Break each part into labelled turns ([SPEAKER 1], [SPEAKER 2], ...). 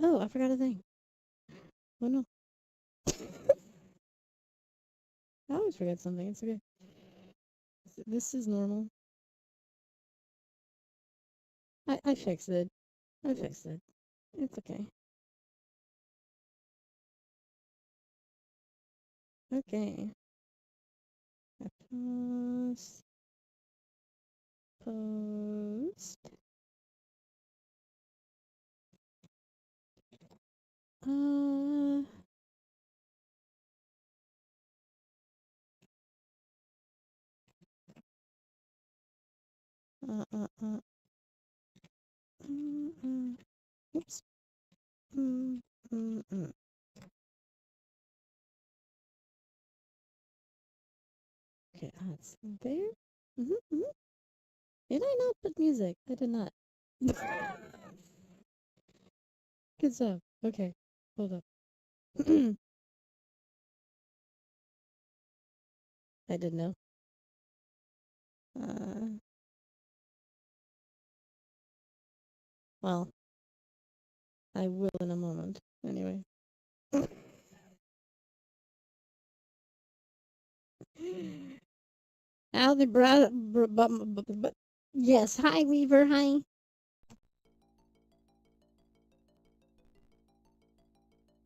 [SPEAKER 1] Oh, I forgot a thing. Oh no. I always forget something. It's okay. This is normal. I fixed it. I fixed it. It's okay. Okay. Post. Post. Uh. Uh. Uh. Uh. Oops. Mm, mm, mm. Okay, that's there. Mm-hmm. Did I not put music? I did not. Good stuff. Okay, hold up. I didn't know. Uh, well, I will in a moment. Anyway. Yes, hi Weaver, hi.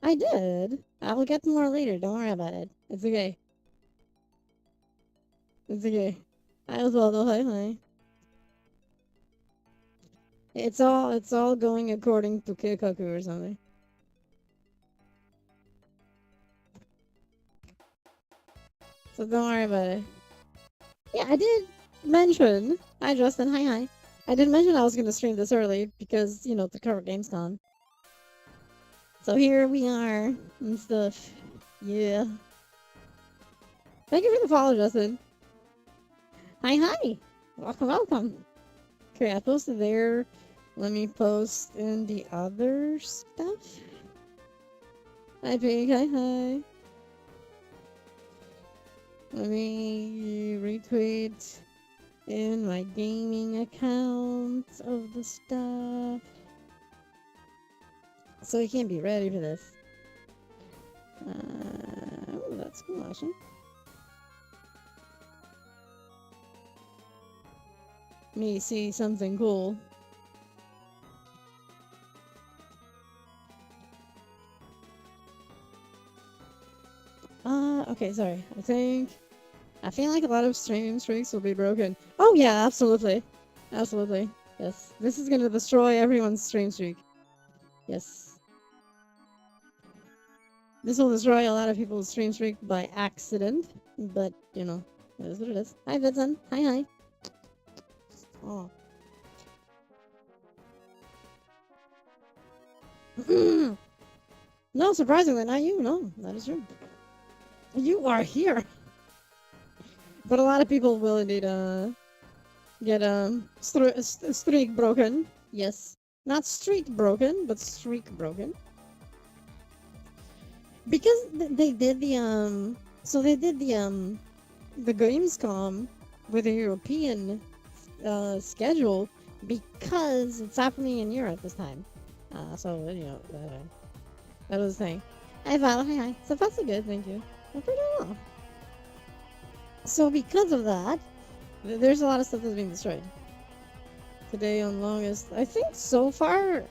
[SPEAKER 1] I did. I will get more later. Don't worry about it. It's okay. It's okay. I as well. Hi, hi. It's all going according to Kikaku or something. So don't worry about it. Yeah, I did mention. Hi, Justin. Hi, hi. I did mention I was going to stream this early because, to cover GamesCom. So here we are and stuff. Yeah. Thank you for the follow, Justin. Hi, hi. Welcome, welcome. Okay, I posted there. Let me post in the other stuff. Hi, Pig. Hi, hi. Let me retweet in my gaming account of the stuff. So we can be ready for this. Oh, that's cool, actually. Me see something cool. Okay, sorry. I feel like a lot of stream streaks will be broken. Oh yeah, absolutely. Absolutely. Yes. This is gonna destroy everyone's stream streak. Yes. This will destroy a lot of people's stream streak by accident, but, it is what it is. Hi, Vincent. Hi, hi. Oh. No, surprisingly, not you. No, that is true. You are here. But a lot of people will indeed, get, streak broken. Yes. Not streak broken, but streak broken. Because they did the Gamescom with a European schedule because it's happening in Europe this time. So that was the thing. Hi Val, hi hi. So that's good, thank you. I'm pretty well. So because of that, there's a lot of stuff that's being destroyed. Today on longest, I think so far.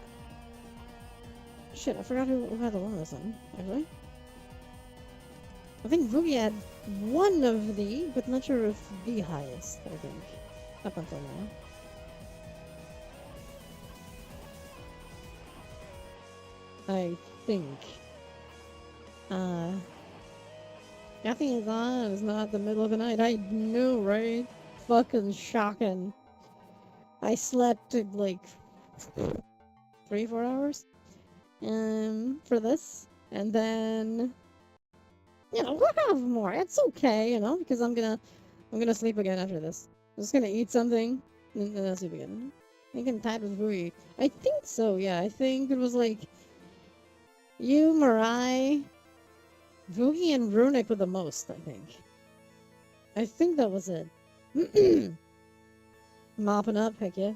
[SPEAKER 1] Shit, I forgot who had the longest one. Actually, I think Ruby had one of the, but not sure if the highest. I think up until now. I think. Nothing is on. It's not the middle of the night. I know, right? Fucking shocking. I slept like 3-4 hours for this, and then we'll have more. It's okay, because I'm gonna sleep again after this. I'm just gonna eat something and then I'll sleep again. I think I'm tired with Rui. I think so. Yeah, I think it was like you, Mirai, Vugi, and Runic were the most. I think that was it. Mopping up, heck yeah.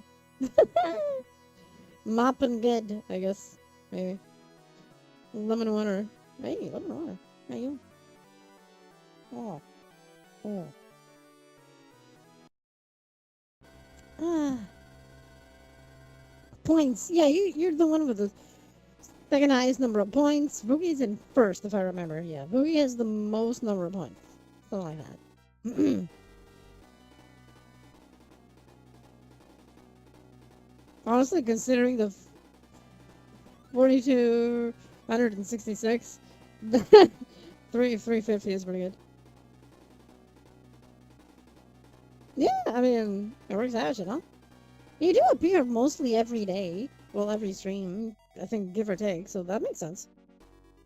[SPEAKER 1] Mopping good, I guess. Maybe. Lemon water. Hey, lemon water. Hey, you. Oh. Oh. Ah. Points. Yeah, you're the one with the second highest number of points. Boogie's in first, if I remember. Yeah, Boogie has the most number of points. Something like that. Honestly, considering the 4,266, 350 is pretty good. Yeah, I mean, it works out, you know? You do appear mostly every day. Well, every stream, I think, give or take, so that makes sense.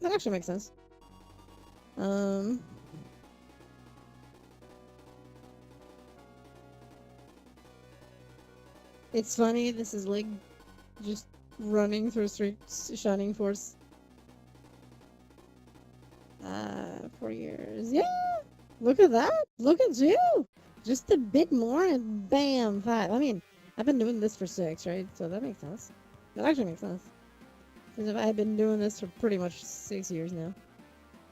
[SPEAKER 1] That actually makes sense. It's funny, this is like just running through streets, Shining Force. 4 years. Yeah! Look at that! Look at you! Just a bit more and bam, 5. I mean, I've been doing this for 6, right? So that makes sense. That actually makes sense. Because I've been doing this for pretty much 6 years now.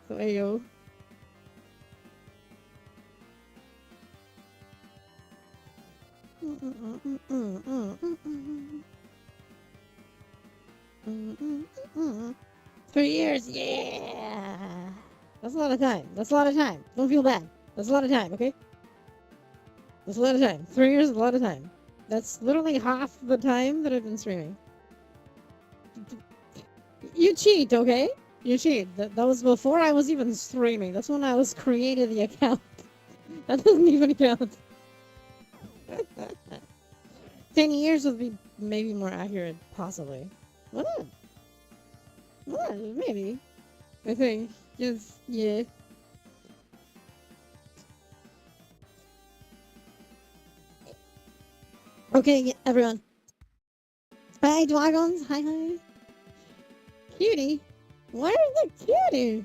[SPEAKER 1] So, ayo. Three years, yeah! That's a lot of time. That's a lot of time. Don't feel bad. That's a lot of time, okay? That's a lot of time. 3 years is a lot of time. That's literally half the time that I've been streaming. You cheat, okay? You cheat. That was before I was even streaming. That's when I was created the account. That doesn't even count. 10 years would be maybe more accurate, possibly. What? What? Maybe. I think. Yes, yeah. Okay, everyone. Hi, dragons. Hi, hi. Cutie? Where is the cutie?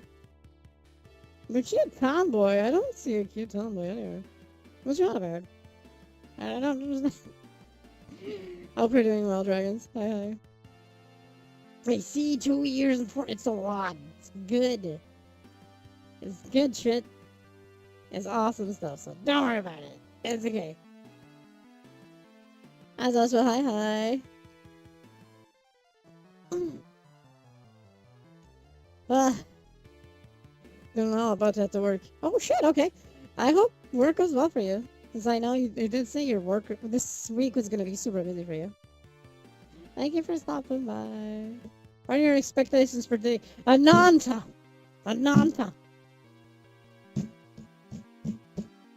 [SPEAKER 1] The cute tomboy. I don't see a cute tomboy anywhere. What's wrong about? I don't understand. Hope you're doing well, dragons. Hi, hi. I see 2 years and 4. It's a lot. It's good. It's good shit. It's awesome stuff, so don't worry about it. It's okay. As also, hi, hi. Don't know about to have to work. Oh shit, okay. I hope work goes well for you. Because I know you did say your work this week was going to be super busy for you. Thank you for stopping by. What are your expectations for today? Ananta! Ananta!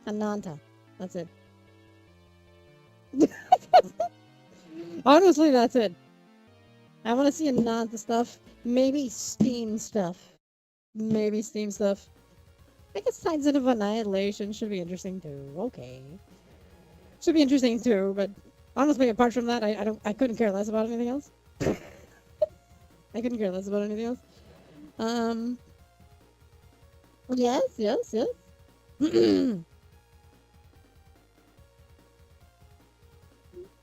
[SPEAKER 1] Ananta. That's it. Honestly, that's it. I want to see Ananta stuff. Maybe Steam stuff. Maybe Steam stuff. I guess Signs of Annihilation should be interesting too. Okay. Should be interesting too, but honestly, apart from that, I couldn't care less about anything else. I couldn't care less about anything else. Yes.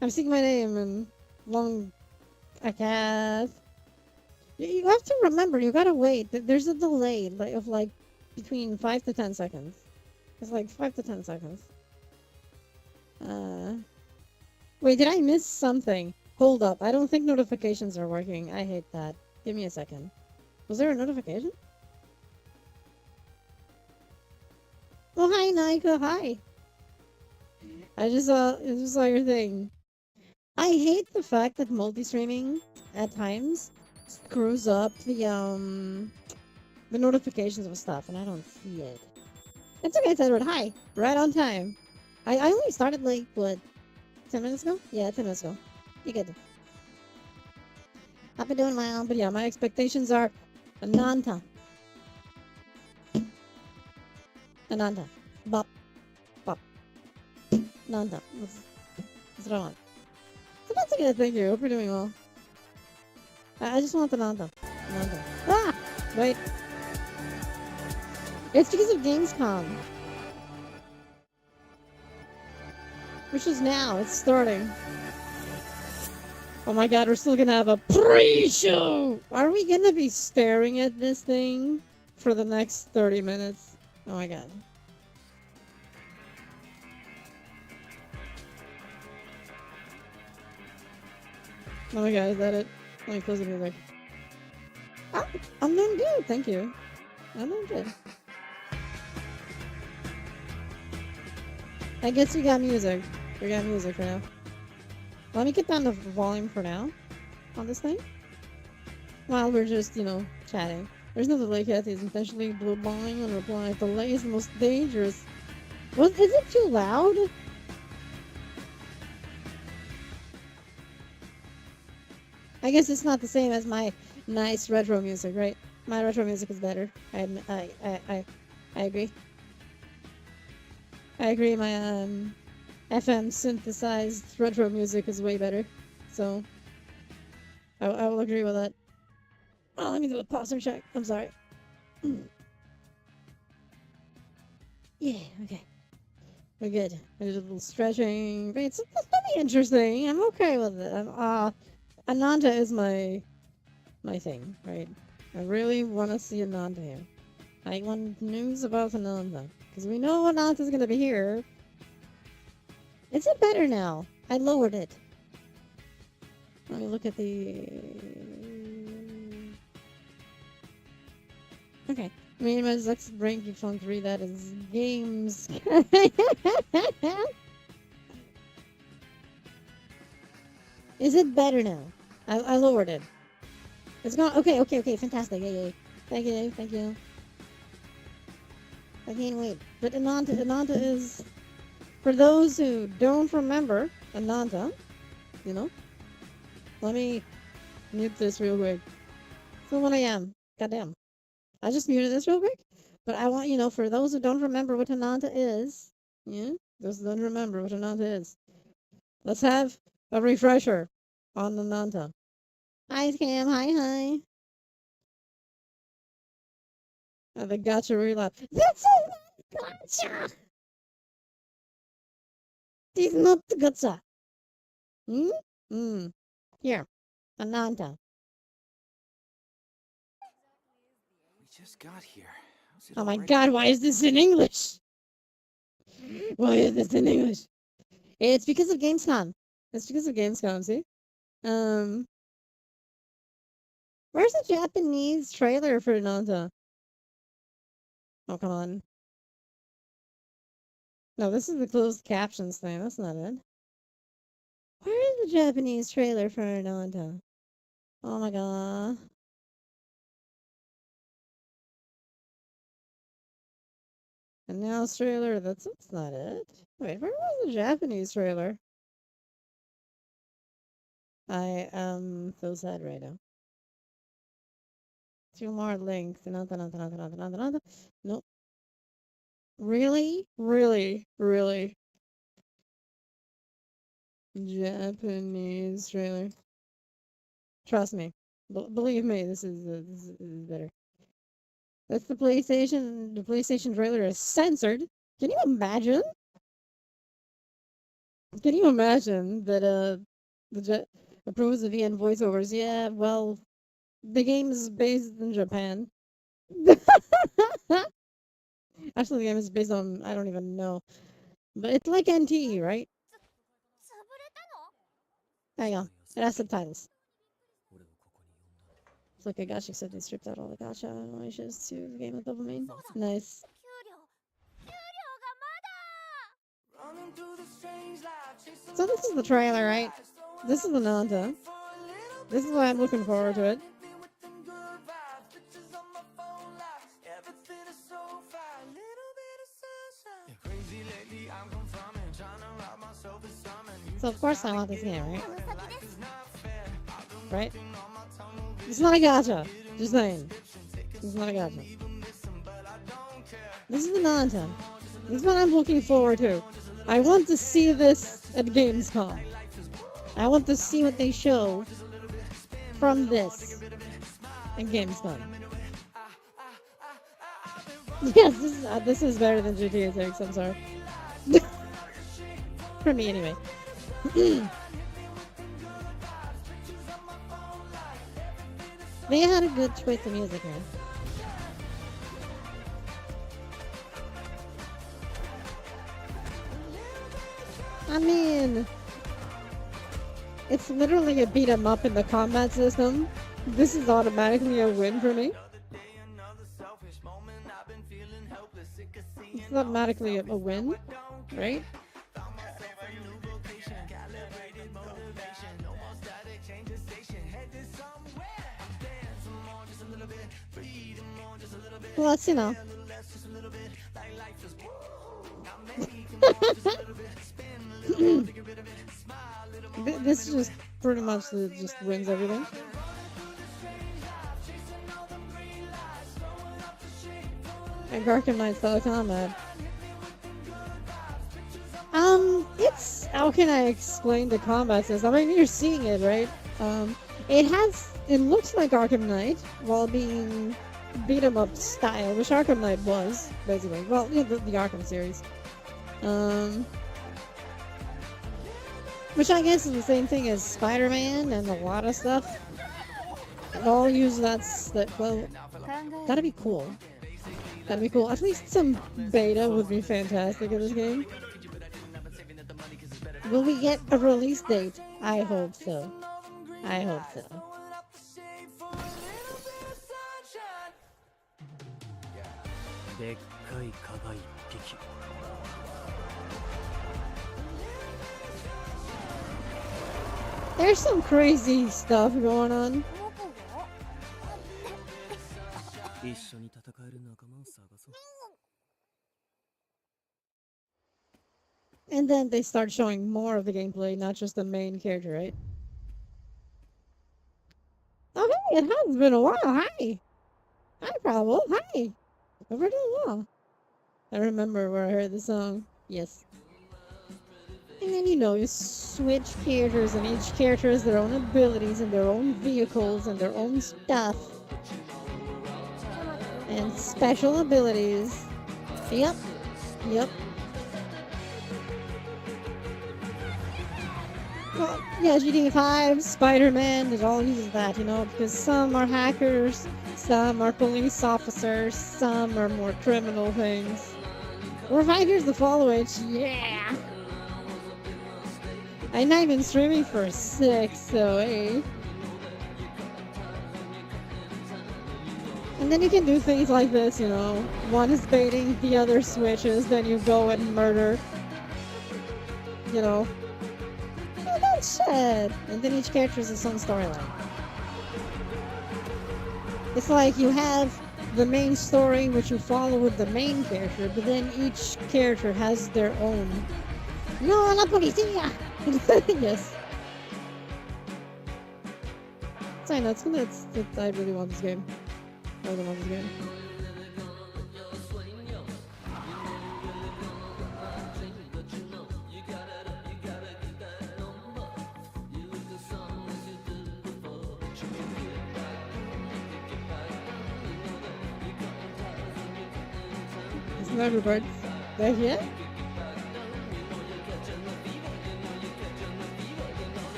[SPEAKER 1] I'm seeing my name and long I guess. You have to remember, you gotta wait. There's a delay of like between 5 to 10 seconds. It's like 5 to 10 seconds. Wait, did I miss something? Hold up, I don't think notifications are working. I hate that. Give me a second. Was there a notification? Oh, hi, Nika, hi. I just saw your thing. I hate the fact that multi-streaming at times screws up the notifications of stuff, and I don't see it. It's okay, Edward. Hi. Right on time. I only started like, what, 10 minutes ago? Yeah, 10 minutes ago. You good. I've been doing my own, but yeah, my expectations are Ananta. Ananta. Bop. Bop. Ananta. That's what I want. So that's okay, thank you. Hope you're doing well. I just want the Nanta. Nanta. Ah! Wait. It's because of GamesCom. Which is now. It's starting. Oh my god, we're still gonna have a pre-show! Are we gonna be staring at this thing for the next 30 minutes? Oh my god. Oh my god, is that it? Let me close the music. Oh, I'm doing good, thank you. I'm doing good. I guess we got music. We got music for now. Let me get down the volume for now on this thing. While we're just, chatting. There's no delay, Kathy is intentionally blowing on reply. Delay is the most dangerous. Is it too loud? I guess it's not the same as my nice retro music, right? My retro music is better. I agree. I agree. My FM synthesized retro music is way better. So I will agree with that. Oh, let me do a posture check. I'm sorry. Yeah. Okay. We're good. I did a little stretching. It's pretty interesting. I'm okay with it. Ananta is my thing, right? I really want to see Ananta here. I want news about Ananta. Because we know Ananta's going to be here. Is it better now? I lowered it. Let me look at the... Okay. Me and my Zux brain keeps on 3. That is games. Is it better now? I lowered it. It's gone. Okay. Fantastic. Yay. Thank you. I can't wait. But Ananta is, for those who don't remember Ananta, let me mute this real quick. So 1 a.m. Goddamn. I just muted this real quick. But I want, for those who don't remember what Ananta is, those who don't remember what Ananta is, let's have a refresher on Ananta. Hi, Cam. Hi. The gotcha really loud. That's a gotcha! This is not the gotcha. Here, Ananta.
[SPEAKER 2] We just got here.
[SPEAKER 1] Oh my god, why is this in English? Why is this in English? It's because of GamesCom. See? Where's the Japanese trailer for Ananta? Oh, come on. No, this is the closed captions thing. That's not it. Where is the Japanese trailer for Ananta? Oh my god. And now trailer, that's not it. Wait, where was the Japanese trailer? I am so sad right now. 2 more links. Nope. Really? Japanese trailer. Trust me. Believe me, this is better. That's the PlayStation. The PlayStation trailer is censored. Can you imagine? Can you imagine that the approves of VN voiceovers? Yeah, well, the game is based in Japan. Actually, the game is based on, I don't even know. But it's like NT, right? Hang on. It has subtitles. It's like a gacha except they stripped out all the gacha animations to the game of dopamine. Nice. So this is the trailer, right? This is the Nanta. This is why I'm looking forward to it. So of course I want this game, right? Right? It's not a gacha. Just saying. It's not a gacha. This is the Nanta. This is what I'm looking forward to. I want to see this at GamesCom. I want to see what they show from this at GamesCom. Yes, this is better than GTA 6, I'm sorry. For me, anyway. They had a good choice of music here. I mean, it's literally a beat 'em up in the combat system. This is automatically a win for me. It's automatically a win, right? Plus, you know. This just pretty much just wins everything. And Arkham Knight style combat. It's how can I explain the combat system? I mean, you're seeing it, right? It looks like Arkham Knight while being beat 'em up style, which Arkham Knight was basically. Well, yeah, the Arkham series. Which I guess is the same thing as Spider-Man and a lot of stuff. It all use that. Well, that'd be cool. That'd be cool. At least some beta would be fantastic in this game. Will we get a release date? I hope so. I hope so. There's some crazy stuff going on. And then they start showing more of the gameplay, not just the main character, right? Oh, hey, it has been a while. Hi. Hi, Prabal. Hi. Hope we're doing well. I remember where I heard the song. Yes. And then, you switch characters, and each character has their own abilities and their own vehicles and their own stuff. And special abilities. Yep. Yep. Well, yeah, GTA 5, Spider-Man, it all uses that, because some are hackers, some are police officers, some are more criminal things. Or 5 years to follow it, yeah! I'm not even streaming for 6, so hey. And then you can do things like this, one is baiting, the other switches, then you go and murder. Oh, that's shit! And then each character has its own storyline. It's like you have the main story, which you follow with the main character, but then each character has their own. No, la policía! Yes. So I know, I really want this game. I really want this game. It's not recorded. There yet?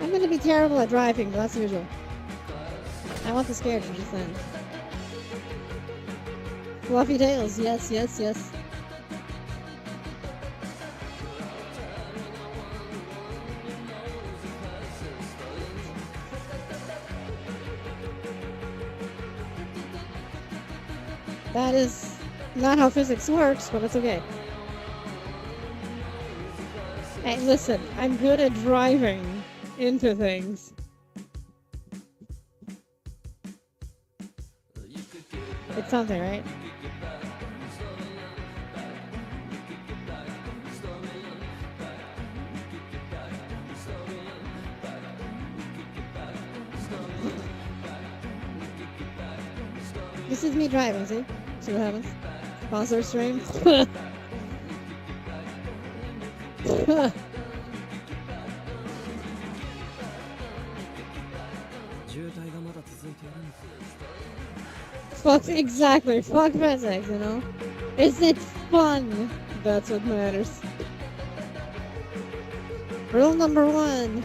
[SPEAKER 1] I'm gonna be terrible at driving, but that's usual. I want this character just then. Fluffy tails, yes, yes, yes. That is not how physics works, but it's okay. Hey, listen, I'm good at driving into things. It's something, right? This is me driving, see? See what happens? Sponsor stream. Fuck, exactly. Fuck physics, Is it fun? That's what matters. Rule number 1.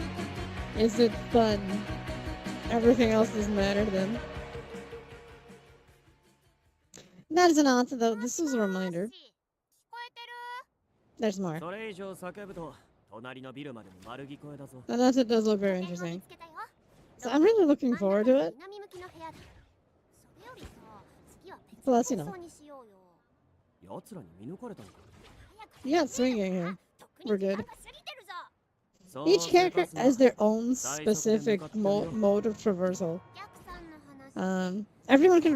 [SPEAKER 1] Is it fun? Everything else doesn't matter to them. That is an answer, though. This is a reminder. There's more.
[SPEAKER 2] それ以上叫ぶと隣のビルまでの丸聞こえだぞ。
[SPEAKER 1] And that does look very interesting. So I'm really looking forward to it. Plus, you know.
[SPEAKER 2] 奴らに見抜かれたのか。
[SPEAKER 1] Yeah, it's swinging here. We're good.
[SPEAKER 2] そう
[SPEAKER 1] Each
[SPEAKER 2] 生
[SPEAKER 1] character
[SPEAKER 2] 活な
[SPEAKER 1] has their own specific mode of traversal. Everyone can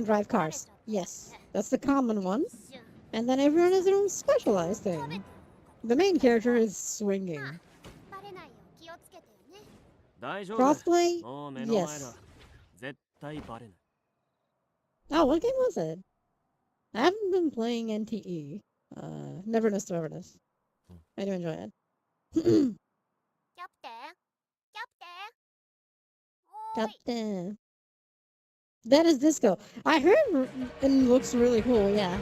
[SPEAKER 1] drive cars. Yes, that's the common one. And then everyone has their own specialized thing. The main character is swinging.
[SPEAKER 2] 大丈夫。
[SPEAKER 1] Crossplay?
[SPEAKER 2] もう目の前だ。
[SPEAKER 1] Yes.
[SPEAKER 2] 絶対バレない。
[SPEAKER 1] Oh, what game was it? I haven't been playing NTE. Neverness to Everness. I do enjoy it. Captain. That is Disco. I heard it looks really cool, yeah.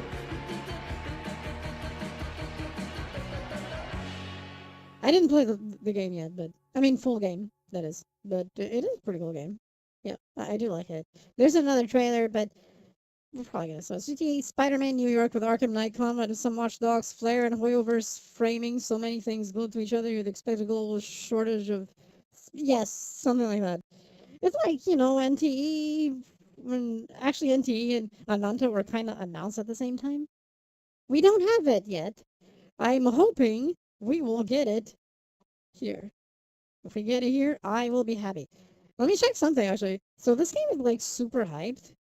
[SPEAKER 1] I didn't play the game yet, but I mean full game, that is. But it is a pretty cool game. Yeah, I do like it. There's another trailer, but we're probably gonna saw GTA Spider-Man New York with Arkham Knight combat to some Watch Dogs, Flare and Hoyoverse framing, so many things glued to each other you'd expect a global shortage of yes, something like that. It's like, you know, NTE when actually NTE and Ananta were kinda announced at the same time. We don't have it yet. I'm hoping we will get it here. If we get it here, I will be happy. Let me check something actually. So this game is like super hyped.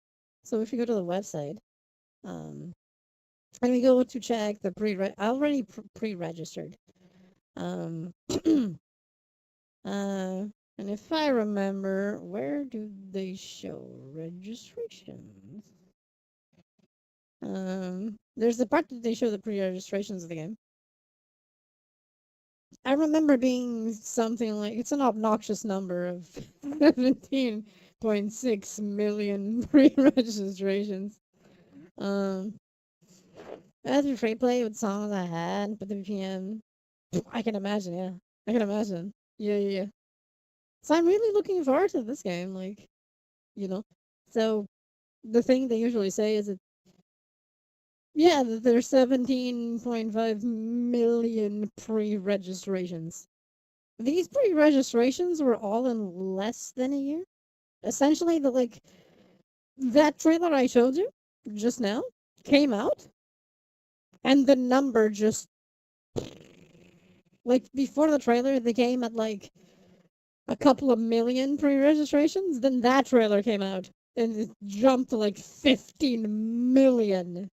[SPEAKER 1] So if you go to the website, and we go to check the I already pre-registered. And if I remember, where do they show registrations? There's the part that they show the pre-registrations of the game. I remember being something like it's an obnoxious number of 17.6 million pre-registrations. After free play with songs I had, but the VPN, I can imagine, yeah. I can imagine. Yeah. So I'm really looking forward to this game, like, you know. So the thing they usually say is that, yeah, that there's 17.5 million pre-registrations. These pre-registrations were all in less than a year. Essentially, that trailer I showed you just now came out, and the number just like before the trailer, they came at like a couple of million pre-registrations. Then that trailer came out, and it jumped to like 15 million,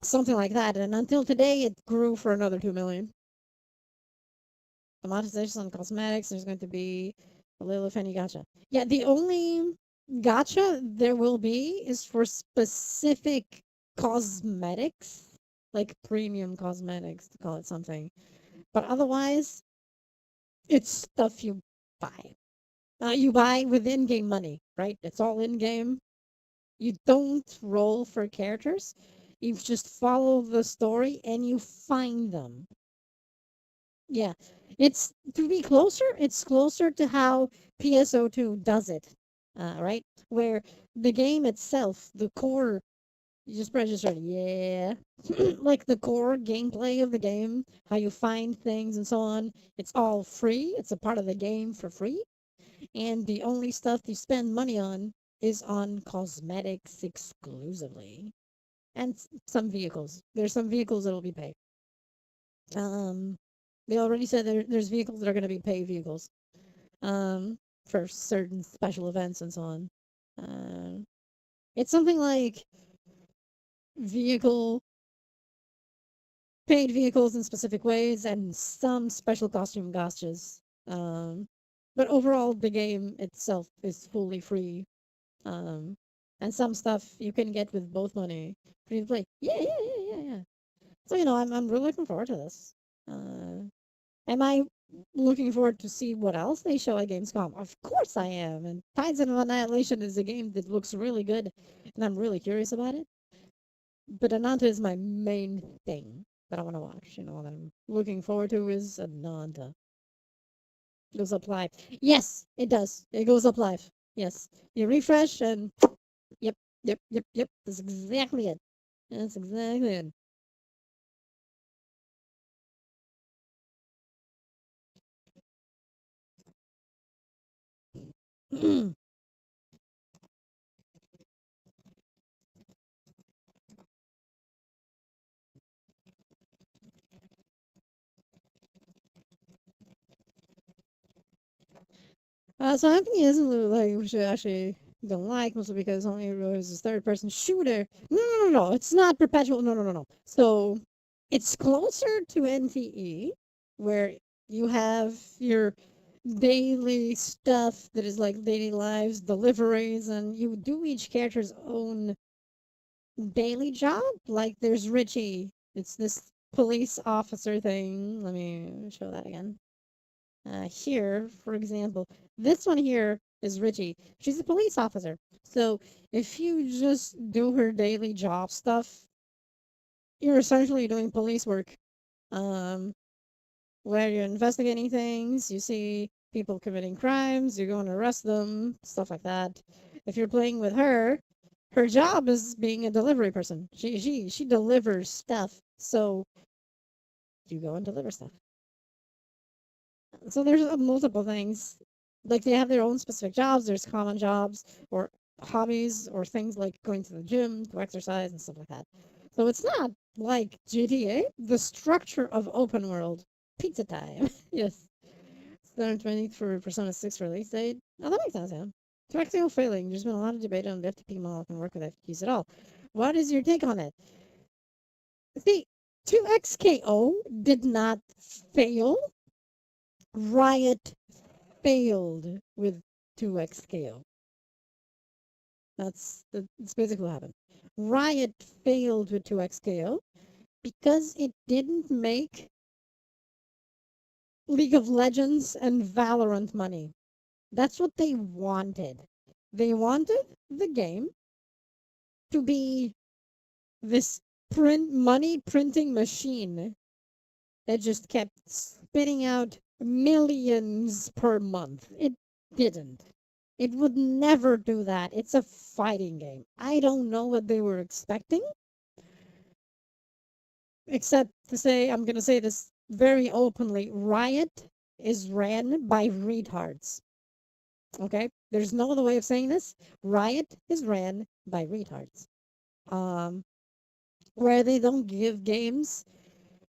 [SPEAKER 1] something like that. And until today, it grew for another 2 million. The monetization on cosmetics, there's going to be a little if any gacha. Yeah, the only gacha there will be is for specific cosmetics, like premium cosmetics, to call it something. But otherwise, it's stuff you buy. You buy with in-game money, right? It's all in-game. You don't roll for characters. You just follow the story and you find them. Yeah, it's to be closer. It's closer to how PSO2 does it, right? Where the game itself, the core, you just register, yeah, like the core gameplay of the game, how you find things and so on. It's all free. It's a part of the game for free, and the only stuff you spend money on is on cosmetics exclusively, and some vehicles. There's some vehicles that'll be paid. Um, they already said there's vehicles that are going to be paid vehicles, for certain special events and so on. It's something like vehicle paid vehicles in specific ways and some special costume gotchas. But overall, the game itself is fully free. And some stuff you can get with both money free to play. Yeah. So I'm really looking forward to this. Am I looking forward to see what else they show at Gamescom? Of course I am. And Tides of Annihilation is a game that looks really good, and I'm really curious about it. But Ananta is my main thing that I want to watch. What I'm looking forward to is Ananta. Goes up live. Yes, it does. It goes up live. Yes. You refresh and yep, yep. That's exactly it. That's exactly it. So Anthony isn't like which I actually don't like, mostly because only is a third person shooter. No. It's not perpetual. No. So it's closer to NTE, where you have your daily stuff that is like daily lives, deliveries, and you do each character's own daily job. Like there's Richie. It's this police officer thing. Let me show that again. Here, for example, this one here is Richie. She's a police officer. So if you just do her daily job stuff, you're essentially doing police work. Um, where you're investigating things, you see people committing crimes, you go and arrest them, stuff like that. If you're playing with her, her job is being a delivery person. She delivers stuff. So you go and deliver stuff. So there's multiple things. Like they have their own specific jobs. There's common jobs or hobbies or things like going to the gym to exercise and stuff like that. So it's not like GTA. The structure of open world pizza time. Yes. 720 for Persona 6 release date. Oh, that makes sense, yeah. Tactical failing. There's been a lot of debate on if FTP model can work with FTPs at all. What is your take on it? See, 2XKO did not fail. Riot failed with 2XKO. That's basically what happened. Riot failed with 2XKO because it didn't make League of Legends and Valorant money. That's what they wanted. They wanted the game to be this money printing machine that just kept spitting out millions per month. It didn't. It would never do that. It's a fighting game. I don't know what they were expecting, except to say, I'm going to say this very openly Riot is ran by retards. Okay? There's no other way of saying this. Riot is ran by retards. Um, where they don't give games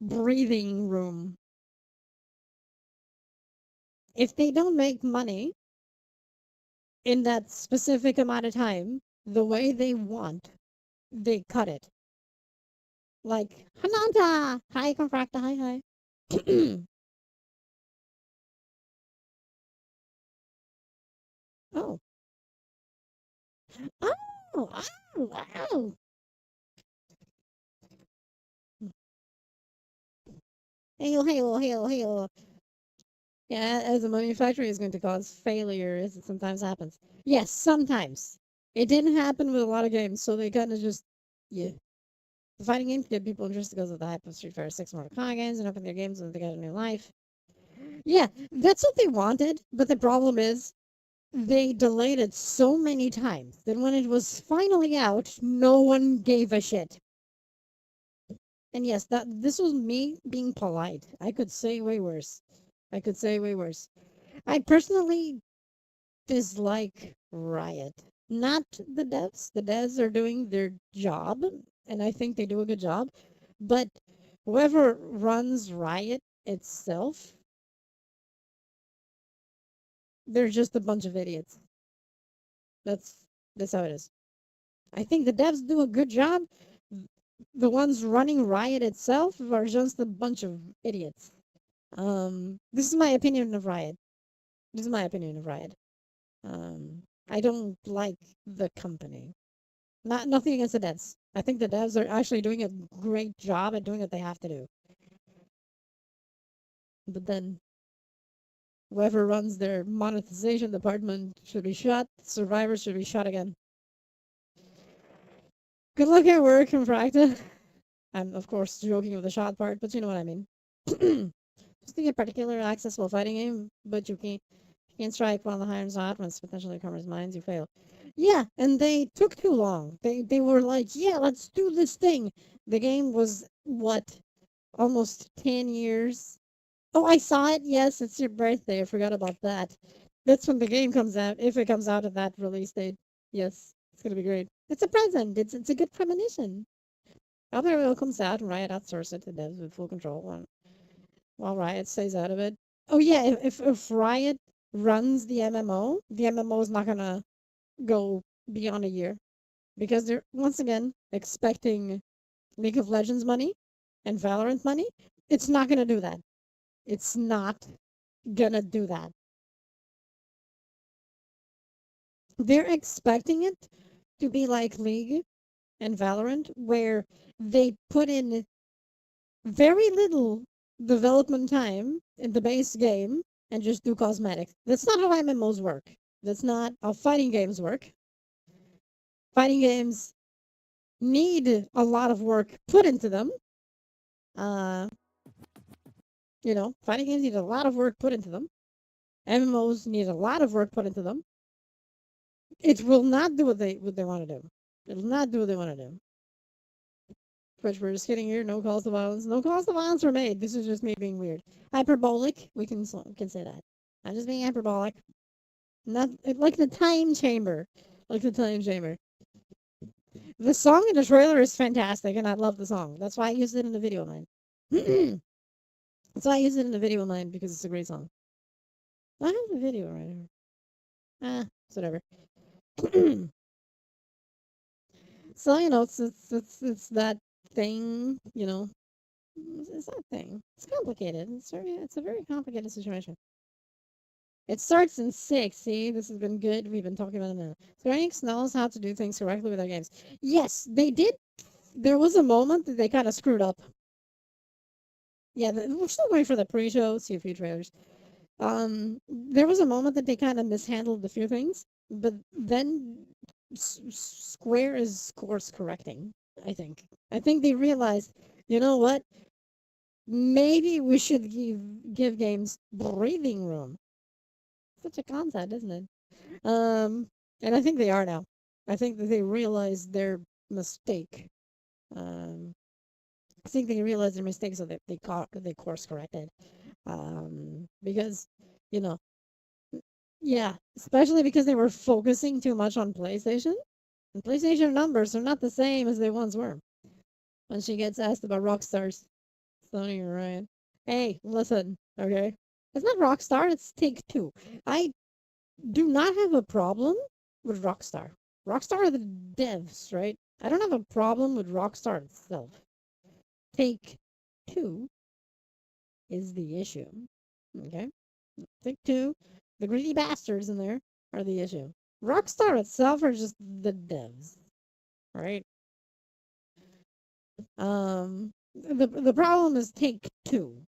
[SPEAKER 1] breathing room. If they don't make money in that specific amount of time the way they want, they cut it. Like, Hananta! Hi, Confracta, hi. Oh. Oh! Oh! Hail. Yeah, as a manufacturer is going to cause failure, as it sometimes happens. Yes, sometimes. It didn't happen with a lot of games, so they kind of just, yeah. The fighting games get people interested because of the hype of Street Fighter 6 Mortal Kombat games and open their games and they got a new life. Yeah, that's what they wanted, but the problem is they delayed it so many times that when it was finally out, no one gave a shit. And yes, that this was me being polite. I could say way worse. I personally dislike Riot. Not the devs. The devs are doing their job, and I think they do a good job. But whoever runs Riot itself, they're just a bunch of idiots. That's that's how it is. I think the devs do a good job. The ones running Riot itself are just a bunch of idiots. This is my opinion of Riot. I don't like the company. Nothing against the devs. I think the devs are actually doing a great job at doing what they have to do. But then whoever runs their monetization department should be shot. Survivors should be shot again. Good luck at work in practice. I'm of course joking with the shot part, but you know what I mean. Just to get particular accessible fighting game, but you can't strike while the iron's hot when it's potentially covers mines, you fail. Yeah, and they took too long. They were like, yeah, let's do this thing. The game was what, almost 10 years. Oh, I saw it. Yes, it's your birthday. I forgot about that. That's when the game comes out. If it comes out at that release date, yes, it's gonna be great. It's a present. It's a good premonition. After it comes out, Riot outsources it to devs with full control, and while Riot stays out of it. Oh yeah, if Riot runs the MMO is not gonna go beyond a year because they're once again expecting League of Legends money and Valorant money. It's not gonna do that. It's not gonna do that. They're expecting it to be like League and Valorant, where they put in very little development time in the base game and just do cosmetics. That's not how MMOs work. That's not how fighting games work. Fighting games need a lot of work put into them. Uh, fighting games need a lot of work put into them. MMOs need a lot of work put into them. It will not do what they want to do. It will not do what they want to do. Which we're just kidding here. No calls to violence. No calls to violence were made. This is just me being weird. Hyperbolic. We can say that. I'm just being hyperbolic. Not like the time chamber. Like the time chamber. The song in the trailer is fantastic, and I love the song. That's why I used it in the video of mine. That's why I used it in the video of mine because it's a great song. I have the video right here. It's whatever. So it's that thing. It's that thing. It's complicated. It's a very complicated situation. It starts in 6. See, this has been good. We've been talking about it now. Square Enix knows how to do things correctly with their games. Yes, they did. There was a moment that they kind of screwed up. Yeah, we're still waiting for the pre-show, see a few trailers. There was a moment that they kind of mishandled a few things, but then Square is course correcting. I think. I think they realized, you know what? Maybe we should give games breathing room. Such a concept, isn't it? And I think they are now. I think that they realized their mistake. Um, I think they realized their mistake, so they course corrected. Because you know, yeah, especially because they were focusing too much on PlayStation. And PlayStation numbers are not the same as they once were. When she gets asked about Rockstar's, Sony, you're right. Hey, listen, okay? It's not Rockstar, it's Take Two. I do not have a problem with Rockstar. Rockstar are the devs, right? I don't have a problem with Rockstar itself. Take Two is the issue. Okay? Take Two, the greedy bastards in there are the issue. Rockstar itself are just the devs, right? The problem is Take Two.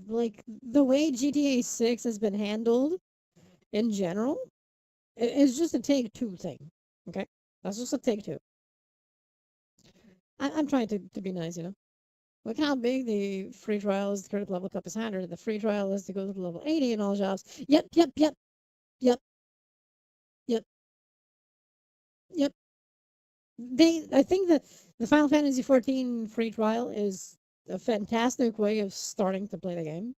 [SPEAKER 1] Like the way GTA 6 has been handled in general, it's just a Take Two thing. Okay? That's just a Take Two. I'm trying to be nice, Look how big the free trial is. The current level cup is 100. The free trial is to go to level 80 in all jobs. Yep, yep, yep, yep, yep, yep. I think that the Final Fantasy 14 free trial is a fantastic way of starting to play the game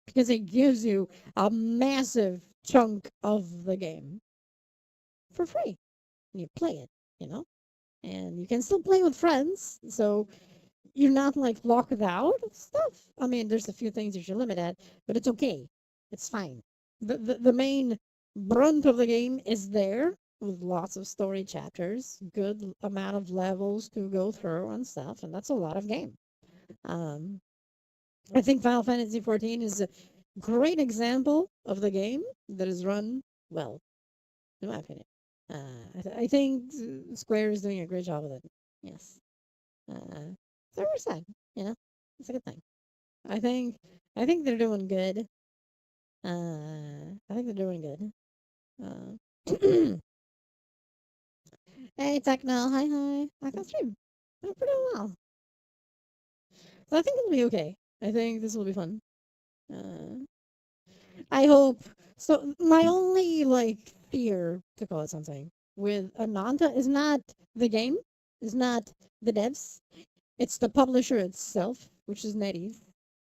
[SPEAKER 1] because it gives you a massive chunk of the game for free. You play it, and you can still play with friends. So you're not like locked out of stuff. I mean, there's a few things you should limit at, but it's okay. It's fine. The main brunt of the game is there with lots of story chapters, good amount of levels to go through and stuff, and that's a lot of game. Um, I think Final Fantasy 14 is a great example of the game that is run well, in my opinion. I think Square is doing a great job with it. Yes. So we're sad, it's a good thing. I think I think they're doing good. I think they're doing good. Hey Techno, hi. I can stream. Oh, pretty well. So I think it'll be okay. I think this will be fun. Uh, I hope. So my only like fear, to call it something, with Ananta is not the game, is not the devs. It's the publisher itself, which is NetEase,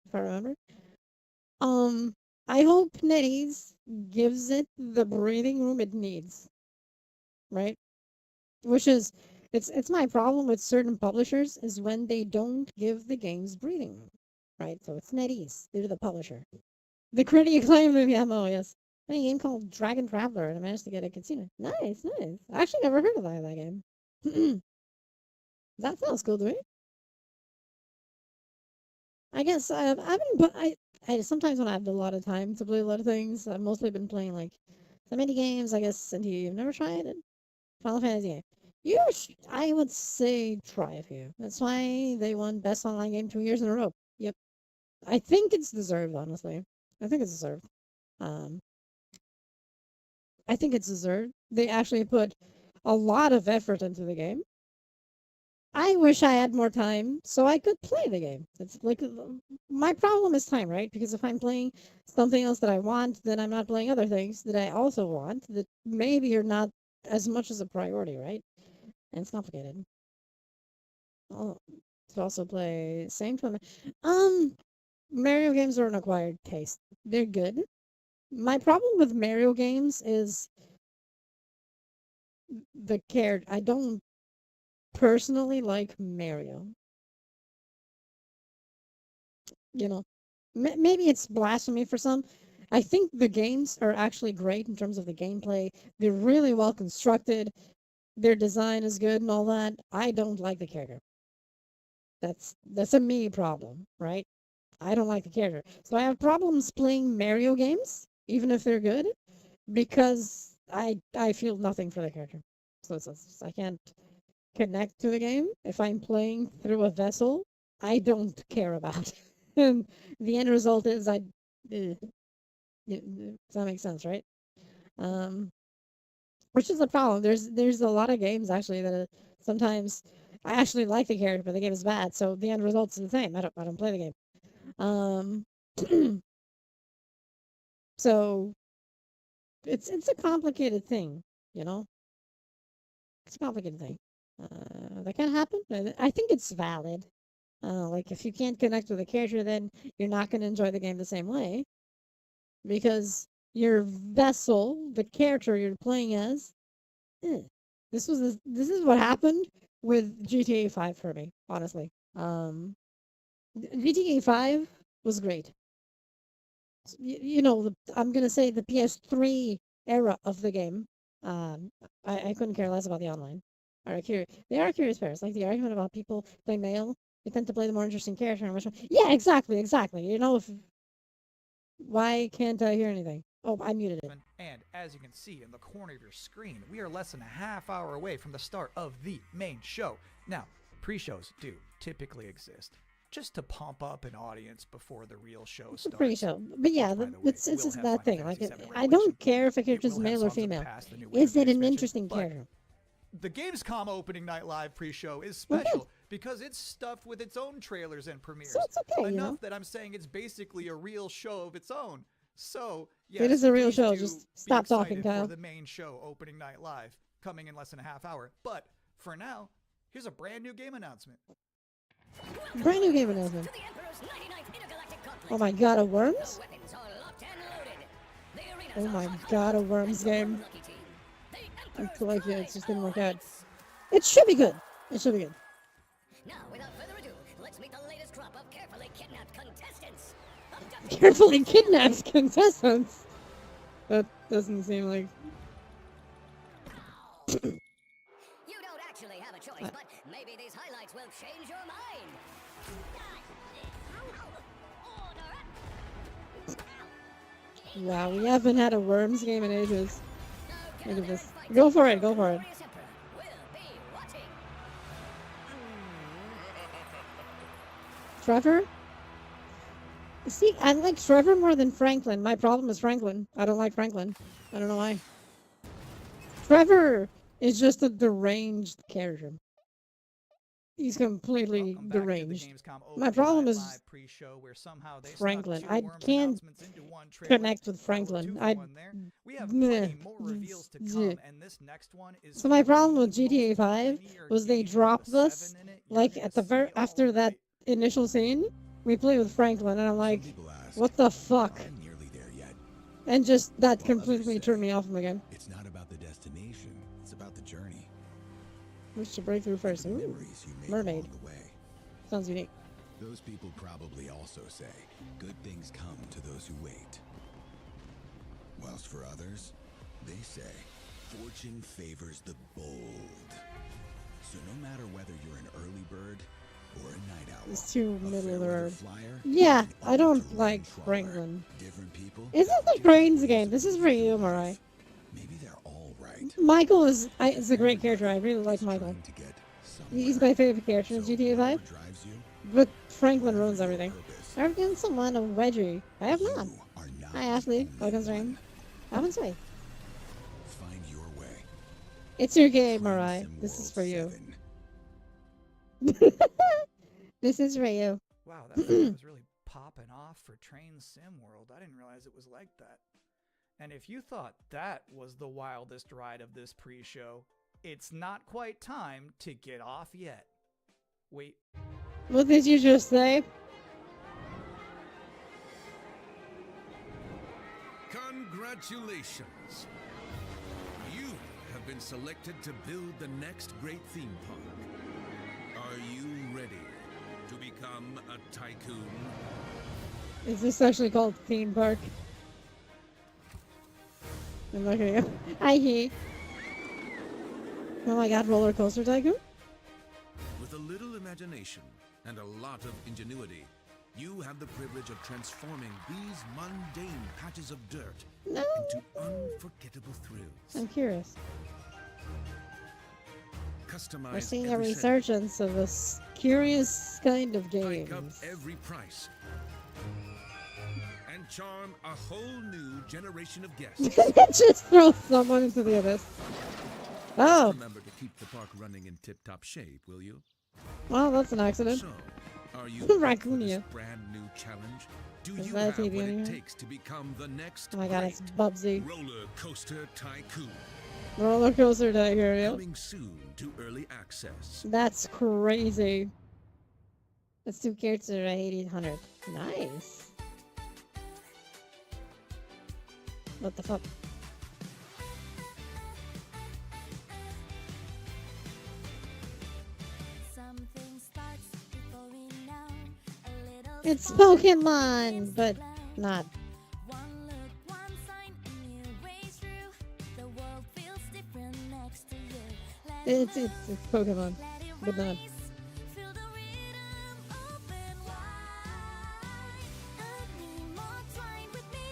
[SPEAKER 1] if I remember. Um, I hope NetEase gives it the breathing room it needs, right? Which is, it's my problem with certain publishers is when they don't give the games breathing room, right? So it's NetEase, they're the publisher. The critically acclaimed movie MMO, yes. A game called Dragon Traveler, and I managed to get a casino. Nice, nice. I actually never heard of that game. That sounds cool to me. I guess I haven't, but I sometimes when I have a lot of time to play a lot of things, I've mostly been playing like some indie games, I guess, and you've never tried it. Final Fantasy game. I would say try a few. That's why they won Best Online Game 2 years in a row. Yep. I think it's deserved, honestly. I think it's deserved. Um, I think it's deserved. They actually put a lot of effort into the game. I wish I had more time so I could play the game. It's like my problem is time, right? Because if I'm playing something else that I want, then I'm not playing other things that I also want that maybe are not as much as a priority, right? And it's complicated. Oh, to also play same time. Um, Mario games are an acquired taste. They're good. My problem with Mario games is the character. I don't personally like Mario. You know, maybe it's blasphemy for some. I think the games are actually great in terms of the gameplay. They're really well constructed. Their design is good and all that. I don't like the character. That's a me problem, right? I don't like the character. So I have problems playing Mario games, even if they're good, because I feel nothing for the character. So I can't connect to the game. If I'm playing through a vessel, I don't care about. And the end result is does that make sense, right? Um, which is a problem. There's a lot of games actually that sometimes I actually like the character, but the game is bad, so the end result's the same. I don't play the game. Um, so it's a complicated thing, you know. It's a complicated thing. That can happen. I think it's valid. Like if you can't connect with a character, then you're not going to enjoy the game the same way because your vessel, the character you're playing as, eh. This is what happened with GTA 5 for me, honestly. GTA 5 was great. I'm gonna say the PS3 era of the game. Um, I couldn't care less about the online. They are curious pairs. Like the argument about people play male, they tend to play the more interesting character. And which one? Yeah, exactly, exactly. If why can't I hear anything? Oh, I muted it.
[SPEAKER 3] And as you can see in the corner of your screen, we are less than a half hour away from the start of the main show. Now, pre-shows do typically exist just to pump up an audience before the real show
[SPEAKER 1] It's a
[SPEAKER 3] starts.
[SPEAKER 1] pre-show, but yeah,
[SPEAKER 3] By the way,
[SPEAKER 1] it's
[SPEAKER 3] will
[SPEAKER 1] just
[SPEAKER 3] have
[SPEAKER 1] that
[SPEAKER 3] Final
[SPEAKER 1] thing. Like,
[SPEAKER 3] Fantasy VII
[SPEAKER 1] I don't
[SPEAKER 3] Revelation.
[SPEAKER 1] care if a
[SPEAKER 3] It
[SPEAKER 1] character's
[SPEAKER 3] will have
[SPEAKER 1] male or
[SPEAKER 3] Songs of the
[SPEAKER 1] female.
[SPEAKER 3] Past, the new
[SPEAKER 1] Is
[SPEAKER 3] Wave
[SPEAKER 1] it an
[SPEAKER 3] expansion,
[SPEAKER 1] interesting
[SPEAKER 3] but
[SPEAKER 1] character?
[SPEAKER 3] the Gamescom opening night live pre-show is
[SPEAKER 1] Well, good.
[SPEAKER 3] special because it's stuffed with its own trailers and premieres.
[SPEAKER 1] So it's okay,
[SPEAKER 3] Enough that I'm saying it's basically a real show of its own. So, yes,
[SPEAKER 1] It is a real
[SPEAKER 3] please
[SPEAKER 1] show.
[SPEAKER 3] do
[SPEAKER 1] Just
[SPEAKER 3] be
[SPEAKER 1] stop talking,
[SPEAKER 3] excited
[SPEAKER 1] Kyle.
[SPEAKER 3] for the main show opening night live coming in less than a half hour. But for now, here's a brand new game announcement.
[SPEAKER 1] Brand new game announcement. Oh my god, a Worms? Oh my god, a Worms game. I feel like it just didn't work out. It should be good. It should be good.
[SPEAKER 4] Now, without further ado, let's meet the latest crop of carefully kidnapped contestants.
[SPEAKER 1] Carefully kidnapped contestants. That doesn't seem like.
[SPEAKER 4] You don't actually have a choice, but maybe these highlights will change your mind.
[SPEAKER 1] Wow, we haven't had a Worms game in ages. Look at this. Go for it, go for it. Trevor? See, I like Trevor more than Franklin. My problem is Franklin. I don't like Franklin. I don't know why. Trevor is just a deranged character. He's completely
[SPEAKER 3] Welcome back to the
[SPEAKER 1] deranged.
[SPEAKER 3] GamesCom
[SPEAKER 1] My
[SPEAKER 3] Open
[SPEAKER 1] problem
[SPEAKER 3] Live
[SPEAKER 1] is
[SPEAKER 3] Live pre-show where somehow they
[SPEAKER 1] Franklin.
[SPEAKER 3] snuck two
[SPEAKER 1] I
[SPEAKER 3] Worms
[SPEAKER 1] can't
[SPEAKER 3] announcements into one trailer.
[SPEAKER 1] connect with
[SPEAKER 3] Well, a
[SPEAKER 1] Franklin.
[SPEAKER 3] two-for-one there. We have plenty more reveals to come, and this next one is
[SPEAKER 1] So my
[SPEAKER 3] for
[SPEAKER 1] problem
[SPEAKER 3] the
[SPEAKER 1] with GTA
[SPEAKER 3] most
[SPEAKER 1] 5
[SPEAKER 3] linear
[SPEAKER 1] was they
[SPEAKER 3] game with
[SPEAKER 1] dropped
[SPEAKER 3] the
[SPEAKER 1] this
[SPEAKER 3] 7 in it. You're
[SPEAKER 1] like
[SPEAKER 3] gonna
[SPEAKER 1] at the
[SPEAKER 3] see
[SPEAKER 1] after
[SPEAKER 3] all
[SPEAKER 1] that
[SPEAKER 3] right.
[SPEAKER 1] initial scene. We play with Franklin, and I'm like,
[SPEAKER 5] Some people ask,
[SPEAKER 1] what the fuck?
[SPEAKER 5] "Are we nearly there yet?"
[SPEAKER 1] And just that
[SPEAKER 5] While others
[SPEAKER 1] completely
[SPEAKER 5] say,
[SPEAKER 1] turned me off from again.
[SPEAKER 5] It's not about the destination, it's about the journey.
[SPEAKER 1] Which to break through first.
[SPEAKER 5] The
[SPEAKER 1] Ooh,
[SPEAKER 5] memories you make
[SPEAKER 1] mermaid.
[SPEAKER 5] along the way.
[SPEAKER 1] Sounds unique.
[SPEAKER 5] Those people probably also say, good things come to those who wait. Whilst for others, they say, fortune favors the bold. So no matter whether you're an early bird or a night owl,
[SPEAKER 1] It's too
[SPEAKER 5] a
[SPEAKER 1] middle of the
[SPEAKER 5] fair-weather
[SPEAKER 1] road.
[SPEAKER 5] flyer,
[SPEAKER 1] Yeah,
[SPEAKER 5] an
[SPEAKER 1] I don't
[SPEAKER 5] all-terrain
[SPEAKER 1] like
[SPEAKER 5] trawler,
[SPEAKER 1] Franklin.
[SPEAKER 5] different people,
[SPEAKER 1] Isn't the
[SPEAKER 5] different
[SPEAKER 1] Cranes
[SPEAKER 5] ways
[SPEAKER 1] game?
[SPEAKER 5] of
[SPEAKER 1] This is for
[SPEAKER 5] living
[SPEAKER 1] you,
[SPEAKER 5] life.
[SPEAKER 1] Mariah.
[SPEAKER 5] Maybe they're all right.
[SPEAKER 1] Michael is a great character. I really like
[SPEAKER 5] Just
[SPEAKER 1] Michael.
[SPEAKER 5] trying to get somewhere.
[SPEAKER 1] He's my favorite character in
[SPEAKER 5] So
[SPEAKER 1] GTA 5.
[SPEAKER 5] whatever drives you,
[SPEAKER 1] But Franklin
[SPEAKER 5] whatever
[SPEAKER 1] ruins
[SPEAKER 5] your
[SPEAKER 1] everything.
[SPEAKER 5] purpose,
[SPEAKER 1] I've done someone a wedgie. I have not.
[SPEAKER 5] you are not
[SPEAKER 1] Hi, Ashley.
[SPEAKER 5] the
[SPEAKER 1] Welcome
[SPEAKER 5] only
[SPEAKER 1] stream.
[SPEAKER 5] one.
[SPEAKER 1] Haven't say.
[SPEAKER 5] Find your way.
[SPEAKER 1] It's your game,
[SPEAKER 5] Train
[SPEAKER 1] Mariah.
[SPEAKER 5] Sim
[SPEAKER 1] This is
[SPEAKER 5] World
[SPEAKER 1] for you.
[SPEAKER 5] 7.
[SPEAKER 1] This is for you.
[SPEAKER 3] Wow, that thing was really popping off for Train Sim World. I didn't realize it was like that. And if you thought that was the wildest ride of this pre-show, it's not quite time to get off yet. Wait,
[SPEAKER 1] What did you just say?
[SPEAKER 6] Congratulations! You have been selected to build the next great theme park. Are you ready to become a tycoon?
[SPEAKER 1] Is this actually called theme park? I'm not gonna go. I hear. Oh my god, roller coaster tycoon?
[SPEAKER 6] With a little imagination and a lot of ingenuity, you have the privilege of transforming these mundane patches of dirt
[SPEAKER 1] No.
[SPEAKER 6] into unforgettable thrills.
[SPEAKER 1] I'm curious.
[SPEAKER 6] Customize
[SPEAKER 1] We're seeing a
[SPEAKER 6] every setting,
[SPEAKER 1] resurgence of this curious kind of
[SPEAKER 6] hike up
[SPEAKER 1] games.
[SPEAKER 6] every price, and charm a whole new generation of guests.
[SPEAKER 1] Just throw someone into the abyss. Oh,
[SPEAKER 6] Remember to keep the park running in tip-top shape, will you?
[SPEAKER 1] well, that's an accident.
[SPEAKER 6] So, are you up for
[SPEAKER 1] Raccoon-ia.
[SPEAKER 6] this brand new challenge? Do
[SPEAKER 1] Is
[SPEAKER 6] you
[SPEAKER 1] that
[SPEAKER 6] have
[SPEAKER 1] TV
[SPEAKER 6] what
[SPEAKER 1] in
[SPEAKER 6] it
[SPEAKER 1] here?
[SPEAKER 6] takes to become the next
[SPEAKER 1] Oh my god, it's
[SPEAKER 6] great
[SPEAKER 1] Bubsy.
[SPEAKER 6] roller coaster tycoon?
[SPEAKER 1] Roller coaster tiger, yeah.
[SPEAKER 6] Coming soon to early access.
[SPEAKER 1] That's crazy. That's 2 characters at 1800. Nice. What the fuck?
[SPEAKER 7] Something starts before we know. A little
[SPEAKER 1] It's
[SPEAKER 7] spark
[SPEAKER 1] Pokemon,
[SPEAKER 7] begins to
[SPEAKER 1] but
[SPEAKER 7] glow.
[SPEAKER 1] not.
[SPEAKER 7] One look, one sign, a new way through. The world feels different next to you. Let it
[SPEAKER 1] It's Pokemon,
[SPEAKER 7] let it
[SPEAKER 1] but not.
[SPEAKER 7] rise. Feel the rhythm, open wide. Unremote with me,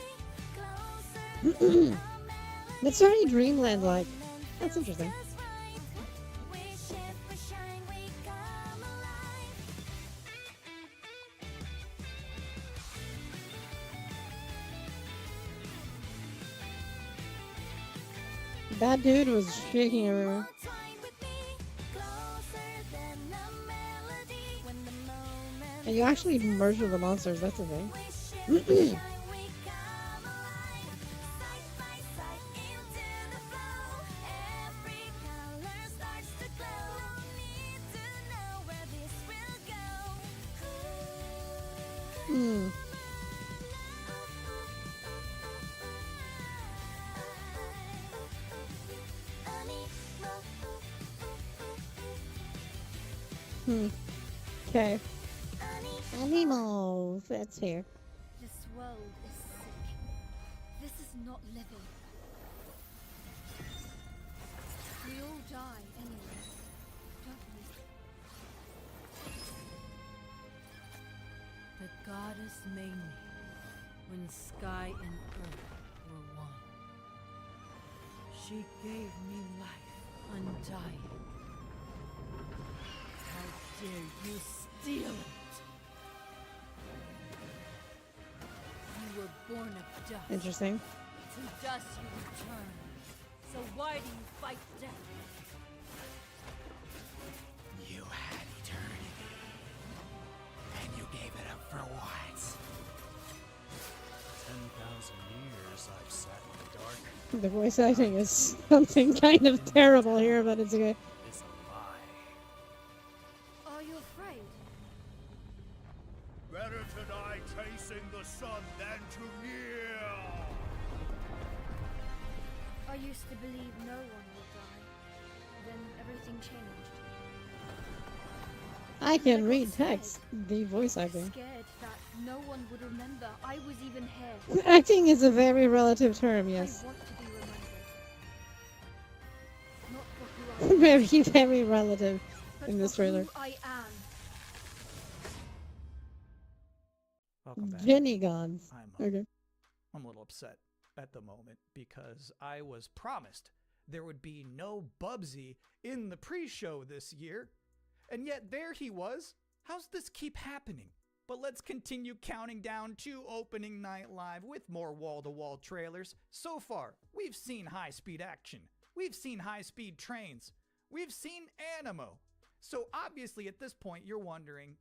[SPEAKER 7] closer than a melody.
[SPEAKER 1] That's already Dreamland like. That's interesting.
[SPEAKER 7] Just right. We shift, we shine, we come alive.
[SPEAKER 1] That dude was shaking everywhere.
[SPEAKER 7] More twine with me, closer than a melody. When the moment
[SPEAKER 1] And you actually merge with the monsters, that's the thing.
[SPEAKER 7] we shift, we shine, we come alive. Side by side into the flow. Every color starts to glow. Need to know where this will go.
[SPEAKER 1] Hmm. Okay. Animals. That's fair.
[SPEAKER 8] This world is sick. This is not living. We all die anyway, don't we?
[SPEAKER 9] The goddess made me when sky and earth were one. She gave me life undying. How dare you steal it? You were born of dust.
[SPEAKER 1] Interesting.
[SPEAKER 9] To dust you return. So why do you fight death?
[SPEAKER 5] You had
[SPEAKER 1] The voice acting is something kind of terrible here, but it's okay.
[SPEAKER 2] It's a lie.
[SPEAKER 8] Are you afraid?
[SPEAKER 6] Better to die chasing the sun than to kneel.
[SPEAKER 8] I used to believe no one would die. Then everything changed.
[SPEAKER 1] I can
[SPEAKER 8] I got
[SPEAKER 1] read
[SPEAKER 8] scared.
[SPEAKER 1] text. The voice acting.
[SPEAKER 8] Scared that no one would remember I was even here.
[SPEAKER 1] Acting is a very relative term, yes.
[SPEAKER 8] I want to be remembered. Not for who I am,
[SPEAKER 1] Very, very relative
[SPEAKER 8] but
[SPEAKER 1] in this
[SPEAKER 8] for
[SPEAKER 1] trailer.
[SPEAKER 8] who I am.
[SPEAKER 3] Welcome back.
[SPEAKER 1] Jenny Gons.
[SPEAKER 3] I'm
[SPEAKER 1] Okay.
[SPEAKER 3] I'm a little upset at the moment because I was promised there would be no Bubsy in the pre-show this year, and yet there he was. How's this keep happening? But let's continue counting down to opening night live with more wall-to-wall trailers. So far, we've seen high-speed action. We've seen high-speed trains. We've seen Animo. So obviously at this point you're wondering,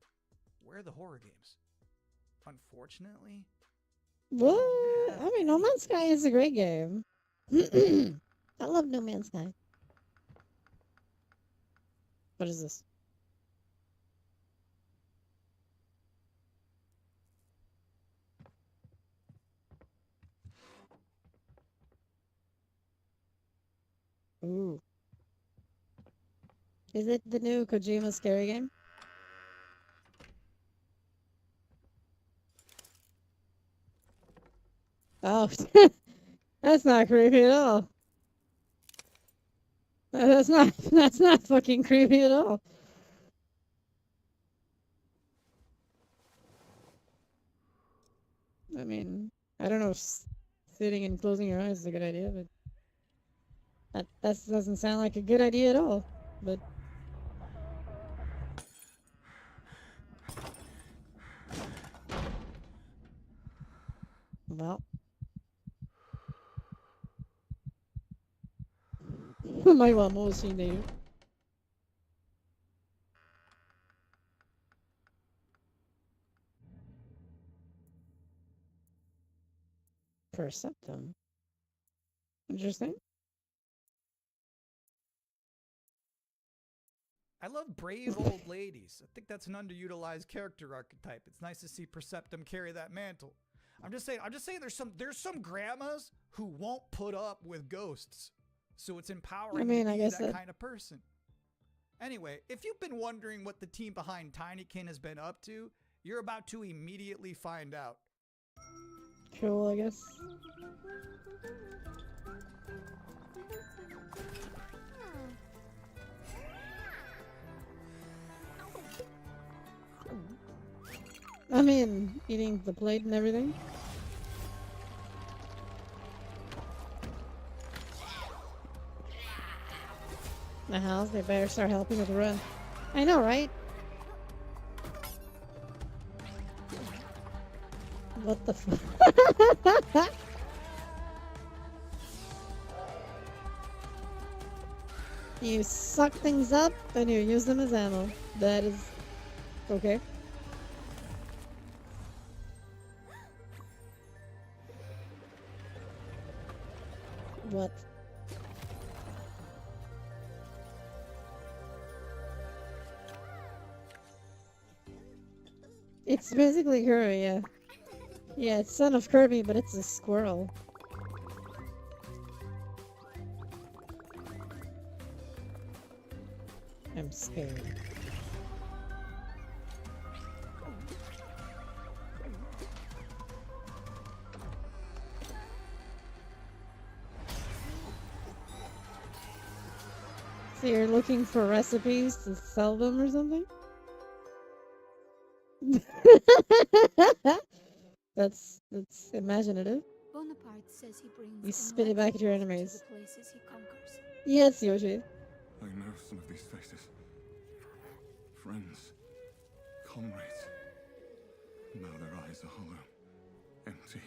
[SPEAKER 3] where are the horror games? Unfortunately,
[SPEAKER 1] What? I mean, No Man's Sky is a great game. I love No Man's Sky. What is this? Ooh. Is it the new Kojima scary game? Oh, that's not creepy at all. That's not fucking creepy at all. I mean, I don't know if sitting and closing your eyes is a good idea, but that doesn't sound like a good idea at all. But well, my mom was she knew. Perceptum. Interesting.
[SPEAKER 3] I love brave old ladies. I think that's an underutilized character archetype. It's nice to see Perceptum carry that mantle. I'm just saying there's some grandmas who won't put up with ghosts. So it's empowering
[SPEAKER 1] I
[SPEAKER 3] to be
[SPEAKER 1] guess
[SPEAKER 3] that
[SPEAKER 1] that
[SPEAKER 3] kind of person. Anyway, if you've been wondering what the team behind Tinykin has been up to, you're about to immediately find out.
[SPEAKER 1] Cool, I guess. I mean, eating the plate and everything. The house, they better start helping with the run. I know, right? What the fuck? You suck things up and you use them as ammo. That is okay. What? It's basically Kirby, yeah. Yeah, it's son of Kirby, but it's a squirrel. I'm scared. So you're looking for recipes to sell them or something? That's imaginative.
[SPEAKER 8] Bonaparte says he brings
[SPEAKER 1] You spit it back at your enemies.
[SPEAKER 8] to the places he conquers.
[SPEAKER 1] Yes, Yoshi.
[SPEAKER 10] I know some of these faces. Friends. Comrades. Now their eyes are hollow. Empty.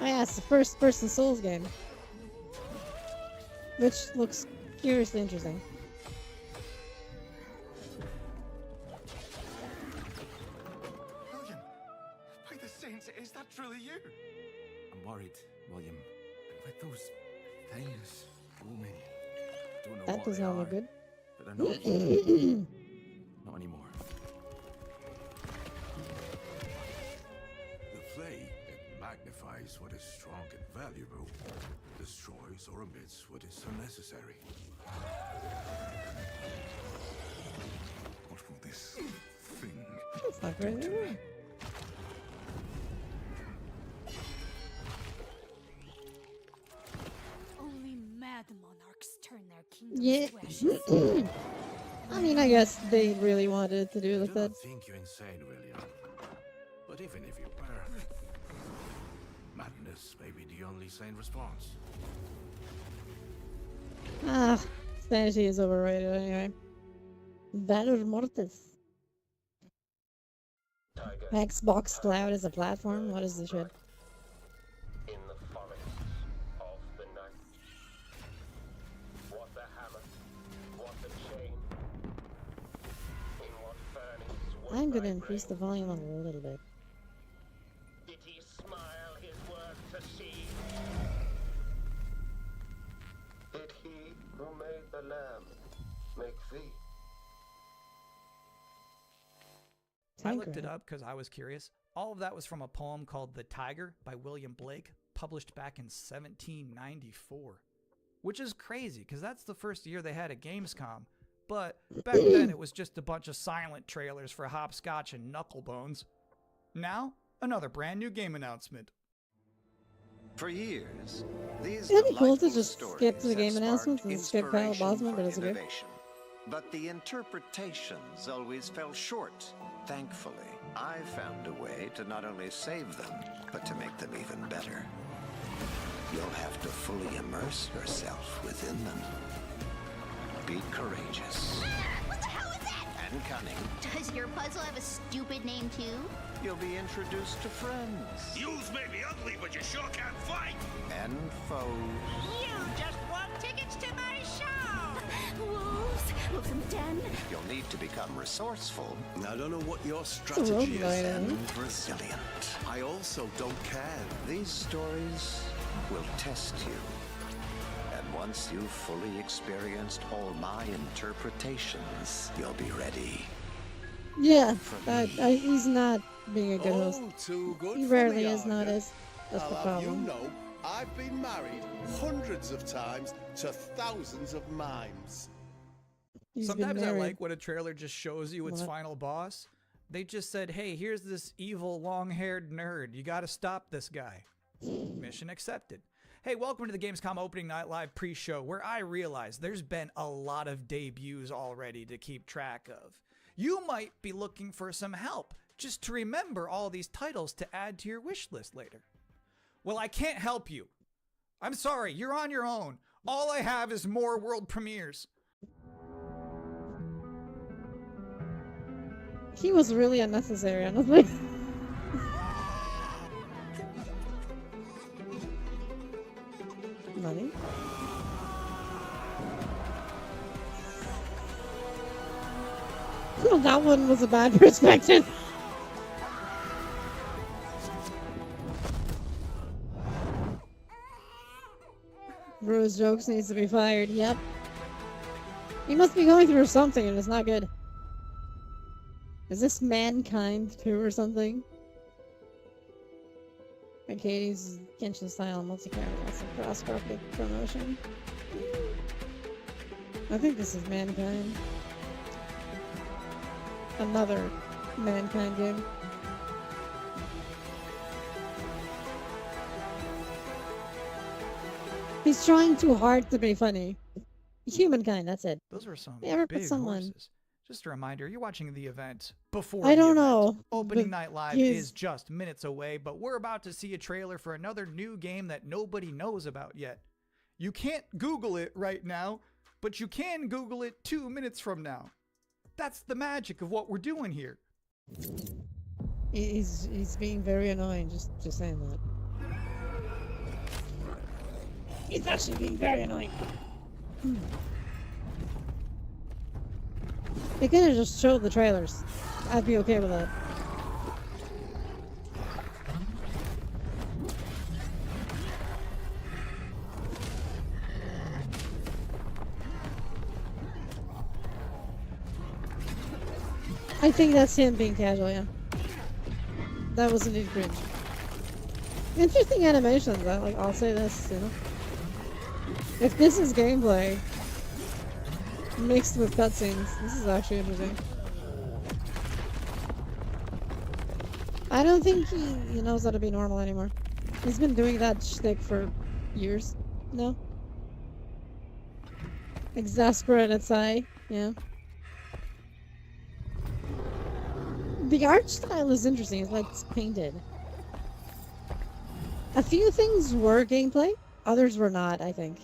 [SPEAKER 1] Oh yeah, it's the first-person Souls game. Which looks curiously interesting.
[SPEAKER 10] William! By the saints, is that truly you? worried, William. With those things looming. Don't know
[SPEAKER 1] That
[SPEAKER 10] what
[SPEAKER 1] does
[SPEAKER 10] they
[SPEAKER 1] not
[SPEAKER 10] are,
[SPEAKER 1] look good.
[SPEAKER 10] but they're not. Not anymore.
[SPEAKER 6] The flay, it magnifies what is strong and valuable, destroys or omits what is unnecessary.
[SPEAKER 10] What will this thing
[SPEAKER 1] That's not great at all.
[SPEAKER 8] Only mad monarchs turn their kingdoms
[SPEAKER 1] Yeah.
[SPEAKER 8] to ashes.
[SPEAKER 1] I mean, I guess they really wanted to do
[SPEAKER 6] I
[SPEAKER 1] like
[SPEAKER 6] do
[SPEAKER 1] that.
[SPEAKER 6] not think you're insane, William. But even if you were, madness may be the only sane response.
[SPEAKER 1] Ah, sanity is overrated anyway. Valor Mortis. Xbox Cloud is a platform? What is this shit?
[SPEAKER 11] In the forests of the night. What the hammer, what the chain, in what furnace was
[SPEAKER 1] I'm gonna
[SPEAKER 11] thy
[SPEAKER 1] increase the
[SPEAKER 11] brain?
[SPEAKER 1] volume a little bit.
[SPEAKER 11] Did he smile his work to see? Did he who made the lamb make thee?
[SPEAKER 3] I looked it
[SPEAKER 1] Tanker.
[SPEAKER 3] up because I was curious. All of that was from a poem called The Tiger by William Blake, published back in 1794. Which is crazy, because that's the first year they had a GamesCom. But back then it was just a bunch of silent trailers for Hopscotch and Knucklebones. Now, another brand new game announcement.
[SPEAKER 12] For years, these
[SPEAKER 1] It'd be cool to
[SPEAKER 12] delightful
[SPEAKER 1] just
[SPEAKER 12] stories
[SPEAKER 1] skip to the
[SPEAKER 12] have
[SPEAKER 1] game
[SPEAKER 12] sparked
[SPEAKER 1] announcements and skip Kyle
[SPEAKER 12] inspiration
[SPEAKER 1] Bosman,
[SPEAKER 12] for
[SPEAKER 1] but it's okay.
[SPEAKER 12] innovation. But the interpretations always fell short. Thankfully, I found a way to not only save them, but to make them even better. You'll have to fully immerse yourself within them. Be courageous
[SPEAKER 7] What the hell is that?
[SPEAKER 12] and cunning.
[SPEAKER 7] Does your puzzle have a stupid name too?
[SPEAKER 12] You'll be introduced to friends
[SPEAKER 6] Yous may be ugly, but you sure can't fight!
[SPEAKER 12] and foes.
[SPEAKER 7] You just want tickets to my show! Wolves, loathsome den.
[SPEAKER 12] You'll need to become resourceful
[SPEAKER 5] I don't know what your
[SPEAKER 1] It's a
[SPEAKER 5] strategy is.
[SPEAKER 1] roguelite,
[SPEAKER 12] and resilient.
[SPEAKER 5] I also don't care.
[SPEAKER 12] These stories will test you. And once you've fully experienced all my interpretations, you'll be ready.
[SPEAKER 1] Yeah, he's not being a good host.
[SPEAKER 5] Oh, too good
[SPEAKER 1] He
[SPEAKER 5] for
[SPEAKER 1] rarely
[SPEAKER 5] me,
[SPEAKER 1] is
[SPEAKER 5] are ya?
[SPEAKER 1] nowadays. That's the
[SPEAKER 5] I'll have you
[SPEAKER 1] problem.
[SPEAKER 5] know, I've been married hundreds of times to thousands of mimes.
[SPEAKER 1] He's been
[SPEAKER 3] Sometimes I
[SPEAKER 1] married.
[SPEAKER 3] like when a trailer just shows you its
[SPEAKER 1] What?
[SPEAKER 3] final boss. They just said, hey, here's this evil long-haired nerd. You gotta stop this guy. Mission accepted. Hey, welcome to the Gamescom Opening Night Live pre-show, where I realize there's been a lot of debuts already to keep track of. You might be looking for some help just to remember all these titles to add to your wish list later. Well, I can't help you. I'm sorry, you're on your own. All I have is more world premieres.
[SPEAKER 1] He was really unnecessary, honestly. Money? Well, that one was a bad perspective. Rose Jokes needs to be fired. Yep. He must be going through something and it's not good. Is this Mankind 2 or something? Katie's Genshin style multi-character cross-graphic promotion. I think this is Mankind. Another Mankind game. He's trying too hard to be funny. Humankind, that's it.
[SPEAKER 3] Those were some
[SPEAKER 1] They ever put
[SPEAKER 3] big
[SPEAKER 1] someone-
[SPEAKER 3] horses. Just a reminder, you're watching the event before
[SPEAKER 1] I
[SPEAKER 3] the
[SPEAKER 1] don't
[SPEAKER 3] event.
[SPEAKER 1] know.
[SPEAKER 3] Opening
[SPEAKER 1] but
[SPEAKER 3] Night Live
[SPEAKER 1] he's-
[SPEAKER 3] is just minutes away, but we're about to see a trailer for another new game that nobody knows about yet. You can't Google it right now, but you can Google it 2 minutes from now. That's the magic of what we're doing here.
[SPEAKER 1] He's being very annoying, just saying that. He's actually being very annoying. They could have just showed the trailers. I'd be okay with that. I think that's him being casual, yeah. That was indeed cringe. Interesting animations, I'll say this, you know. If this is gameplay mixed with cutscenes, this is actually interesting. I don't think he knows how to be normal anymore. He's been doing that shtick for years. No? Exasperated sigh, yeah. The art style is interesting, it's like it's painted. A few things were gameplay, others were not, I think.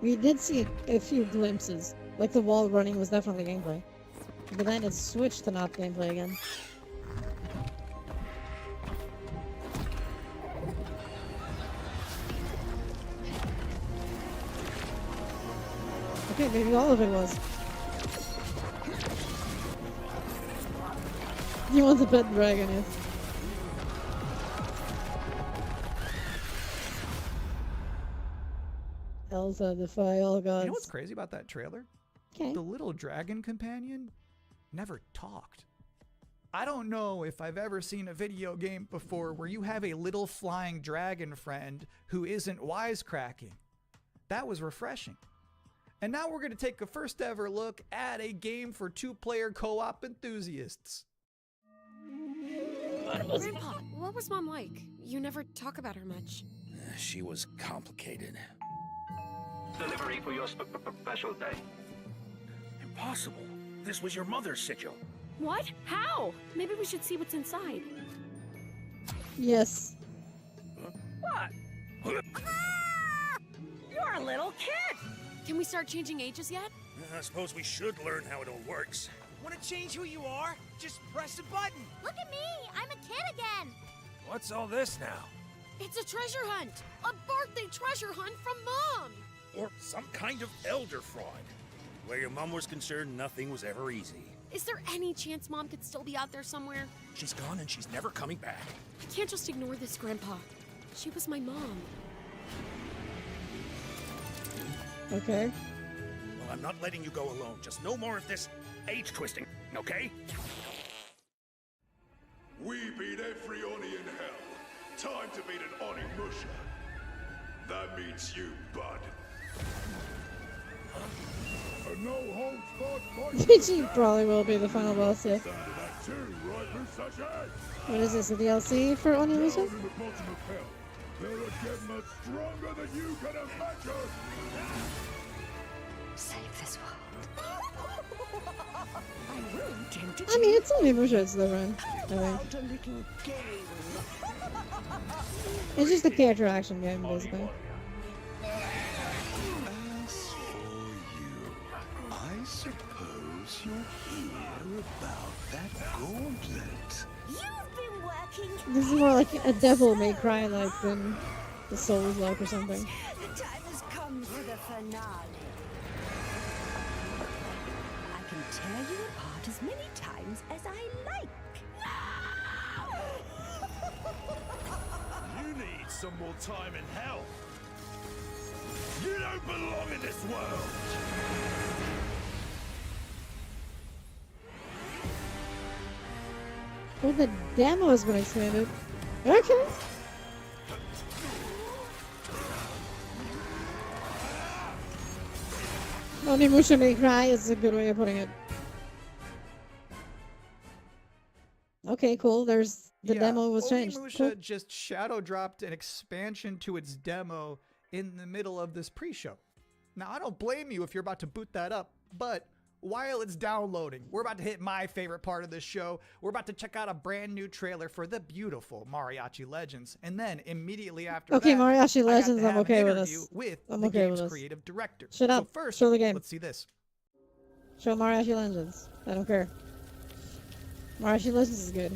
[SPEAKER 1] We did see a few glimpses, like the wall running was definitely gameplay. But then it switched to not gameplay again. Okay, maybe all of it was. You want the pet dragon, yes. Elsa, defy all gods.
[SPEAKER 3] You know what's crazy about that trailer?
[SPEAKER 1] Okay.
[SPEAKER 3] The little dragon companion never talked. I don't know if I've ever seen a video game before where you have a little flying dragon friend who isn't wisecracking. That was refreshing. And now we're going to take a first ever look at a game for two-player co-op enthusiasts.
[SPEAKER 13] Grandpa, what was Mom like? You never talk about her much.
[SPEAKER 14] She was complicated.
[SPEAKER 11] Delivery for your special day.
[SPEAKER 14] Impossible. This was your mother's sigil.
[SPEAKER 13] What? How? Maybe we should see what's inside.
[SPEAKER 1] Yes.
[SPEAKER 14] What?
[SPEAKER 13] You're a little kid! Can we start changing ages yet?
[SPEAKER 14] I suppose we should learn how it all works.
[SPEAKER 15] Want to change who you are? Just press a button.
[SPEAKER 7] Look at me! I'm a kid again!
[SPEAKER 15] What's all this now?
[SPEAKER 13] It's a treasure hunt! A birthday treasure hunt from Mom!
[SPEAKER 14] Or some kind of elder fraud. Where your mom was concerned, nothing was ever easy.
[SPEAKER 13] Is there any chance Mom could still be out there somewhere?
[SPEAKER 14] She's gone and she's never coming back.
[SPEAKER 13] I can't just ignore this, Grandpa. She was my mom.
[SPEAKER 1] Okay.
[SPEAKER 14] Well, I'm not letting you go alone. Just no more of this age twisting, okay?
[SPEAKER 10] We beat every Oni in hell. Time to beat an Oni Musha. That means you, bud. A no-holds-barred fight.
[SPEAKER 1] PG probably will be the final boss, yeah.
[SPEAKER 10] That too, right, Musashi?
[SPEAKER 1] What is this, a DLC for Onimusha?
[SPEAKER 10] Down in the bottom of hell. They're again much stronger than you can imagine.
[SPEAKER 4] Save this world. I will intend to
[SPEAKER 1] I mean, it's Onimusha, it's different, I think.
[SPEAKER 4] a little game.
[SPEAKER 1] It's just a character action game, basically.
[SPEAKER 5] As for you, I suppose you'll hear about that gauntlet.
[SPEAKER 7] You've been working.
[SPEAKER 1] This is more like a Devil May Cry like than the Souls like or something.
[SPEAKER 4] The time has come for the finale. I can tear you apart as many times as I like.
[SPEAKER 14] You need some more time in hell. You don't belong in this world.
[SPEAKER 1] Oh, the demo has been expanded. Okay. Onimusha May Cry is a good way of putting it. Okay, cool. There's the demo was changed.
[SPEAKER 3] Onimusha
[SPEAKER 1] Cool.
[SPEAKER 3] just shadow dropped an expansion to its demo in the middle of this pre-show. Now, I don't blame you if you're about to boot that up, but while it's downloading, we're about to hit my favorite part of this show. We're about to check out a brand new trailer for the beautiful Mariachi Legends, and then immediately after
[SPEAKER 1] Okay,
[SPEAKER 3] that,
[SPEAKER 1] Mariachi
[SPEAKER 3] I got
[SPEAKER 1] Legends,
[SPEAKER 3] to
[SPEAKER 1] I'm
[SPEAKER 3] have
[SPEAKER 1] okay
[SPEAKER 3] an
[SPEAKER 1] with
[SPEAKER 3] interview
[SPEAKER 1] this.
[SPEAKER 3] with
[SPEAKER 1] I'm
[SPEAKER 3] the
[SPEAKER 1] okay with
[SPEAKER 3] game's
[SPEAKER 1] this.
[SPEAKER 3] creative director.
[SPEAKER 1] Shut up.
[SPEAKER 3] So first,
[SPEAKER 1] Show the game.
[SPEAKER 3] let's see this.
[SPEAKER 1] Show Mariachi Legends. I don't care. Mariachi Legends is good.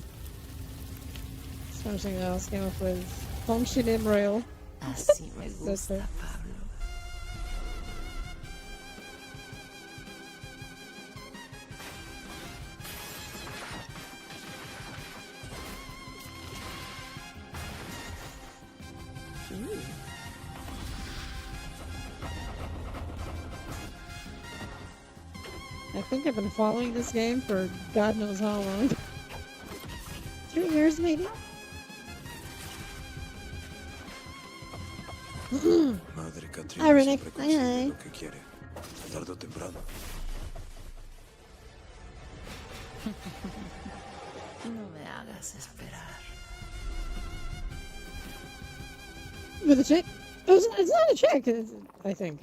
[SPEAKER 1] Something else came up with Function in Royal.
[SPEAKER 4] Así me
[SPEAKER 1] Sister.
[SPEAKER 4] Pablo.
[SPEAKER 1] I think I've been following this game for God knows how long. 3 years, maybe?
[SPEAKER 14] Madre Katrina
[SPEAKER 1] Hi, Rennick.
[SPEAKER 14] siempre
[SPEAKER 1] Hi,
[SPEAKER 14] consigue
[SPEAKER 1] hi.
[SPEAKER 14] lo que quiere, tarde o temprano.
[SPEAKER 9] No me hagas esperar.
[SPEAKER 1] With a chick? Oh, it's not a chick, I think.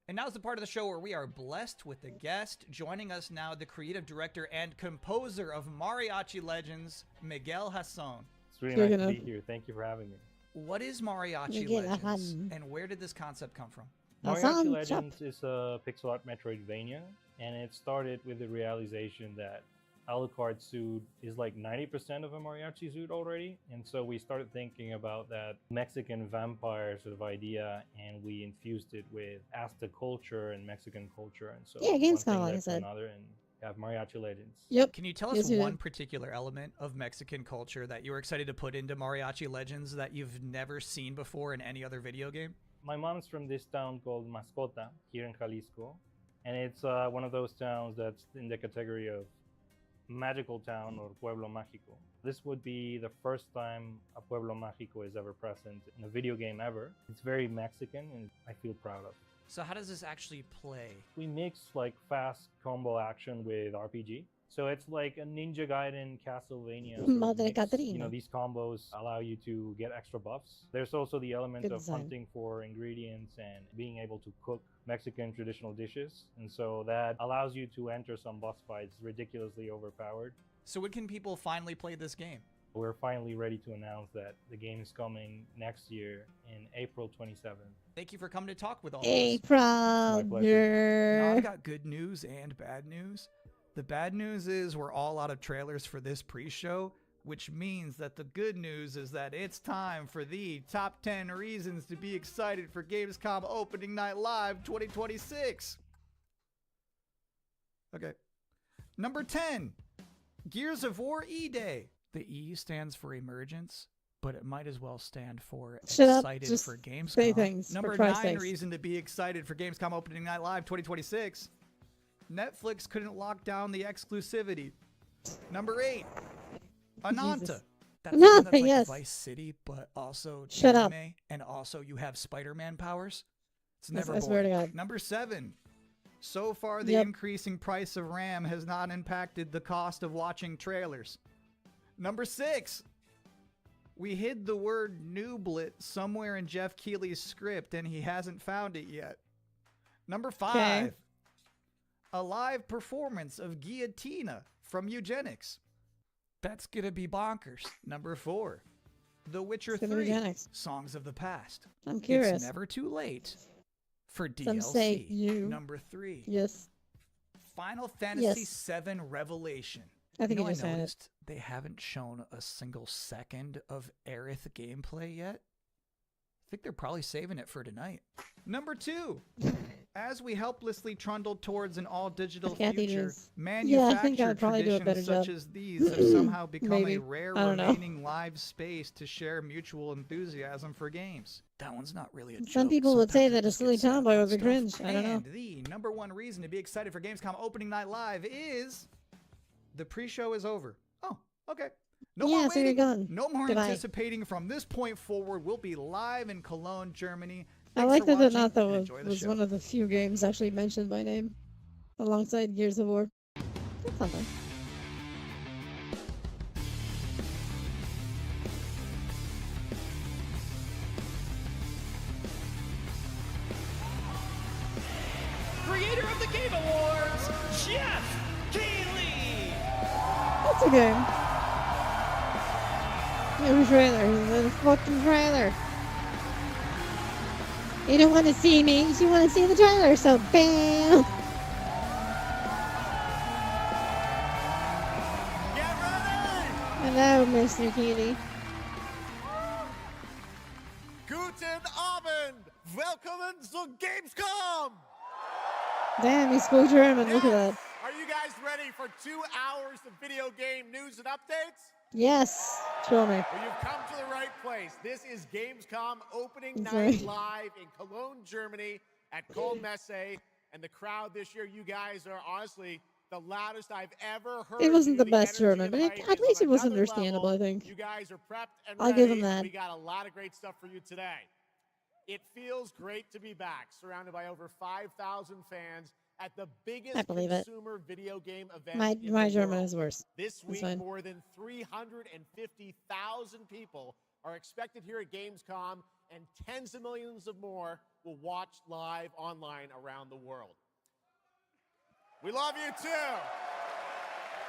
[SPEAKER 3] And now's the part of the show where we are blessed with a guest. Joining us now, the creative director and composer of Mariachi Legends, Miguel Hasson.
[SPEAKER 16] It's really nice to be here. Thank you for having me.
[SPEAKER 3] What is Mariachi
[SPEAKER 1] Miguel
[SPEAKER 3] Legends,
[SPEAKER 1] Hasson.
[SPEAKER 3] and where did this concept come from?
[SPEAKER 16] Mariachi Legends is a pixel art Metroidvania, and it started with the realization that Alucard's suit is like 90% of a mariachi suit already, and so we started thinking about that Mexican vampire sort of idea, and we infused it with Aztec culture and Mexican culture, and so
[SPEAKER 1] Yeah,
[SPEAKER 16] one
[SPEAKER 1] GamesCom,
[SPEAKER 16] thing
[SPEAKER 1] like I
[SPEAKER 16] led to
[SPEAKER 1] said.
[SPEAKER 16] another, and have Mariachi Legends.
[SPEAKER 1] Yep.
[SPEAKER 3] Can you tell us
[SPEAKER 1] Yes, you
[SPEAKER 3] one
[SPEAKER 1] did.
[SPEAKER 3] particular element of Mexican culture that you were excited to put into Mariachi Legends that you've never seen before in any other video game?
[SPEAKER 16] My mom's from this town called Mascota here in Jalisco, and it's one of those towns that's in the category of magical town or pueblo mágico. This would be the first time a pueblo mágico is ever present in a video game ever. It's very Mexican, and I feel proud of it.
[SPEAKER 3] So how does this actually play?
[SPEAKER 16] We mix like fast combo action with RPG. So it's like a Ninja Gaiden Castlevania sort of
[SPEAKER 1] Madre
[SPEAKER 16] mix.
[SPEAKER 1] Caterina.
[SPEAKER 16] You know, these combos allow you to get extra buffs. There's also the element
[SPEAKER 1] Good
[SPEAKER 16] of
[SPEAKER 1] design.
[SPEAKER 16] hunting for ingredients and being able to cook Mexican traditional dishes. And so that allows you to enter some boss fights ridiculously overpowered.
[SPEAKER 3] So when can people finally play this game?
[SPEAKER 16] We're finally ready to announce that the game is coming next year in April 27th.
[SPEAKER 3] Thank you for coming to talk with all of us.
[SPEAKER 1] April.
[SPEAKER 3] Now I've got good news and bad news. The bad news is we're all out of trailers for this pre-show, which means that the good news is that it's time for the top 10 reasons to be excited for Gamescom Opening Night Live 2026. Okay. Number 10, Gears of War E-Day. The E stands for emergence, but it might as well stand for
[SPEAKER 1] Shut up,
[SPEAKER 3] excited
[SPEAKER 1] just
[SPEAKER 3] for Gamescom.
[SPEAKER 1] say things, for
[SPEAKER 3] Number
[SPEAKER 1] Christ's
[SPEAKER 3] 9
[SPEAKER 1] sakes.
[SPEAKER 3] reason to be excited for Gamescom Opening Night Live 2026. Netflix couldn't lock down the exclusivity. Number 8, Ananta.
[SPEAKER 1] Jesus.
[SPEAKER 3] That's the one that's like
[SPEAKER 1] Yes.
[SPEAKER 3] Vice City, but also
[SPEAKER 1] Shut up.
[SPEAKER 3] anime, and also you have Spider-Man powers. It's
[SPEAKER 1] Yes,
[SPEAKER 3] never
[SPEAKER 1] I swear to
[SPEAKER 3] boring.
[SPEAKER 1] God.
[SPEAKER 3] Number 7, so far the
[SPEAKER 1] Yep.
[SPEAKER 3] increasing price of RAM has not impacted the cost of watching trailers. Number 6, we hid the word nooblet somewhere in Jeff Keighley's script and he hasn't found it yet. Number 5, a live performance of Guillotina from Eugenics. That's gonna be bonkers. Number 4, The Witcher
[SPEAKER 1] It's gonna be
[SPEAKER 3] 3,
[SPEAKER 1] Eugenics.
[SPEAKER 3] Songs of the Past.
[SPEAKER 1] I'm curious.
[SPEAKER 3] It's never too late for DLC.
[SPEAKER 1] Some say you.
[SPEAKER 3] Number 3,
[SPEAKER 1] Yes.
[SPEAKER 3] Final Fantasy
[SPEAKER 1] Yes.
[SPEAKER 3] VII Revelation.
[SPEAKER 1] I think
[SPEAKER 3] you know,
[SPEAKER 1] you just
[SPEAKER 3] I
[SPEAKER 1] said it.
[SPEAKER 3] noticed they haven't shown a single second of Aerith gameplay yet. I think they're probably saving it for tonight. Number 2, as we helplessly trundle towards an all-digital
[SPEAKER 1] Kathy
[SPEAKER 3] future,
[SPEAKER 1] does. Yeah, I
[SPEAKER 3] manufactured
[SPEAKER 1] think I would probably do a better
[SPEAKER 3] traditions such
[SPEAKER 1] job.
[SPEAKER 3] as these have somehow become
[SPEAKER 1] Maybe.
[SPEAKER 3] a rare
[SPEAKER 1] I don't know.
[SPEAKER 3] remaining live space to share mutual enthusiasm for games. That one's not really a joke.
[SPEAKER 1] Some people would say
[SPEAKER 3] Sometimes
[SPEAKER 1] that a
[SPEAKER 3] just
[SPEAKER 1] silly
[SPEAKER 3] get sad
[SPEAKER 1] tomboy
[SPEAKER 3] about
[SPEAKER 1] would be
[SPEAKER 3] stuff.
[SPEAKER 1] cringe. I don't know.
[SPEAKER 3] And the number 1 reason to be excited for Gamescom Opening Night Live is the pre-show is over. Oh, okay. No
[SPEAKER 1] Yeah,
[SPEAKER 3] more
[SPEAKER 1] so you're
[SPEAKER 3] waiting.
[SPEAKER 1] gone.
[SPEAKER 3] No more
[SPEAKER 1] Goodbye.
[SPEAKER 3] anticipating. From this point forward, we'll be live in Cologne, Germany.
[SPEAKER 1] I
[SPEAKER 3] Thanks
[SPEAKER 1] like
[SPEAKER 3] for
[SPEAKER 1] that
[SPEAKER 3] watching,
[SPEAKER 1] Anata
[SPEAKER 3] and
[SPEAKER 1] was,
[SPEAKER 3] enjoy the
[SPEAKER 1] was
[SPEAKER 3] show.
[SPEAKER 1] one of the few games actually mentioned by name, alongside Gears of War. That's not bad.
[SPEAKER 15] Creator of the Game Awards, Jeff Keighley!
[SPEAKER 1] That's a game. New trailer. The fucking trailer. You don't want to see me. You want to see the trailer. So bam. Hello, Mr. Keeley.
[SPEAKER 17] Guten Abend! Willkommen zu Gamescom!
[SPEAKER 1] Damn, he spoke German. Look at that.
[SPEAKER 17] Are you guys ready for 2 hours of video game news and updates?
[SPEAKER 1] Yes. Show me.
[SPEAKER 17] Well, you've come to the right place. This is Gamescom opening
[SPEAKER 1] That's
[SPEAKER 17] night
[SPEAKER 1] right.
[SPEAKER 17] live in Cologne, Germany at Köln Messe. And the crowd this year, you guys are honestly the loudest I've ever heard.
[SPEAKER 1] It wasn't
[SPEAKER 17] you.
[SPEAKER 1] the best
[SPEAKER 17] energy
[SPEAKER 1] German,
[SPEAKER 17] and
[SPEAKER 1] but
[SPEAKER 17] hype
[SPEAKER 1] at
[SPEAKER 17] is
[SPEAKER 1] least
[SPEAKER 17] on
[SPEAKER 1] it was
[SPEAKER 17] another
[SPEAKER 1] understandable,
[SPEAKER 17] level.
[SPEAKER 1] I think.
[SPEAKER 17] You guys are prepped and
[SPEAKER 1] I'll
[SPEAKER 17] ready.
[SPEAKER 1] give him that.
[SPEAKER 17] We got a lot of great stuff for you today. It feels great to be back, surrounded by over 5,000 fans at the biggest consumer video game event in
[SPEAKER 1] My
[SPEAKER 17] the
[SPEAKER 1] German
[SPEAKER 17] world.
[SPEAKER 1] is worse.
[SPEAKER 17] This
[SPEAKER 1] It's
[SPEAKER 17] week,
[SPEAKER 1] fine.
[SPEAKER 17] more than 350,000 people are expected here at GamesCom, and tens of millions of more will watch live online around the world. We love you too.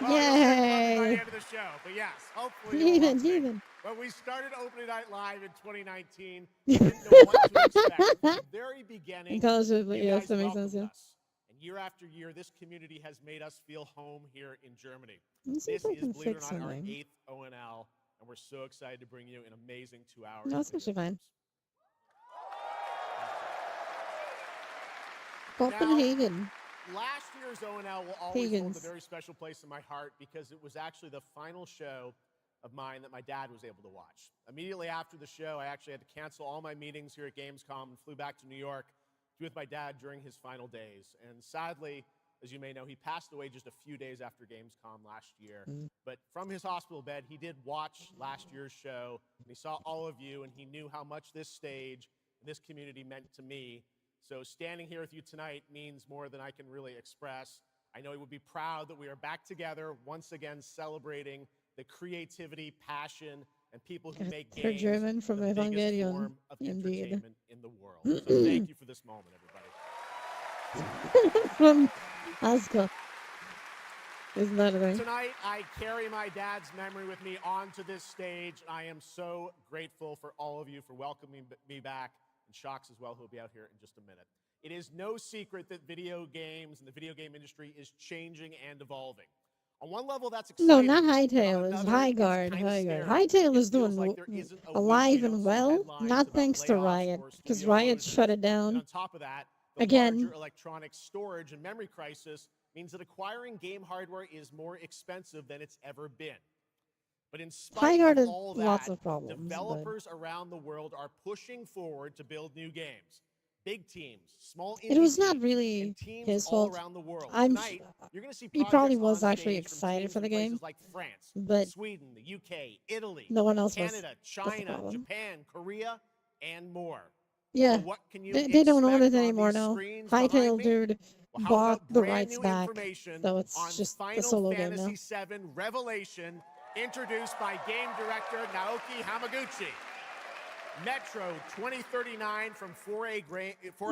[SPEAKER 17] Well, you'll hear from me by the
[SPEAKER 1] Yay!
[SPEAKER 17] end of the show, but yes, hopefully you'll love me.
[SPEAKER 1] Even.
[SPEAKER 17] When we started Opening Night Live in 2019, we didn't know what to expect. From the very beginning,
[SPEAKER 1] Intelligibly,
[SPEAKER 17] you
[SPEAKER 1] yes,
[SPEAKER 17] guys
[SPEAKER 1] that makes sense,
[SPEAKER 17] welcomed
[SPEAKER 1] yeah.
[SPEAKER 17] us. And year after year, this community has made us feel home here in Germany.
[SPEAKER 1] Let's see
[SPEAKER 17] This
[SPEAKER 1] if I
[SPEAKER 17] is,
[SPEAKER 1] can
[SPEAKER 17] believe it or
[SPEAKER 1] fix
[SPEAKER 17] not, our
[SPEAKER 1] something.
[SPEAKER 17] 8th ONL, and we're so excited to bring you an amazing 2 hours.
[SPEAKER 1] No,
[SPEAKER 17] of
[SPEAKER 1] it's
[SPEAKER 17] video
[SPEAKER 1] actually fine.
[SPEAKER 17] games.
[SPEAKER 1] Copenhagen.
[SPEAKER 17] Last year's ONL will always hold a
[SPEAKER 1] Pagans.
[SPEAKER 17] very special place in my heart because it was actually the final show of mine that my dad was able to watch. Immediately after the show, I actually had to cancel all my meetings here at Gamescom and flew back to New York to be with my dad during his final days. And sadly, as you may know, he passed away just a few days after Gamescom last year. But from his hospital bed, he did watch last year's show, and he saw all of you, and he knew how much this stage and this community meant to me. So standing here with you tonight means more than I can really express. I know he would be proud that we are back together, once again celebrating the creativity, passion, and people who make
[SPEAKER 1] They're
[SPEAKER 17] games
[SPEAKER 1] German from
[SPEAKER 17] the biggest
[SPEAKER 1] Evangelion,
[SPEAKER 17] form of
[SPEAKER 1] indeed.
[SPEAKER 17] entertainment in the world. So thank you for this moment, everybody.
[SPEAKER 1] From Oscar. Isn't that a thing?
[SPEAKER 17] Tonight, I carry my dad's memory with me onto this stage. I am so grateful for all of you for welcoming me back, and Shocks as well, who will be out here in just a minute. It is no secret that video games and the video game industry is changing and evolving. On one level, that's exciting.
[SPEAKER 1] No, not Hightail. It's
[SPEAKER 17] another,
[SPEAKER 1] Highguard.
[SPEAKER 17] kinda
[SPEAKER 1] Highguard.
[SPEAKER 17] scary.
[SPEAKER 1] Hightail is
[SPEAKER 17] It feels
[SPEAKER 1] doing
[SPEAKER 17] like there isn't a week
[SPEAKER 1] alive
[SPEAKER 17] you don't
[SPEAKER 1] and
[SPEAKER 17] see
[SPEAKER 1] well,
[SPEAKER 17] headlines
[SPEAKER 1] not
[SPEAKER 17] about
[SPEAKER 1] thanks to
[SPEAKER 17] layoffs
[SPEAKER 1] Riot,
[SPEAKER 17] or
[SPEAKER 1] because
[SPEAKER 17] studio
[SPEAKER 1] Riot shut it
[SPEAKER 17] And
[SPEAKER 1] down.
[SPEAKER 17] on top of that, the
[SPEAKER 1] Again.
[SPEAKER 17] larger electronic storage and memory crisis means that acquiring game hardware is more expensive than it's ever been. But in spite
[SPEAKER 1] Highguard
[SPEAKER 17] of
[SPEAKER 1] had
[SPEAKER 17] all
[SPEAKER 1] lots
[SPEAKER 17] that,
[SPEAKER 1] of problems, but-
[SPEAKER 17] developers around the world are pushing forward to build new games. Big teams, small indie
[SPEAKER 1] It was not
[SPEAKER 17] teams,
[SPEAKER 1] really
[SPEAKER 17] and teams
[SPEAKER 1] his
[SPEAKER 17] all
[SPEAKER 1] fault.
[SPEAKER 17] around the world.
[SPEAKER 1] I'm
[SPEAKER 17] Tonight, you're going to see
[SPEAKER 1] he probably
[SPEAKER 17] projects
[SPEAKER 1] was
[SPEAKER 17] on
[SPEAKER 1] actually
[SPEAKER 17] stage from
[SPEAKER 1] excited
[SPEAKER 17] teams
[SPEAKER 1] for the
[SPEAKER 17] in
[SPEAKER 1] game,
[SPEAKER 17] places like France,
[SPEAKER 1] but
[SPEAKER 17] Sweden, the UK, Italy,
[SPEAKER 1] no one else was.
[SPEAKER 17] Canada,
[SPEAKER 1] That's the
[SPEAKER 17] China,
[SPEAKER 1] problem.
[SPEAKER 17] Japan, Korea, and more.
[SPEAKER 1] Yeah,
[SPEAKER 17] So what can you
[SPEAKER 1] they don't own
[SPEAKER 17] expect
[SPEAKER 1] it
[SPEAKER 17] on
[SPEAKER 1] anymore
[SPEAKER 17] these
[SPEAKER 1] now.
[SPEAKER 17] screens behind
[SPEAKER 1] Hightail
[SPEAKER 17] me?
[SPEAKER 1] dude
[SPEAKER 17] Well, how
[SPEAKER 1] bought
[SPEAKER 17] about
[SPEAKER 1] the
[SPEAKER 17] brand
[SPEAKER 1] rights
[SPEAKER 17] new
[SPEAKER 1] back,
[SPEAKER 17] information
[SPEAKER 1] so
[SPEAKER 17] on
[SPEAKER 1] it's just a
[SPEAKER 17] Final
[SPEAKER 1] solo game
[SPEAKER 17] Fantasy
[SPEAKER 1] now.
[SPEAKER 17] VII Revelation, introduced by game director Naoki Hamaguchi. Metro 2039 from 4A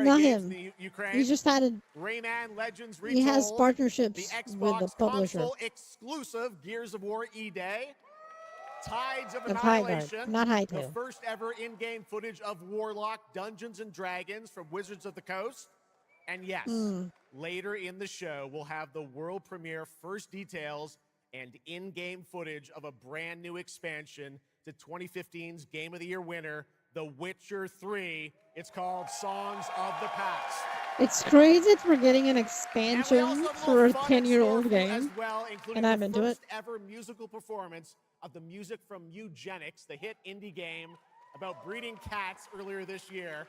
[SPEAKER 1] Not
[SPEAKER 17] Games
[SPEAKER 1] him.
[SPEAKER 17] in the Ukraine.
[SPEAKER 1] He just had a.
[SPEAKER 17] Rayman Legends
[SPEAKER 1] He has
[SPEAKER 17] Retold,
[SPEAKER 1] partnerships
[SPEAKER 17] the
[SPEAKER 1] with the
[SPEAKER 17] Xbox
[SPEAKER 1] publisher
[SPEAKER 17] console exclusive Gears of War E-Day. Tides of
[SPEAKER 1] of Highguard,
[SPEAKER 17] Annihilation,
[SPEAKER 1] not
[SPEAKER 17] the
[SPEAKER 1] Hightail.
[SPEAKER 17] first ever in-game footage of Warlock Dungeons and Dragons from Wizards of the Coast. And yes, later in the show, we'll have the world premiere first details and in-game footage of a brand new expansion to 2015's Game of the Year winner, The Witcher 3. It's called Songs of the Past.
[SPEAKER 1] It's crazy that we're getting an
[SPEAKER 17] And we
[SPEAKER 1] expansion
[SPEAKER 17] also have a
[SPEAKER 1] for a
[SPEAKER 17] little fun in store
[SPEAKER 1] 10-year-old
[SPEAKER 17] for you as
[SPEAKER 1] game,
[SPEAKER 17] well, including
[SPEAKER 1] and I'm
[SPEAKER 17] the
[SPEAKER 1] into it.
[SPEAKER 17] first ever musical performance of the music from Eugenics, the hit indie game about breeding cats earlier this year.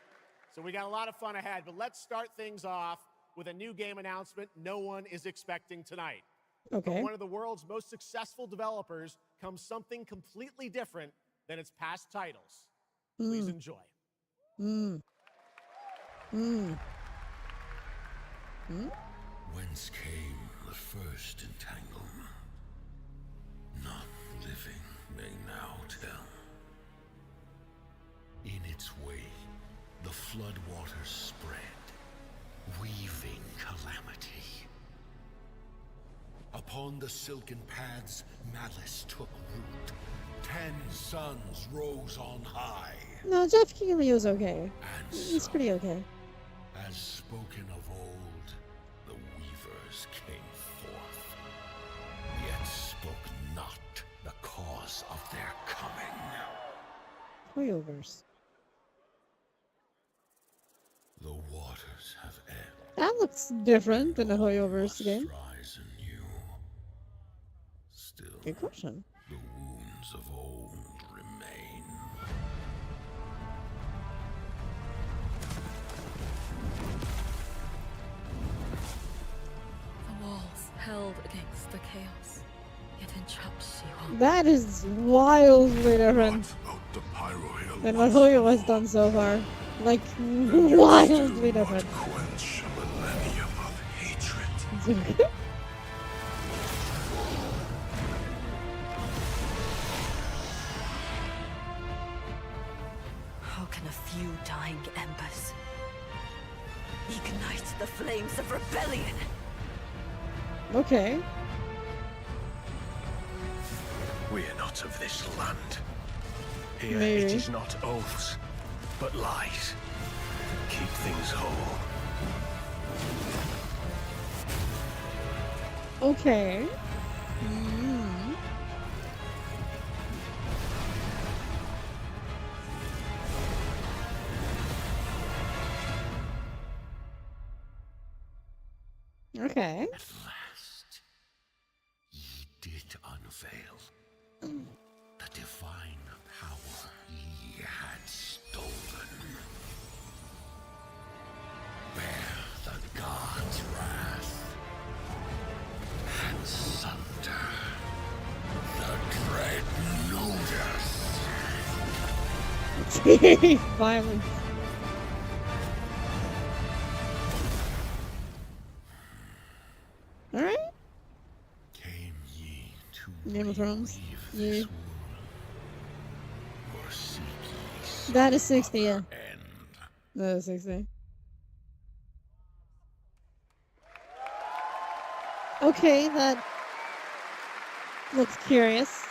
[SPEAKER 17] So we got a lot of fun ahead, but let's start things off with a new game announcement no one is expecting tonight.
[SPEAKER 1] Okay.
[SPEAKER 17] From one of the world's most successful developers comes something completely different than its past titles. Please enjoy.
[SPEAKER 6] Whence came the first entanglement? None living may now tell. In its way, the floodwaters spread, weaving calamity. Upon the silken paths, malice took root. 10 suns rose on high.
[SPEAKER 1] No, Jeff Keighley was okay. He's pretty okay.
[SPEAKER 6] As spoken of old, the weavers came forth, yet spoke not the cause of their coming.
[SPEAKER 1] Hoyoverse.
[SPEAKER 6] The waters have ebbed.
[SPEAKER 1] That looks different than a Hoyoverse game.
[SPEAKER 6] Rise anew. Still,
[SPEAKER 1] Good question.
[SPEAKER 6] the wounds of old remain.
[SPEAKER 1] That is wildly different
[SPEAKER 10] The pyro hill
[SPEAKER 1] than what Hoyo has done so far. Like, wildly different.
[SPEAKER 10] quench a millennium of hatred.
[SPEAKER 18] How can a few dying embers ignite the flames of rebellion?
[SPEAKER 1] Okay.
[SPEAKER 14] We are not of this land. Here
[SPEAKER 1] Maybe.
[SPEAKER 14] it is not oaths, but lies. Keep things whole.
[SPEAKER 1] Okay. Mm. Okay.
[SPEAKER 6] At last, ye did unveil the divine power ye had stolen. Bear the god's wrath and sunder the dread Nodus.
[SPEAKER 1] Violence. Alright.
[SPEAKER 6] Came ye to
[SPEAKER 1] Game of Thrones.
[SPEAKER 6] weave
[SPEAKER 1] Yeah.
[SPEAKER 6] this wool, or seek ye
[SPEAKER 1] That is 60, yeah.
[SPEAKER 6] end?
[SPEAKER 1] That is 60. Okay, that looks curious.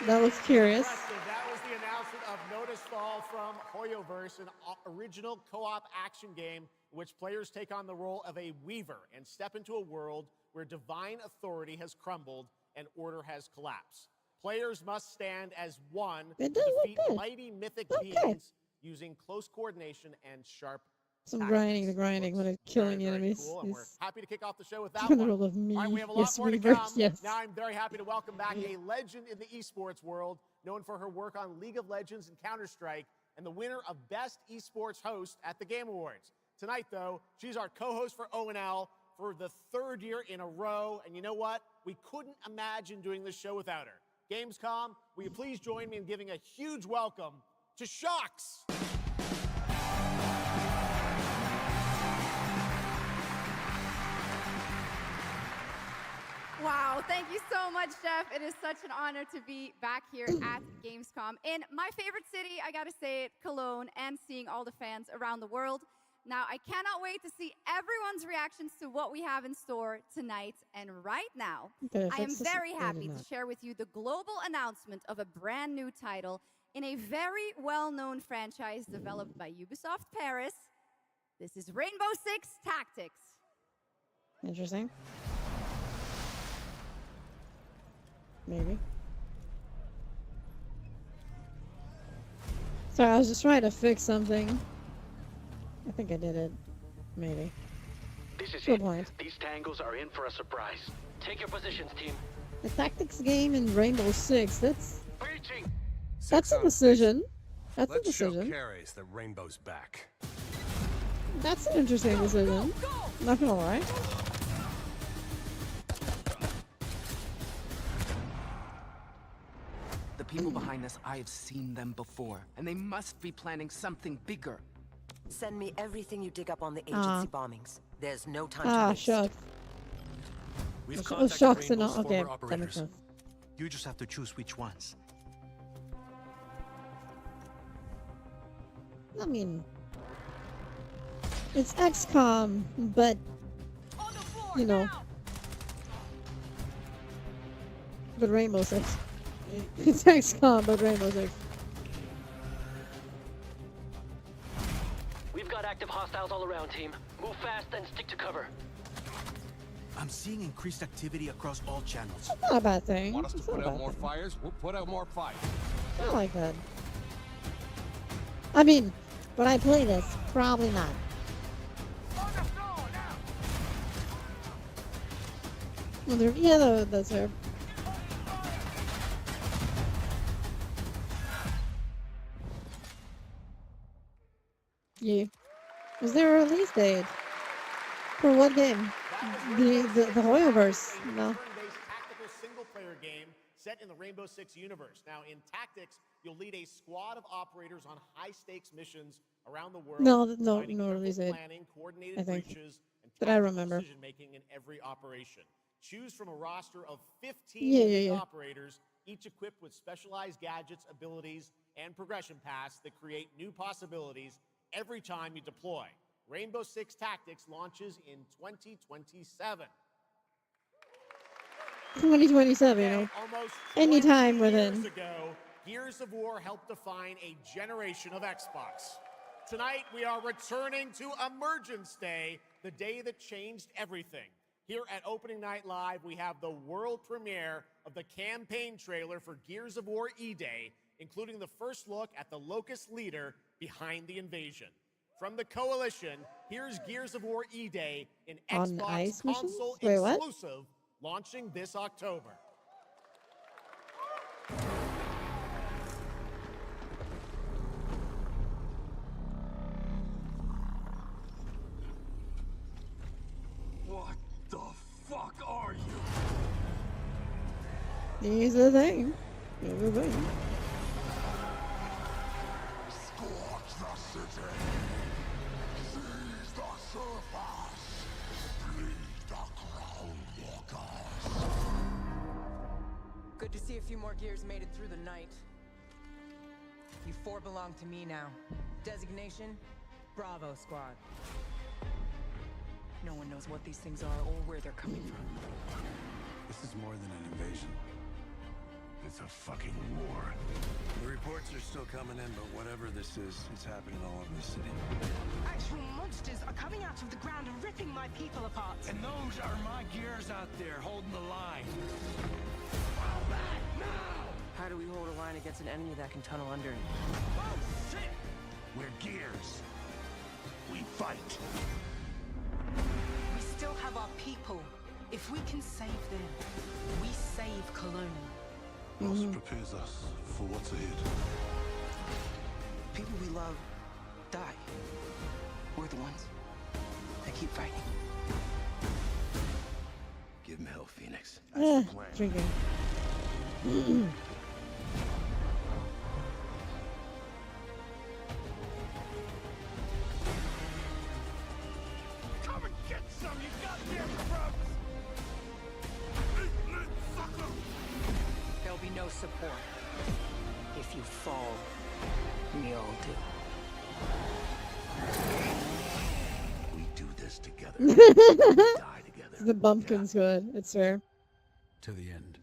[SPEAKER 1] That looks curious.
[SPEAKER 17] Impressive. That was the announcement of Notice Fall from Hoyoverse, an original co-op action game in which players take on the role of a weaver and step into a world where divine authority has crumbled and order has collapsed. Players must stand as one to
[SPEAKER 1] It does look
[SPEAKER 17] defeat
[SPEAKER 1] good.
[SPEAKER 17] mighty mythic
[SPEAKER 1] Okay.
[SPEAKER 17] beings using close coordination and sharp
[SPEAKER 1] Some
[SPEAKER 17] tactics.
[SPEAKER 1] grinding when it's killing
[SPEAKER 17] Very
[SPEAKER 1] enemies.
[SPEAKER 17] cool, and we're
[SPEAKER 1] Is
[SPEAKER 17] happy to kick off the show with that
[SPEAKER 1] kind of
[SPEAKER 17] one.
[SPEAKER 1] the role of me.
[SPEAKER 17] All right, we have a lot
[SPEAKER 1] Yes,
[SPEAKER 17] more to
[SPEAKER 1] Weaver,
[SPEAKER 17] come.
[SPEAKER 1] yes.
[SPEAKER 17] Now I'm very happy to welcome back a legend in the esports world, known for her work on League of Legends and Counter-Strike, and the winner of Best Esports Host at the Game Awards. Tonight, though, she's our co-host for O&L for the third year in a row, and you know what? We couldn't imagine doing this show without her. Gamescom, will you please join me in giving a huge welcome to Shocks?
[SPEAKER 19] Wow, thank you so much, Jeff. It is such an honor to be back here at Gamescom in my favorite city, I gotta say it, Cologne, and seeing all the fans around the world. Now, I cannot wait to see everyone's reactions to what we have in store tonight. And right now,
[SPEAKER 1] Okay,
[SPEAKER 19] I am
[SPEAKER 1] fix this
[SPEAKER 19] very happy
[SPEAKER 1] internet.
[SPEAKER 19] to share with you the global announcement of a brand new title in a very well-known franchise developed by Ubisoft Paris. This is Rainbow Six Tactics.
[SPEAKER 1] Interesting. Maybe. Sorry, I was just trying to fix something. I think I did it. Maybe.
[SPEAKER 20] This is
[SPEAKER 1] To a
[SPEAKER 20] it.
[SPEAKER 1] point.
[SPEAKER 20] These tangles are in for a surprise. Take your positions, team.
[SPEAKER 1] The tactics game in Rainbow Six, that's
[SPEAKER 21] Six
[SPEAKER 1] a
[SPEAKER 21] on
[SPEAKER 1] decision. That's a
[SPEAKER 21] Let's show
[SPEAKER 1] decision.
[SPEAKER 21] Carries that Rainbow's back.
[SPEAKER 1] That's an interesting decision. Not gonna lie.
[SPEAKER 22] The people behind us, I have seen them before, and they must be planning something bigger.
[SPEAKER 18] Send me everything you dig up on the
[SPEAKER 1] Ah.
[SPEAKER 18] agency bombings. There's no time to
[SPEAKER 1] Ah,
[SPEAKER 18] waste.
[SPEAKER 1] shucks.
[SPEAKER 23] We've
[SPEAKER 1] Oh,
[SPEAKER 23] contacted
[SPEAKER 1] shocks and
[SPEAKER 23] Rainbow's
[SPEAKER 1] all. Okay,
[SPEAKER 23] former
[SPEAKER 1] that makes
[SPEAKER 23] operators.
[SPEAKER 1] sense.
[SPEAKER 23] You just have to choose which ones.
[SPEAKER 1] I mean, it's XCOM, but you know, but Rainbow Six. It's XCOM, but Rainbow Six.
[SPEAKER 20] We've got active hostiles all around, team. Move fast and stick to cover.
[SPEAKER 23] I'm seeing increased activity across all channels.
[SPEAKER 1] Not a bad thing.
[SPEAKER 21] Want us to
[SPEAKER 1] It's not
[SPEAKER 21] put
[SPEAKER 1] a
[SPEAKER 21] out
[SPEAKER 1] bad
[SPEAKER 21] more
[SPEAKER 1] thing.
[SPEAKER 21] fires? We'll put out more fires.
[SPEAKER 1] I like that. I mean, would I play this? Probably not. Well, yeah, that's fair. Yeah. Was there a release date? For what game? The Hoyoverse. No.
[SPEAKER 17] Turn-based tactical single-player game set in the Rainbow Six universe. Now, in Tactics, you'll lead a squad of operators on high-stakes missions around the world.
[SPEAKER 1] No,
[SPEAKER 17] providing
[SPEAKER 1] no,
[SPEAKER 17] careful
[SPEAKER 1] release it.
[SPEAKER 17] planning,
[SPEAKER 1] I
[SPEAKER 17] coordinated
[SPEAKER 1] think.
[SPEAKER 17] breaches, and
[SPEAKER 1] But I
[SPEAKER 17] tactical
[SPEAKER 1] remember.
[SPEAKER 17] decision-making in every operation. Choose from a roster of 15
[SPEAKER 1] Yeah,
[SPEAKER 17] unique
[SPEAKER 1] yeah.
[SPEAKER 17] operators, each equipped with specialized gadgets, abilities, and progression paths that create new possibilities every time you deploy. Rainbow Six Tactics launches in 2027.
[SPEAKER 1] 2027, you know.
[SPEAKER 17] Almost
[SPEAKER 1] Anytime
[SPEAKER 17] 20 years
[SPEAKER 1] within.
[SPEAKER 17] ago, Gears of War helped define a generation of Xbox. Tonight, we are returning to Emergence Day, the day that changed everything. Here at Opening Night Live, we have the world premiere of the campaign trailer for Gears of War E-Day, including the first look at the Locust leader behind the invasion. From the Coalition, here's Gears of War E-Day, an
[SPEAKER 1] On
[SPEAKER 17] Xbox
[SPEAKER 1] ice missions?
[SPEAKER 17] console
[SPEAKER 1] Wait, what?
[SPEAKER 17] exclusive, launching this October.
[SPEAKER 21] What the fuck are you?
[SPEAKER 1] Here's the thing. Here's the thing.
[SPEAKER 10] Scorch the city. Seize the surface. Bleed the ground walkers.
[SPEAKER 2] Good to see a few more gears made it through the night. You four belong to me now. Designation, Bravo Squad. No one knows what these things are or where they're coming from.
[SPEAKER 5] This is more than an invasion.
[SPEAKER 21] It's a fucking war.
[SPEAKER 5] The reports are still coming in, but whatever this is, it's happening all over the city.
[SPEAKER 2] Actual monsters are coming out of the ground and ripping my people apart.
[SPEAKER 21] And those are my gears out there holding the line. Fall back now!
[SPEAKER 2] How do we hold a line against an enemy that can tunnel under it?
[SPEAKER 21] Oh shit! We're gears. We fight.
[SPEAKER 2] We still have our people. If we can save them, we save Cologne.
[SPEAKER 10] Loss prepares us for what's ahead.
[SPEAKER 2] People we love die. We're the ones that keep fighting.
[SPEAKER 5] Give him hell, Phoenix.
[SPEAKER 1] Drinking.
[SPEAKER 21] Come and get some, you goddamn grubs!
[SPEAKER 2] There'll be no support. If you fall, we all do.
[SPEAKER 21] We do this together.
[SPEAKER 1] Die together. The bumpkin's good. It's fair.
[SPEAKER 5] To the end.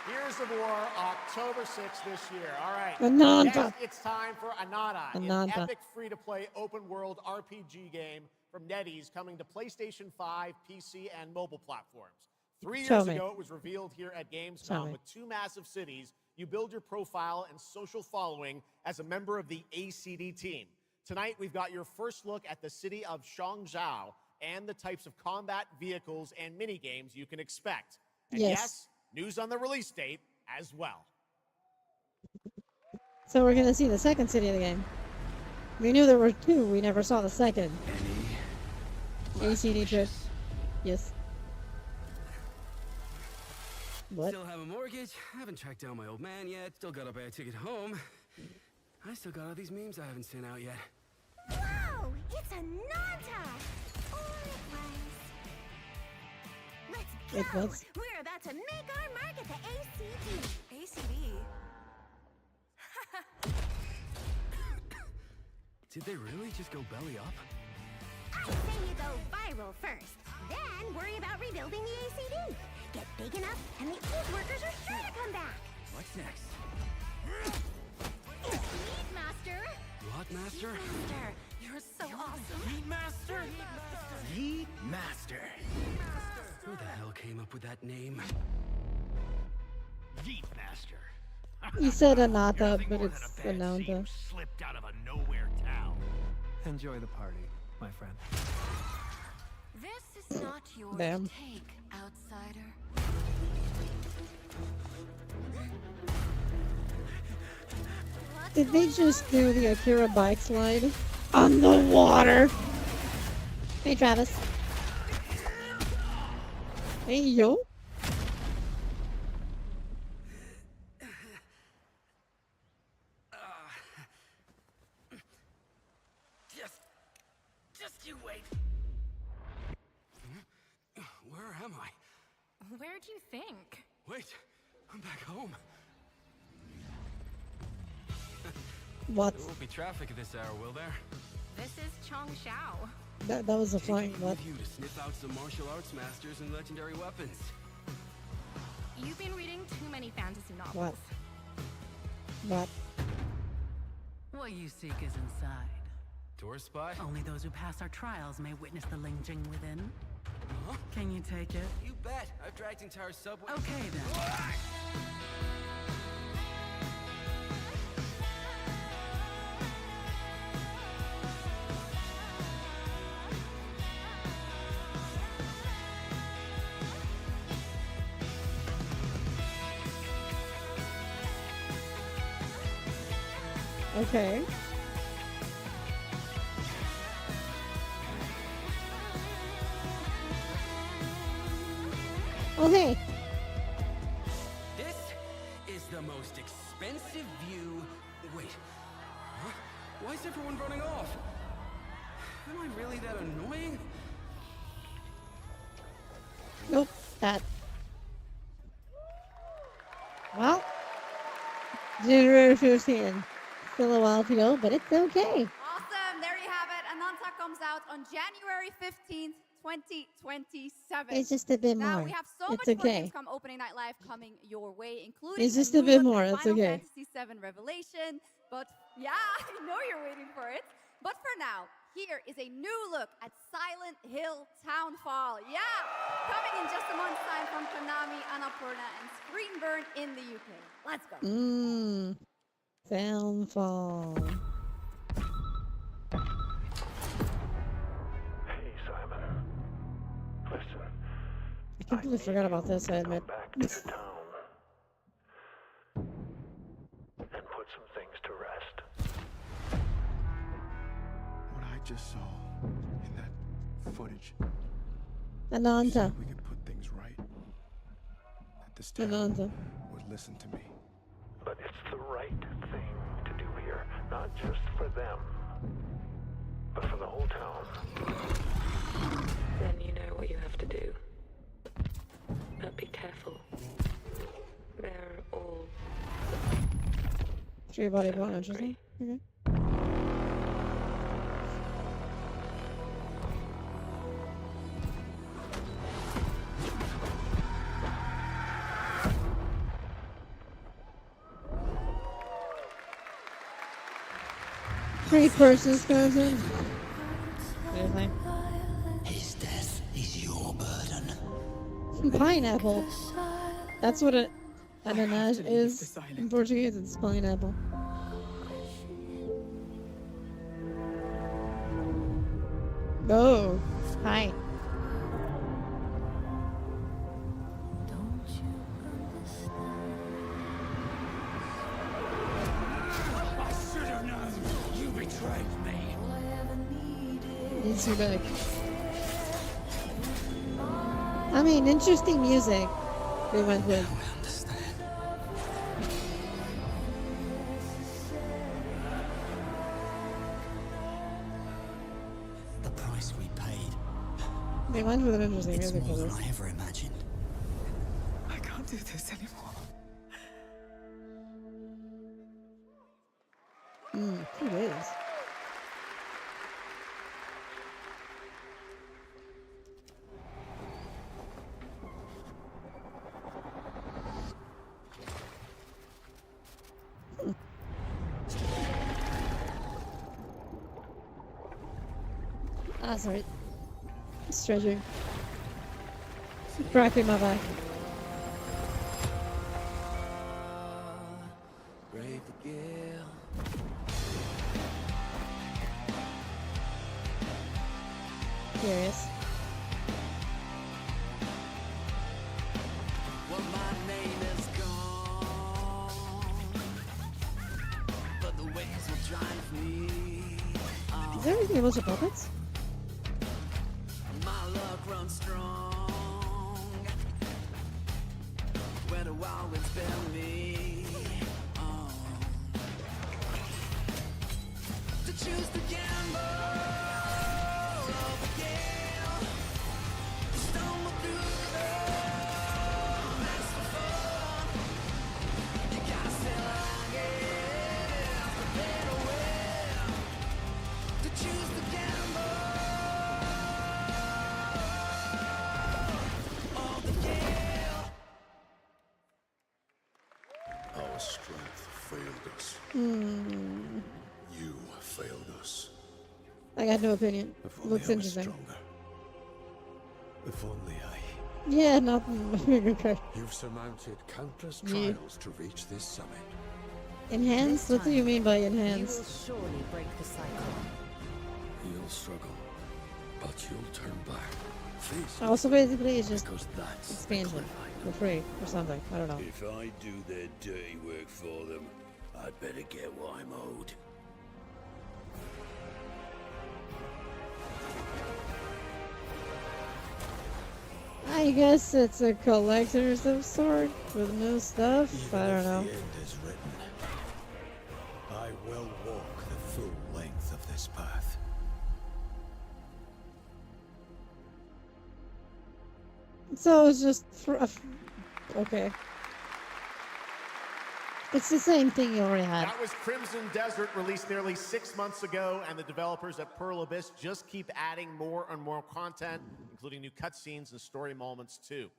[SPEAKER 17] Gears of War, October 6th this year. All right.
[SPEAKER 1] Ananta.
[SPEAKER 17] Next, it's time for Ananta, an
[SPEAKER 1] Ananta.
[SPEAKER 17] epic free-to-play open-world RPG game from NetEase coming to PlayStation 5, PC, and mobile platforms. 3
[SPEAKER 1] Show
[SPEAKER 17] years
[SPEAKER 1] me.
[SPEAKER 17] ago, it was revealed here at
[SPEAKER 1] Show
[SPEAKER 17] GamesCom
[SPEAKER 1] me.
[SPEAKER 17] with 2 massive cities. You build your profile and social following as a member of the ACD team. Tonight, we've got your first look at the city of Shangzhou and the types of combat vehicles and mini-games you can expect. And
[SPEAKER 1] Yes.
[SPEAKER 17] news on the release date as well.
[SPEAKER 1] So we're gonna see the second city of the game. We knew there were 2. We never saw the second. ACD trip. Yes. What?
[SPEAKER 8] Still have a mortgage. Haven't tracked down my old man yet. Still gotta buy a ticket home. I still got all these memes I haven't sent out yet.
[SPEAKER 7] Whoa! It's Ananta! Or it was. Let's
[SPEAKER 1] It
[SPEAKER 7] go!
[SPEAKER 1] was.
[SPEAKER 7] We're about to make our mark at the ACD. ACD?
[SPEAKER 8] Did they really just go belly up?
[SPEAKER 7] I say you go viral first, then worry about rebuilding the ACD. Get big enough, and the old workers are sure to come back.
[SPEAKER 8] What's next?
[SPEAKER 7] Meat Master!
[SPEAKER 8] What, Master?
[SPEAKER 7] Master, you're so awesome.
[SPEAKER 21] Heat Master? Heat Master.
[SPEAKER 8] Who the hell came up with that name?
[SPEAKER 21] Heat Master.
[SPEAKER 1] You said
[SPEAKER 21] You're
[SPEAKER 1] Anata,
[SPEAKER 21] nothing
[SPEAKER 1] but
[SPEAKER 21] more than
[SPEAKER 1] it's
[SPEAKER 21] a bad seed
[SPEAKER 1] Ananta.
[SPEAKER 21] who slipped out of a nowhere town.
[SPEAKER 12] Enjoy the party, my friend.
[SPEAKER 7] This is not your
[SPEAKER 1] Damn.
[SPEAKER 7] take, outsider.
[SPEAKER 1] Did they just do the Akira bike slide on the water? Hey, Travis. Hey, yo.
[SPEAKER 8] Just you wait. Where am I?
[SPEAKER 4] Where'd you think?
[SPEAKER 8] Wait, I'm back home.
[SPEAKER 1] What?
[SPEAKER 8] There won't be traffic at this hour, will there?
[SPEAKER 4] This is Chong Shao.
[SPEAKER 1] That was a flying
[SPEAKER 8] Taking
[SPEAKER 1] what?
[SPEAKER 8] with you to sniff out some martial arts masters and legendary weapons.
[SPEAKER 4] You've been reading too many fantasy novels.
[SPEAKER 1] What?
[SPEAKER 11] What you seek is inside.
[SPEAKER 8] Tourist spy?
[SPEAKER 11] Only those who pass our trials may witness the Ling Jing within.
[SPEAKER 8] Huh?
[SPEAKER 11] Can you take it?
[SPEAKER 8] You bet. I've dragged entire subway.
[SPEAKER 11] Okay then.
[SPEAKER 1] Okay. Okay.
[SPEAKER 8] This is the most expensive view. Wait. Huh? Why is everyone running off? Am I really that annoying?
[SPEAKER 1] Nope. That. Well. January 15th. Still a while to go, but it's okay.
[SPEAKER 19] Awesome. There you have it. Ananta comes out on January 15th, 2027.
[SPEAKER 1] It's just a bit
[SPEAKER 19] now
[SPEAKER 1] more.
[SPEAKER 19] we have so
[SPEAKER 1] It's
[SPEAKER 19] much
[SPEAKER 1] okay.
[SPEAKER 19] more Gamescom Opening Night Live coming your way, including
[SPEAKER 1] It's just
[SPEAKER 19] new
[SPEAKER 1] a bit
[SPEAKER 19] look
[SPEAKER 1] more,
[SPEAKER 19] at
[SPEAKER 1] it's
[SPEAKER 19] Final
[SPEAKER 1] okay.
[SPEAKER 19] Fantasy VII Revelation. But yeah, I know you're waiting for it. But for now, here is a new look at Silent Hill Townfall. Yeah, coming in just a month's time from Konami, Annapurna, and Screenburn in the UK. Let's go.
[SPEAKER 1] Downfall.
[SPEAKER 6] Hey, Simon. Listen.
[SPEAKER 1] I completely forgot about this, I admit.
[SPEAKER 6] Back to town. And put some things to rest.
[SPEAKER 13] What I just saw in that footage.
[SPEAKER 1] Ananta.
[SPEAKER 13] We could put things right. That this town
[SPEAKER 1] Ananta.
[SPEAKER 13] would listen to me.
[SPEAKER 6] But it's the right thing to do here. Not just for them, but for the whole town.
[SPEAKER 24] Then you know what you have to do. But be careful. They're all...
[SPEAKER 1] 3 body blow, interesting. Okay. Three persons goes in. Seriously?
[SPEAKER 5] His death is your burden.
[SPEAKER 1] Pineapple. That's what an ananás is in Portuguese. It's pineapple. Oh, hi.
[SPEAKER 21] I should have known. You betrayed me.
[SPEAKER 1] Needs you back. I mean, interesting music they went with.
[SPEAKER 5] The price we paid.
[SPEAKER 1] They went with an interesting
[SPEAKER 5] It's
[SPEAKER 1] music for
[SPEAKER 5] more than
[SPEAKER 1] this.
[SPEAKER 5] I ever imagined.
[SPEAKER 25] I can't do this anymore.
[SPEAKER 1] It is. Ah, sorry. Stretching. Cracking my back.
[SPEAKER 8] Brave the gale.
[SPEAKER 1] Curious.
[SPEAKER 8] Well, my name is gone, but the
[SPEAKER 1] there anything a bunch of puppets?
[SPEAKER 3] My luck runs strong. Where the wild winds bear me on. To choose the gamble of the gale. Stumble through the door. That's the fun. You gotta stay long, yeah. Prepare to win. To choose the gamble.
[SPEAKER 10] Our strength failed us. You failed us.
[SPEAKER 1] I got no opinion.
[SPEAKER 10] If only
[SPEAKER 1] Looks
[SPEAKER 10] I was
[SPEAKER 1] interesting.
[SPEAKER 10] stronger. If only I...
[SPEAKER 1] Yeah, nothing. Okay.
[SPEAKER 10] You've surmounted countless
[SPEAKER 1] Yeah.
[SPEAKER 10] trials to reach this summit.
[SPEAKER 1] Enhanced? What do you mean by
[SPEAKER 9] You will
[SPEAKER 1] enhanced?
[SPEAKER 9] surely break the cycle.
[SPEAKER 10] You'll struggle, but you'll turn back. Face
[SPEAKER 1] Oh, so basically it's just
[SPEAKER 10] because that's
[SPEAKER 1] expansion for free or something. I don't know.
[SPEAKER 10] If I do their dirty work for them, I'd better get what I'm owed.
[SPEAKER 1] I guess it's a collector's of sort with new stuff. I don't know.
[SPEAKER 10] The end is written. I will walk the full length of this path.
[SPEAKER 1] So it's just okay. It's the same thing you already had.
[SPEAKER 17] That was Crimson Desert, released nearly 6 months ago, and the developers at Pearl Abyss just keep adding more and more content, including new cutscenes and story moments too.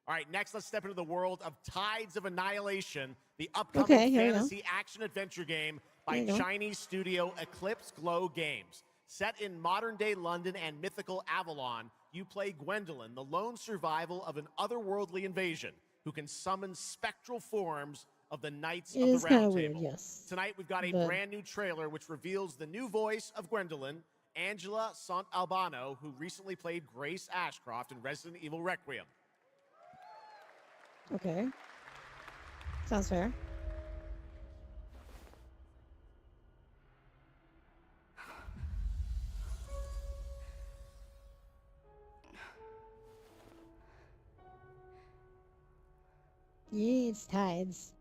[SPEAKER 17] All right, next let's step into the world of Tides of Annihilation, the upcoming fantasy action-adventure game by Chinese studio Eclipse Glow Games. Set in modern-day London and mythical Avalon, you play Gwendolyn, the lone survival of an otherworldly invasion who can summon spectral forms of the Knights of the Round Table.
[SPEAKER 1] Yes.
[SPEAKER 17] Tonight we've got a brand new trailer which reveals the new voice of Gwendolyn, Angela Sant Albano, who recently played Grace Ashcroft in Resident Evil Requiem.
[SPEAKER 1] Okay. Sounds fair. Yeah, it's Tides.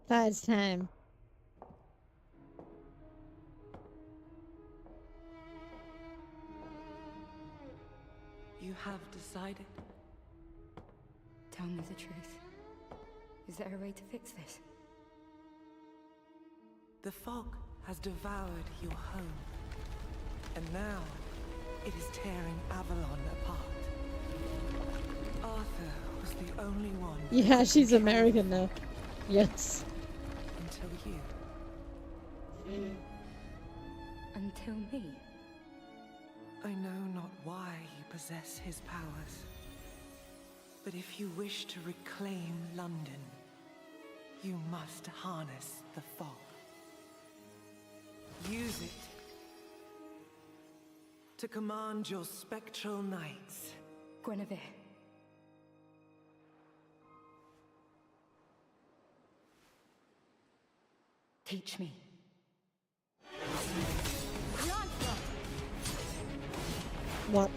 [SPEAKER 1] Tides time.
[SPEAKER 24] You have decided?
[SPEAKER 14] Tell me the truth. Is there a way to fix this?
[SPEAKER 24] The fog has devoured your home. And now, it is tearing Avalon apart. Arthur was the only one...
[SPEAKER 1] Yeah, she's American now. Yes.
[SPEAKER 24] Until you.
[SPEAKER 14] Until me?
[SPEAKER 24] I know not why you possess his powers. But if you wish to reclaim London, you must harness the fog. Use it to command your spectral knights.
[SPEAKER 14] Guinevere. Teach me.
[SPEAKER 1] What?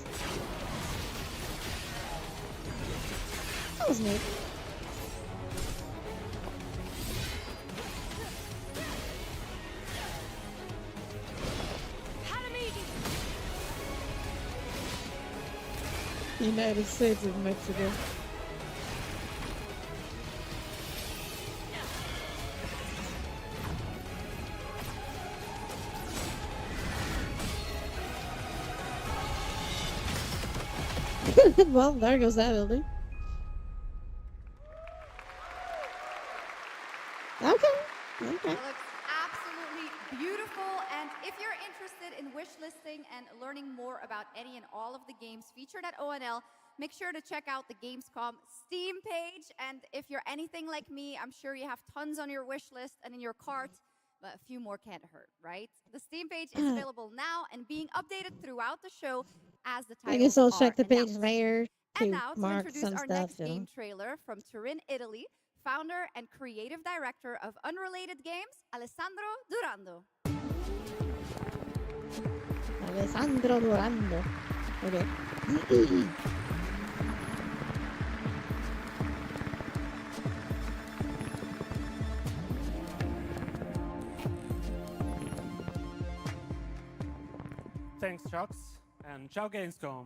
[SPEAKER 1] That was neat. United States of Mexico. Well, there goes that building. Okay. Okay.
[SPEAKER 19] It looks absolutely beautiful, and if you're interested in wish listing and learning more about any and all of the games featured at ONL, make sure to check out the GamesCom Steam page. And if you're anything like me, I'm sure you have tons on your wish list and in your cart, but a few more can't hurt, right? The Steam page is available now and being updated throughout the show as the titles
[SPEAKER 1] I guess I'll check the page
[SPEAKER 19] announced.
[SPEAKER 1] later to
[SPEAKER 19] And now to
[SPEAKER 1] mark
[SPEAKER 19] introduce
[SPEAKER 1] some
[SPEAKER 19] our
[SPEAKER 1] stuff.
[SPEAKER 19] next game trailer from Turin, Italy, founder and creative director of Unrelated Games, Alessandro Durando.
[SPEAKER 1] Alessandro Durando. Okay.
[SPEAKER 9] Thanks, Chucks, and ciao GamesCom.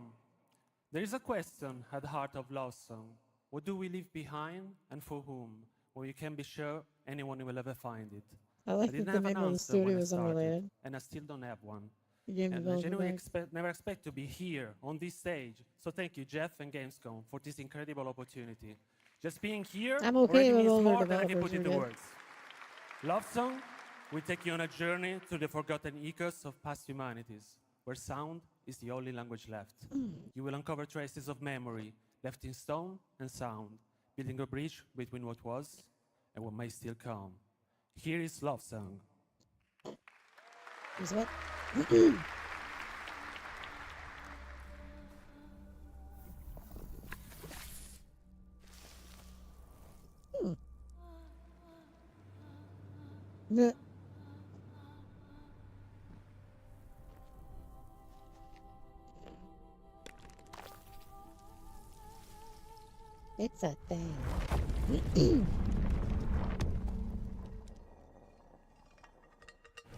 [SPEAKER 9] There is a question at the heart of Love Song. What do we leave behind and for whom? Well, you can be sure anyone will ever find it.
[SPEAKER 1] I like
[SPEAKER 9] didn't
[SPEAKER 1] that the
[SPEAKER 9] have an
[SPEAKER 1] name of the
[SPEAKER 9] answer
[SPEAKER 1] studio
[SPEAKER 9] when I
[SPEAKER 1] is
[SPEAKER 9] started,
[SPEAKER 1] unrelated.
[SPEAKER 9] and I still don't have one.
[SPEAKER 1] The game
[SPEAKER 9] And I
[SPEAKER 1] developer
[SPEAKER 9] genuinely
[SPEAKER 1] guys.
[SPEAKER 9] never expect to be here on this stage. So thank you, Jeff and Gamescom, for this incredible opportunity. Just being here
[SPEAKER 1] I'm okay
[SPEAKER 9] already
[SPEAKER 1] with
[SPEAKER 9] means
[SPEAKER 1] older
[SPEAKER 9] more than I can
[SPEAKER 1] developers,
[SPEAKER 9] put into
[SPEAKER 1] you're good.
[SPEAKER 9] words. Love Song will take you on a journey through the forgotten echoes of past humanities, where sound is the only language left. You will uncover traces of memory left in stone and sound, building a bridge between what was and what may still come. Here is Love Song.
[SPEAKER 1] Is what? Nah. It's a thing.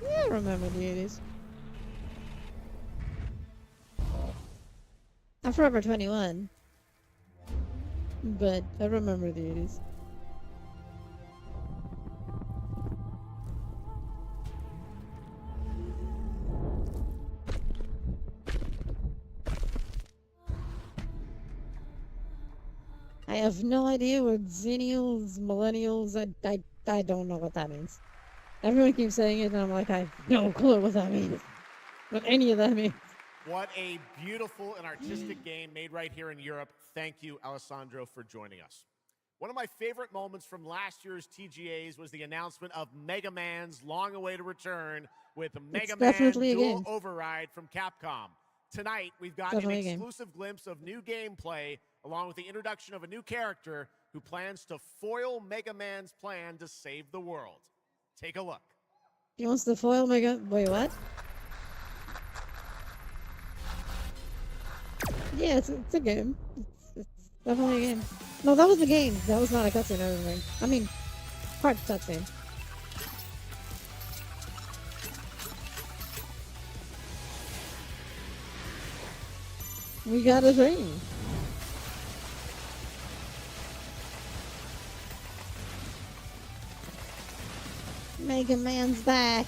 [SPEAKER 1] Yeah, I remember the 80s. I'm Forever 21. But I remember the 80s. I have no idea what Xennials, Millennials, I don't know what that means. Everyone keeps saying it, and I'm like, I have no clue what that means. What any of that means.
[SPEAKER 17] What a beautiful and artistic game made right here in Europe. Thank you, Alessandro, for joining us. One of my favorite moments from last year's TGAs was the announcement of Mega Man's long-awaited return with Mega Man
[SPEAKER 1] definitely a
[SPEAKER 17] Dual
[SPEAKER 1] game.
[SPEAKER 17] Override from Capcom. Tonight, we've got
[SPEAKER 1] Definitely a
[SPEAKER 17] an
[SPEAKER 1] game.
[SPEAKER 17] exclusive glimpse of new gameplay, along with the introduction of a new character who plans to foil Mega Man's plan to save the world. Take a look.
[SPEAKER 1] He wants to foil Mega. Wait, what? Yeah, it's a game. It's definitely a game. No, that was the game. That was not a cutscene or anything. I mean, part cutscene. We got a dream. Mega Man's back.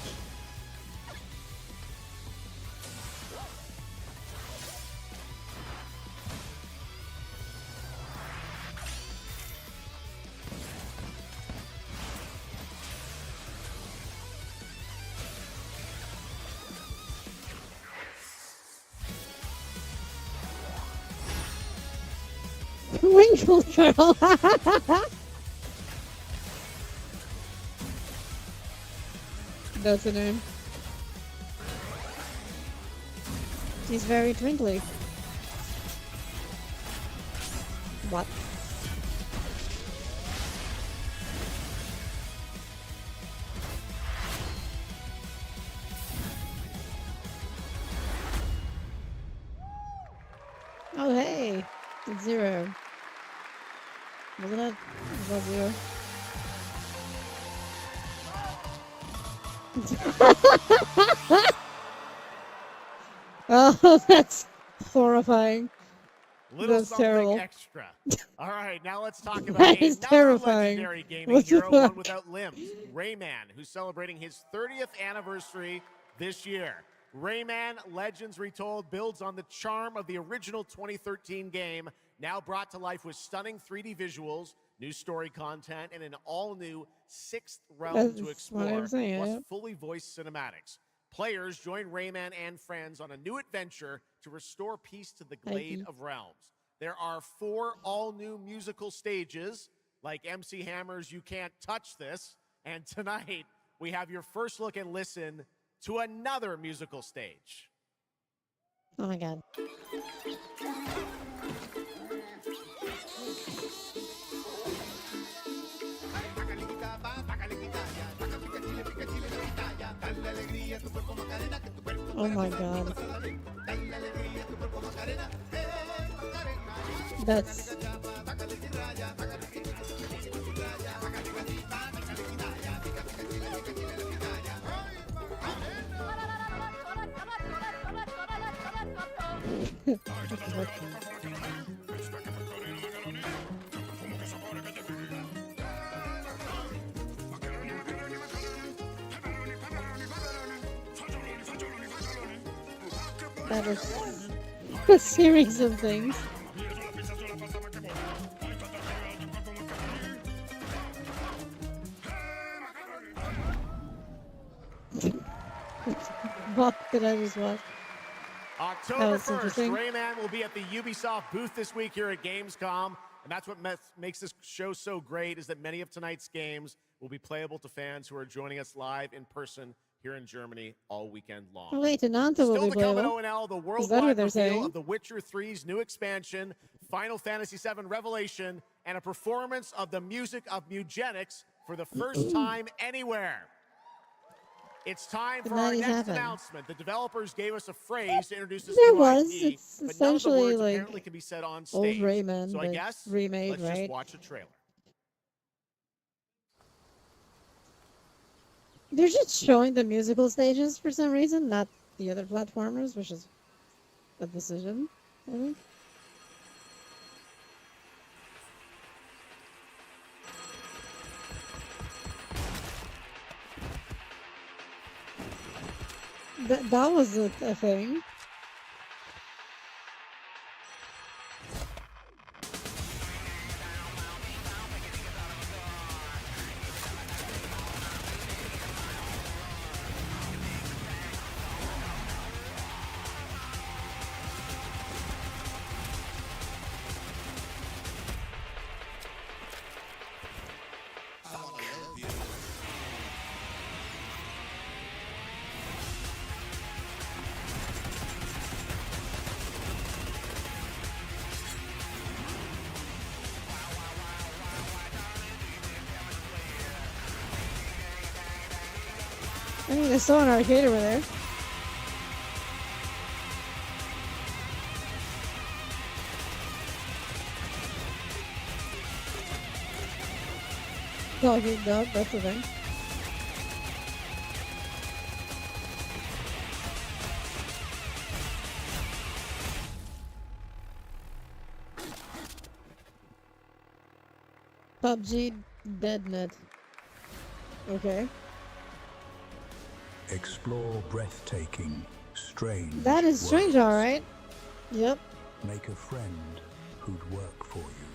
[SPEAKER 1] Winkle Girl. That's the name. She's very twinkly. What? Oh hey, it's Zero. Wasn't it? Was that Zero? Oh, that's horrifying.
[SPEAKER 17] Little
[SPEAKER 1] That's
[SPEAKER 17] something
[SPEAKER 1] terrible.
[SPEAKER 17] extra. All right, now let's talk about
[SPEAKER 1] That is
[SPEAKER 17] another
[SPEAKER 1] terrifying.
[SPEAKER 17] legendary gaming
[SPEAKER 1] What the
[SPEAKER 17] hero, one
[SPEAKER 1] fuck?
[SPEAKER 17] without limbs, Rayman, who's celebrating his 30th anniversary this year. Rayman Legends Retold builds on the charm of the original 2013 game, now brought to life with stunning 3D visuals, new story content, and an all-new sixth realm to
[SPEAKER 1] That's what I'm
[SPEAKER 17] explore,
[SPEAKER 1] saying,
[SPEAKER 17] plus
[SPEAKER 1] yeah.
[SPEAKER 17] fully voiced cinematics. Players join Rayman and friends on a new adventure to restore peace to the Glade of Realms. There are 4 all-new musical stages, like MC Hammer's You Can't Touch This, and tonight we have your first look and listen to another musical stage.
[SPEAKER 1] Oh my god. Oh my god. That's that is a series of things. What did I just watch?
[SPEAKER 17] October
[SPEAKER 1] was
[SPEAKER 17] 1st,
[SPEAKER 1] interesting.
[SPEAKER 17] Rayman will be at the Ubisoft booth this week here at Gamescom. And that's what makes this show so great, is that many of tonight's games will be playable to fans who are joining us live in person here in Germany all weekend long.
[SPEAKER 1] Oh wait, Ananta will
[SPEAKER 17] Still
[SPEAKER 1] be
[SPEAKER 17] to come at
[SPEAKER 1] playable.
[SPEAKER 17] ONL, the
[SPEAKER 1] Is that what
[SPEAKER 17] worldwide
[SPEAKER 1] they're
[SPEAKER 17] reveal
[SPEAKER 1] saying?
[SPEAKER 17] of The Witcher 3's new expansion, Final Fantasy VII Revelation, and a performance of the music of Mugenics for the first time anywhere. It's time for our next
[SPEAKER 1] 97.
[SPEAKER 17] announcement. The developers gave us a phrase to introduce this
[SPEAKER 1] There
[SPEAKER 17] new
[SPEAKER 1] was.
[SPEAKER 17] IP,
[SPEAKER 1] It's
[SPEAKER 17] but none of the
[SPEAKER 1] essentially
[SPEAKER 17] words
[SPEAKER 1] like
[SPEAKER 17] apparently can be said on
[SPEAKER 1] old
[SPEAKER 17] stage.
[SPEAKER 1] Rayman,
[SPEAKER 17] So I
[SPEAKER 1] but
[SPEAKER 17] guess
[SPEAKER 1] remade,
[SPEAKER 17] let's
[SPEAKER 1] right?
[SPEAKER 17] just watch a trailer.
[SPEAKER 1] They're just showing the musical stages for some reason, not the other platformers, which is a decision, I think. That was a thing. I mean, I saw an arcade over there. Talking dog, that's the thing. PUBG Deadnet. Okay.
[SPEAKER 15] Explore breathtaking, strange.
[SPEAKER 1] That is strange,
[SPEAKER 15] worlds.
[SPEAKER 1] alright. Yep.
[SPEAKER 15] Make a friend who'd work for you.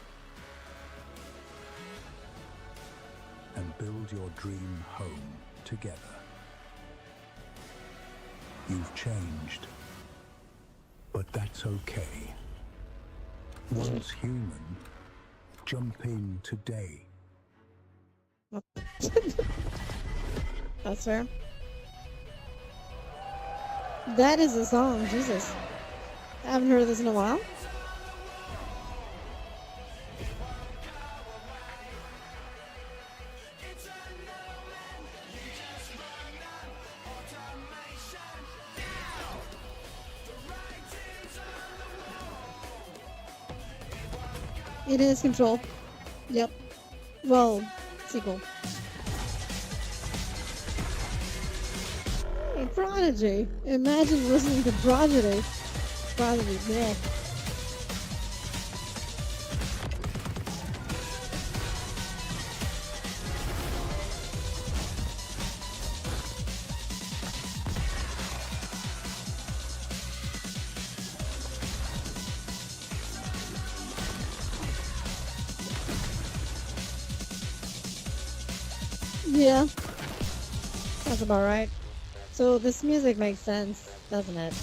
[SPEAKER 15] And build your dream home together. You've changed. But that's okay. Once human, jump in today.
[SPEAKER 1] That's fair. That is a song, Jesus. I haven't heard this in a while. It is Control. Yep. Well, sequel. Hey, Prodigy. Imagine listening to Prodigy. Prodigy, yeah. Yeah. That's about right. So this music makes sense, doesn't it?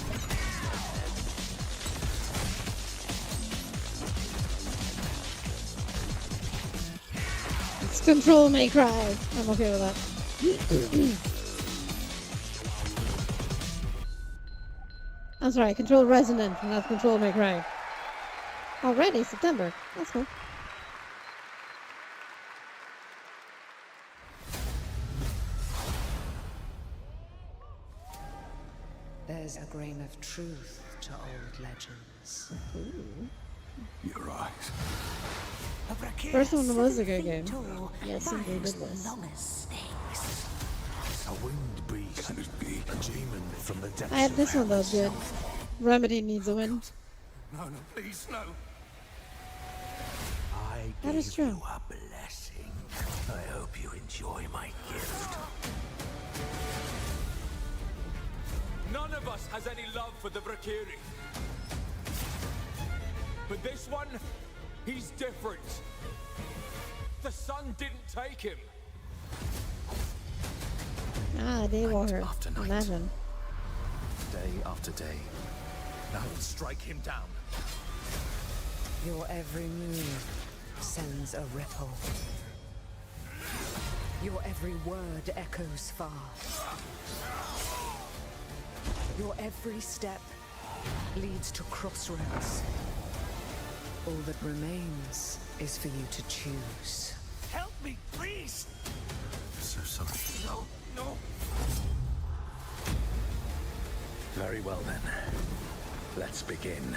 [SPEAKER 1] It's Control May Cry. I'm okay with that. I'm sorry, Control Resonant, not Control May Cry. Already September. That's cool.
[SPEAKER 11] There's a grain of truth to old legends.
[SPEAKER 6] Your eyes.
[SPEAKER 1] First one was a good game. Yes, indeed it was.
[SPEAKER 6] A winged beast. Can it be a demon from the depths
[SPEAKER 1] I have this
[SPEAKER 6] of
[SPEAKER 1] one though, good. Remedy needs a win.
[SPEAKER 6] No, please, no.
[SPEAKER 1] That is true.
[SPEAKER 6] A blessing. I hope you enjoy my gift.
[SPEAKER 21] None of us has any love for the Valkyrie. But this one, he's different. The sun didn't take him.
[SPEAKER 1] Ah, Daywalker. Imagine.
[SPEAKER 6] Day after day. Now strike him down.
[SPEAKER 16] Your every move sends a ripple. Your every word echoes far. Your every step leads to crossroads. All that remains is for you to choose.
[SPEAKER 6] Help me, please! So sorry. No, no. Very well then. Let's begin.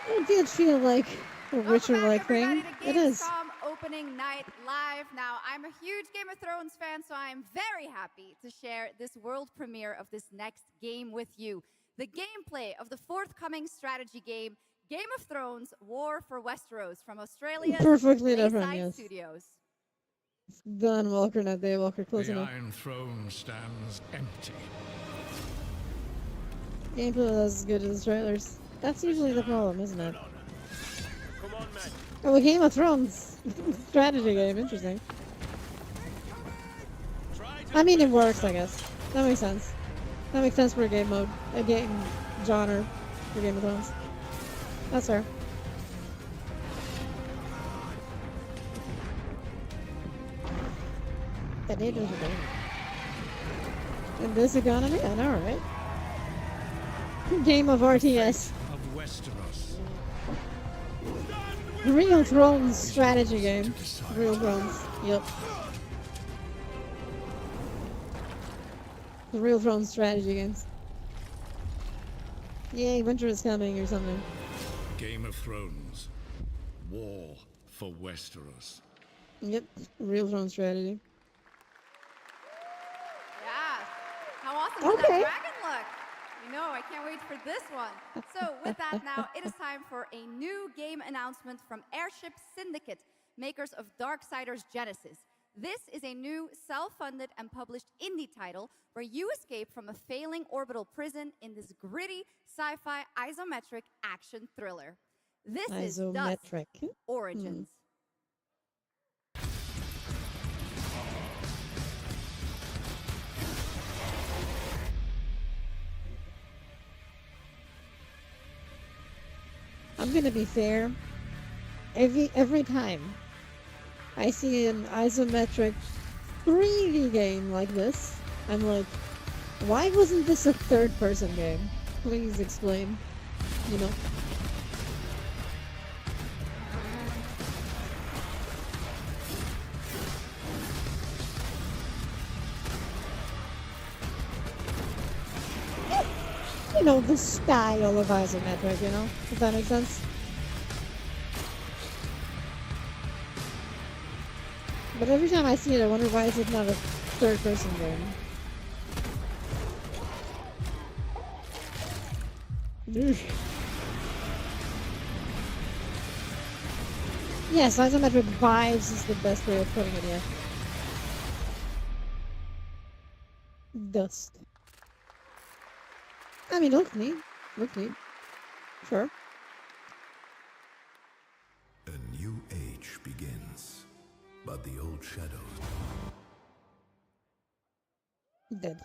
[SPEAKER 1] It did feel like a Witcher-like thing. It is.
[SPEAKER 19] GamesCom opening night live. Now, I'm a huge Game of Thrones fan, so I am very happy to share this world premiere of this next game with you. The gameplay of the forthcoming strategy game, Game of Thrones: War for Westeros, from Australia's
[SPEAKER 1] Perfectly different,
[SPEAKER 19] Bayside
[SPEAKER 1] yes.
[SPEAKER 19] Studios.
[SPEAKER 1] Done Walker, not Daywalker, close
[SPEAKER 6] The
[SPEAKER 1] enough.
[SPEAKER 6] Iron Throne stands empty.
[SPEAKER 1] Gameplay was as good as the trailers. That's usually the problem, isn't it? Oh, a Game of Thrones strategy game, interesting. I mean, it works, I guess. That makes sense. That makes sense for a game mode, a game genre for Game of Thrones. That's fair. The data is a in this economy, I know, right? Game of RTS.
[SPEAKER 6] Of Westeros.
[SPEAKER 1] Real Thrones strategy game. Real Thrones. Yep. The Real Thrones strategy games. Yay, winter is coming or something.
[SPEAKER 6] Game of Thrones. War for Westeros.
[SPEAKER 1] Yep. Real Thrones strategy.
[SPEAKER 19] Yeah. How awesome does that dragon look? You know, I can't wait for this one. So with that now, it is time for a new game announcement from Airship Syndicate, makers of Darksiders Genesis. This is a new self-funded and published indie title where you escape from a failing orbital prison in this gritty sci-fi isometric action thriller. This is Dust Origins.
[SPEAKER 1] I'm gonna be fair. Every time I see an isometric 3D game like this, I'm like, why wasn't this a third-person game? Please explain. You know. You know, the style of isometric, you know? If that makes sense. But every time I see it, I wonder why is it not a third-person game? Yes, isometric vibes is the best way of putting it, yeah. Dust. I mean, it looks neat. Looks neat. Sure.
[SPEAKER 5] A new age begins, but the old shadows...
[SPEAKER 1] Dead.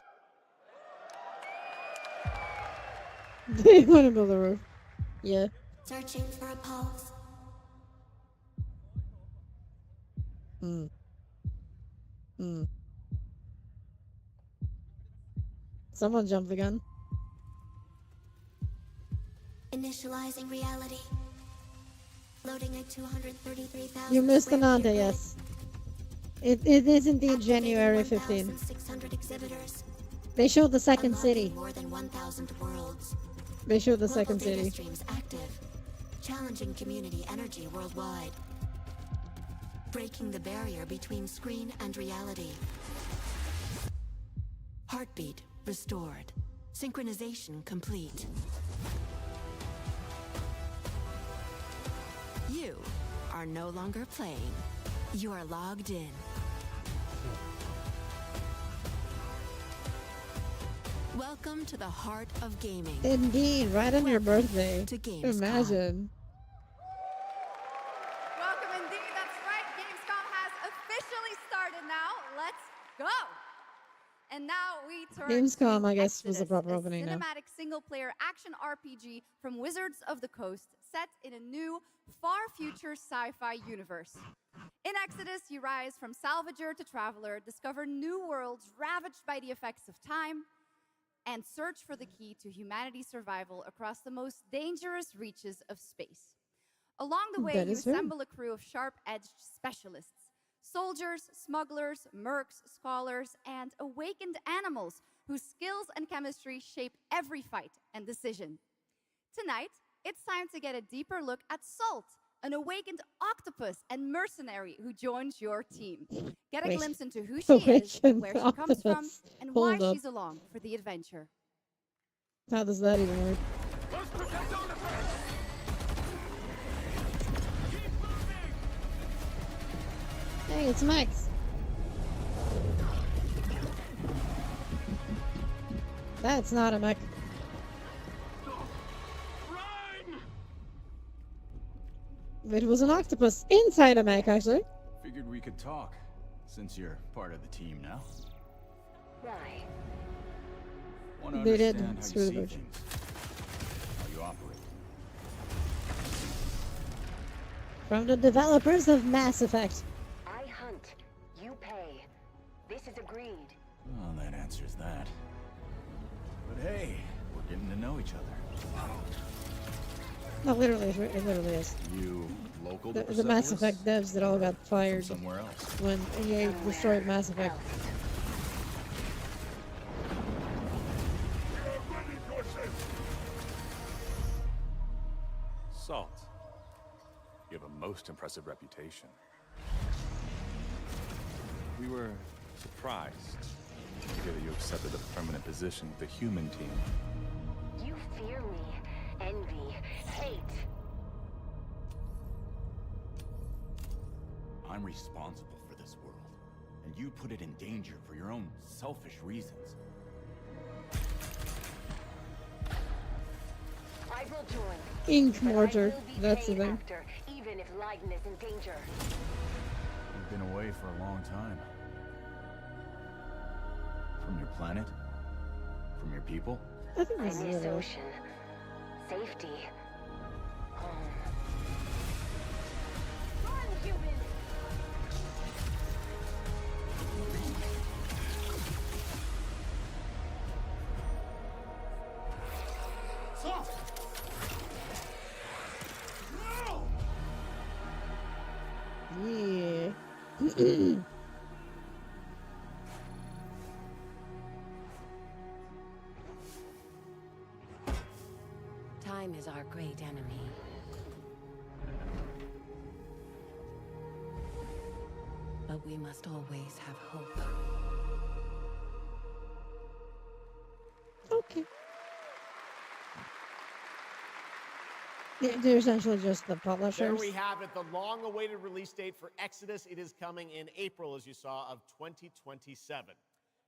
[SPEAKER 1] They want to build a roof. Yeah.
[SPEAKER 7] Searching for a pulse.
[SPEAKER 1] Someone jumped the gun.
[SPEAKER 7] Initializing reality. Loading at 233,000.
[SPEAKER 1] You missed the
[SPEAKER 7] square
[SPEAKER 1] Nante,
[SPEAKER 7] feet.
[SPEAKER 1] yes. It is indeed January 15th.
[SPEAKER 7] 1,600 exhibitors.
[SPEAKER 1] They showed the second
[SPEAKER 7] Unlocking
[SPEAKER 1] city.
[SPEAKER 7] more than 1,000 worlds.
[SPEAKER 1] They showed the
[SPEAKER 7] Global
[SPEAKER 1] second
[SPEAKER 7] data
[SPEAKER 1] city.
[SPEAKER 7] streams active. Challenging community energy worldwide. Breaking the barrier between screen and reality. Heartbeat restored. Synchronization complete. You are no longer playing. You are logged in. Welcome to the heart of gaming.
[SPEAKER 1] Indeed, right on your birthday.
[SPEAKER 7] To GamesCom.
[SPEAKER 1] Imagine.
[SPEAKER 19] Welcome indeed. That's right. Gamescom has officially started now. Let's go. And now we turn
[SPEAKER 1] Gamescom,
[SPEAKER 19] to
[SPEAKER 1] I guess, was the
[SPEAKER 19] Exodus,
[SPEAKER 1] proper
[SPEAKER 19] a
[SPEAKER 1] opening now.
[SPEAKER 19] cinematic single-player action RPG from Wizards of the Coast, set in a new, far-future sci-fi universe. In Exodus, you rise from salvager to traveler, discover new worlds ravaged by the effects of time, and search for the key to humanity's survival across the most dangerous reaches of space. Along the way,
[SPEAKER 1] That
[SPEAKER 19] you
[SPEAKER 1] is fair.
[SPEAKER 19] assemble a crew of sharp-edged specialists. Soldiers, smugglers, mercs, scholars, and awakened animals whose skills and chemistry shape every fight and decision. Tonight, it's time to get a deeper look at Salt, an awakened octopus and mercenary who joins your team. Get a
[SPEAKER 1] Wait.
[SPEAKER 19] glimpse into who she is,
[SPEAKER 1] Awakened
[SPEAKER 19] where she comes from,
[SPEAKER 1] octopus.
[SPEAKER 19] and why
[SPEAKER 1] Hold up.
[SPEAKER 19] she's along for the adventure.
[SPEAKER 1] How does that even work? Hey, it's Max. That's not a mech. It was an octopus inside a mech, actually.
[SPEAKER 2] Figured we could talk, since you're part of the team now.
[SPEAKER 7] Why?
[SPEAKER 2] Want to
[SPEAKER 1] They did
[SPEAKER 2] understand how
[SPEAKER 1] screw
[SPEAKER 2] you
[SPEAKER 1] the
[SPEAKER 2] see
[SPEAKER 1] bridge.
[SPEAKER 2] things, how you operate.
[SPEAKER 1] From the developers of Mass Effect.
[SPEAKER 7] I hunt. You pay. This is agreed.
[SPEAKER 2] Well, that answers that. But hey, we're getting to know each other.
[SPEAKER 1] No, literally, it literally is.
[SPEAKER 2] You local to
[SPEAKER 1] The Mass
[SPEAKER 2] Persepolis?
[SPEAKER 1] Effect devs that all got fired
[SPEAKER 2] Somewhere else.
[SPEAKER 1] when EA destroyed Mass Effect.
[SPEAKER 18] Salt. You have a most impressive reputation. We were surprised to hear that you accepted a permanent position with the human team.
[SPEAKER 7] You fear me, envy, hate.
[SPEAKER 2] I'm responsible for this world, and you put it in danger for your own selfish reasons.
[SPEAKER 7] I will join.
[SPEAKER 1] Ink
[SPEAKER 7] but I
[SPEAKER 1] mortar.
[SPEAKER 7] will be
[SPEAKER 1] That's the
[SPEAKER 7] paid
[SPEAKER 1] thing.
[SPEAKER 7] after, even if Leiden is in danger.
[SPEAKER 2] You've been away for a long time. From your planet? From your people?
[SPEAKER 1] I think
[SPEAKER 7] I
[SPEAKER 1] this is
[SPEAKER 7] miss
[SPEAKER 1] really
[SPEAKER 7] ocean. Safety. Home. Run, human!
[SPEAKER 1] Yeah.
[SPEAKER 7] Time is our great enemy. But we must always have hope.
[SPEAKER 1] Okay. They're essentially just the
[SPEAKER 17] There
[SPEAKER 1] publishers.
[SPEAKER 17] we have it, the long-awaited release date for Exodus. It is coming in April, as you saw, of 2027.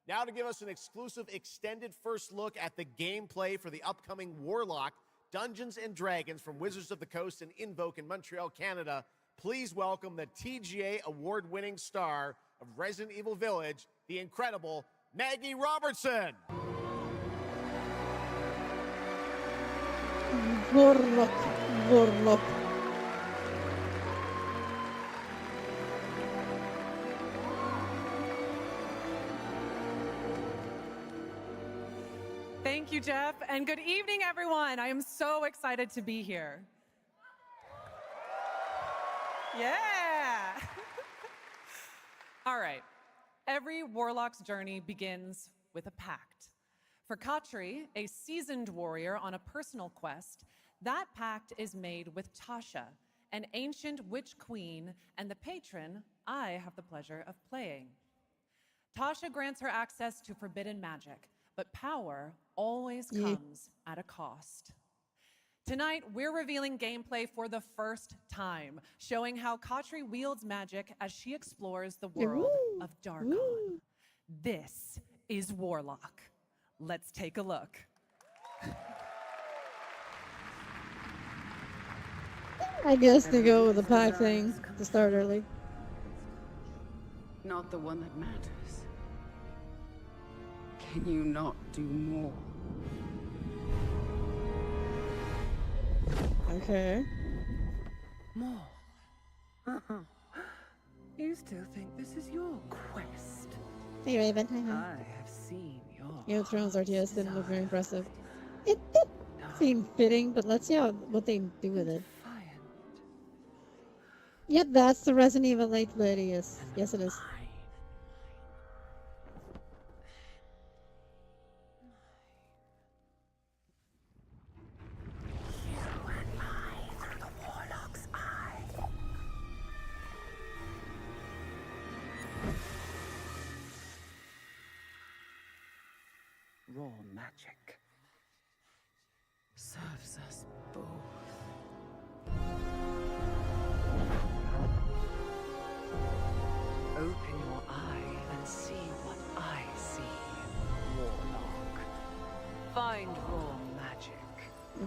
[SPEAKER 17] Now to give us an exclusive extended first look at the gameplay for the upcoming Warlock Dungeons & Dragons from Wizards of the Coast and Invoke in Montreal, Canada, please welcome the TGA award-winning star of Resident Evil Village, the incredible Maggie Robertson.
[SPEAKER 1] Warlock. Warlock.
[SPEAKER 20] Thank you, Jeff, and good evening, everyone. I am so excited to be here. Yeah. All right. Every warlock's journey begins with a pact. For Katri, a seasoned warrior on a personal quest, that pact is made with Tasha, an ancient witch queen and the patron I have the pleasure of playing. Tasha grants her access to forbidden magic, but power always comes at a cost. Tonight, we're revealing gameplay for the first time, showing how Katri wields magic as she explores the world of Darkon. This is Warlock. Let's take a look.
[SPEAKER 1] I guess to go with the pack thing to start early.
[SPEAKER 11] Not the one that matters. Can you not do more?
[SPEAKER 1] Okay.
[SPEAKER 11] More? You still think this is your quest?
[SPEAKER 1] Hey Raven, hi hi.
[SPEAKER 11] I have seen your
[SPEAKER 1] Game of Thrones RTS didn't look very impressive. It did seem fitting, but let's see what they do with it. Yep, that's the Resident Evil 8 lady, yes. Yes, it is.
[SPEAKER 11] Raw magic serves us both. Open your eye and see what I see, Warlock. Find raw magic.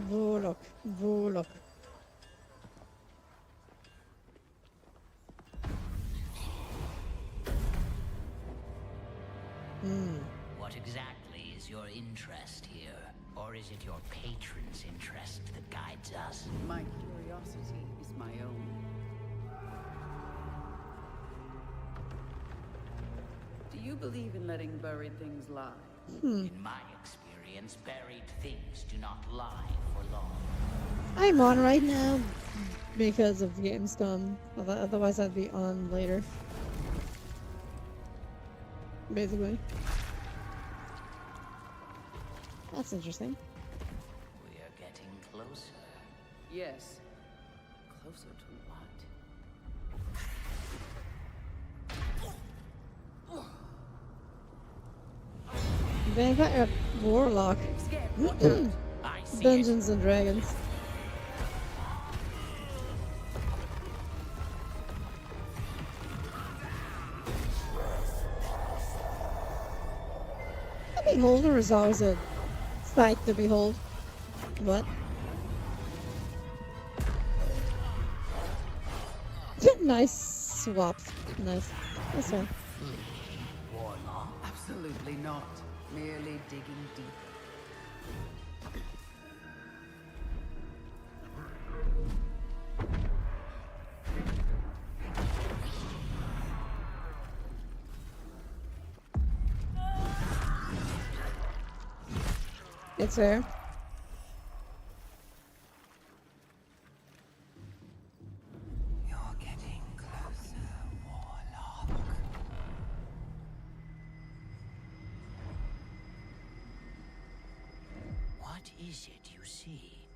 [SPEAKER 1] Warlock, Warlock.
[SPEAKER 4] What exactly is your interest here? Or is it your patron's interest that guides us?
[SPEAKER 11] My curiosity is my own. Do you believe in letting buried things lie?
[SPEAKER 4] In my experience, buried things do not lie for long.
[SPEAKER 1] I'm on right now because of Gamescom. Otherwise, I'd be on later. Basically. That's interesting.
[SPEAKER 4] We are getting closer.
[SPEAKER 11] Yes. Closer to what?
[SPEAKER 1] Vampire Warlock. Dungeons and Dragons. A beholder is always a sight to behold. What? Nice swap. Nice. That's fine.
[SPEAKER 11] Absolutely not. Merely digging deep.
[SPEAKER 1] It's fair.
[SPEAKER 11] You're getting closer, Warlock.
[SPEAKER 4] What is it you see?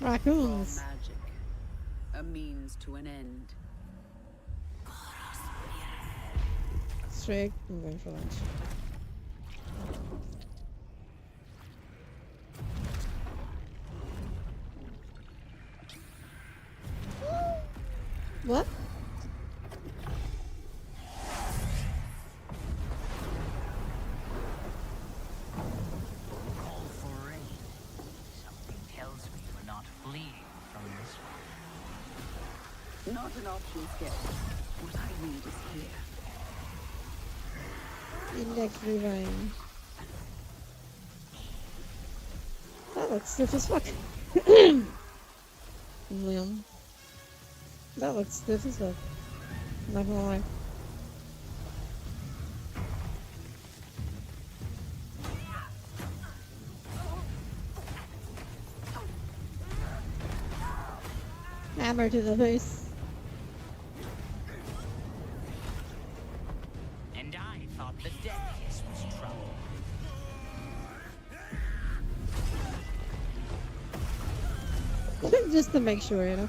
[SPEAKER 1] Raccoons.
[SPEAKER 11] Raw magic. A means to an end.
[SPEAKER 1] Straight. I'm going for lunch. What?
[SPEAKER 4] Call for rain. Something tells me we're not fleeing from this one.
[SPEAKER 11] Not an option skip. What I need is here.
[SPEAKER 1] Index Rewind. That looks stiff as fuck. Liam. That looks stiff as fuck. Not gonna lie. Hammer to the face.
[SPEAKER 4] And I thought the dead kiss was trouble.
[SPEAKER 1] Just to make sure, you know.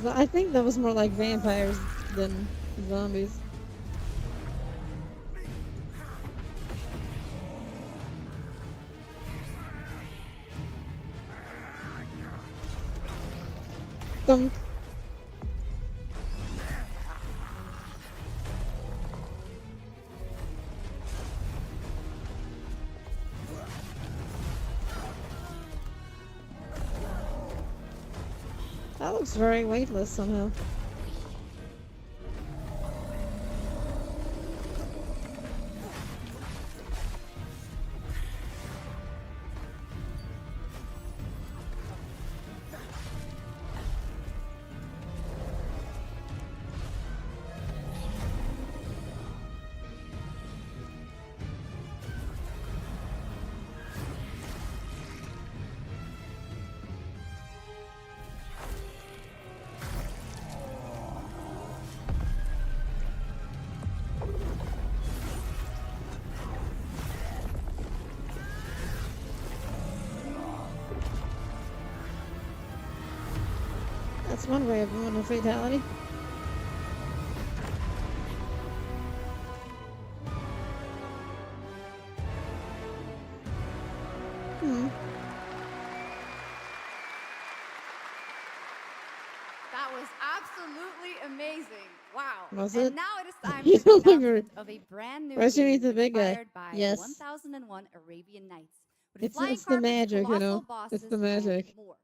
[SPEAKER 1] I think that was more like vampires than zombies. Thunk. That looks very weightless somehow. That's one way of doing a fatality.
[SPEAKER 19] That was absolutely amazing. Wow.
[SPEAKER 1] Was
[SPEAKER 19] and
[SPEAKER 1] it?
[SPEAKER 19] now it is time
[SPEAKER 1] You
[SPEAKER 19] for the
[SPEAKER 1] look like
[SPEAKER 19] announcement of a brand new
[SPEAKER 1] Where's
[SPEAKER 19] game
[SPEAKER 1] the big guy?
[SPEAKER 19] inspired by
[SPEAKER 1] Yes.
[SPEAKER 19] 1001 Arabian Nights. With
[SPEAKER 1] It's
[SPEAKER 19] flying
[SPEAKER 1] the
[SPEAKER 19] carpets,
[SPEAKER 1] magic, you
[SPEAKER 19] colossal
[SPEAKER 1] know.
[SPEAKER 19] bosses,
[SPEAKER 1] It's the magic.
[SPEAKER 19] and more.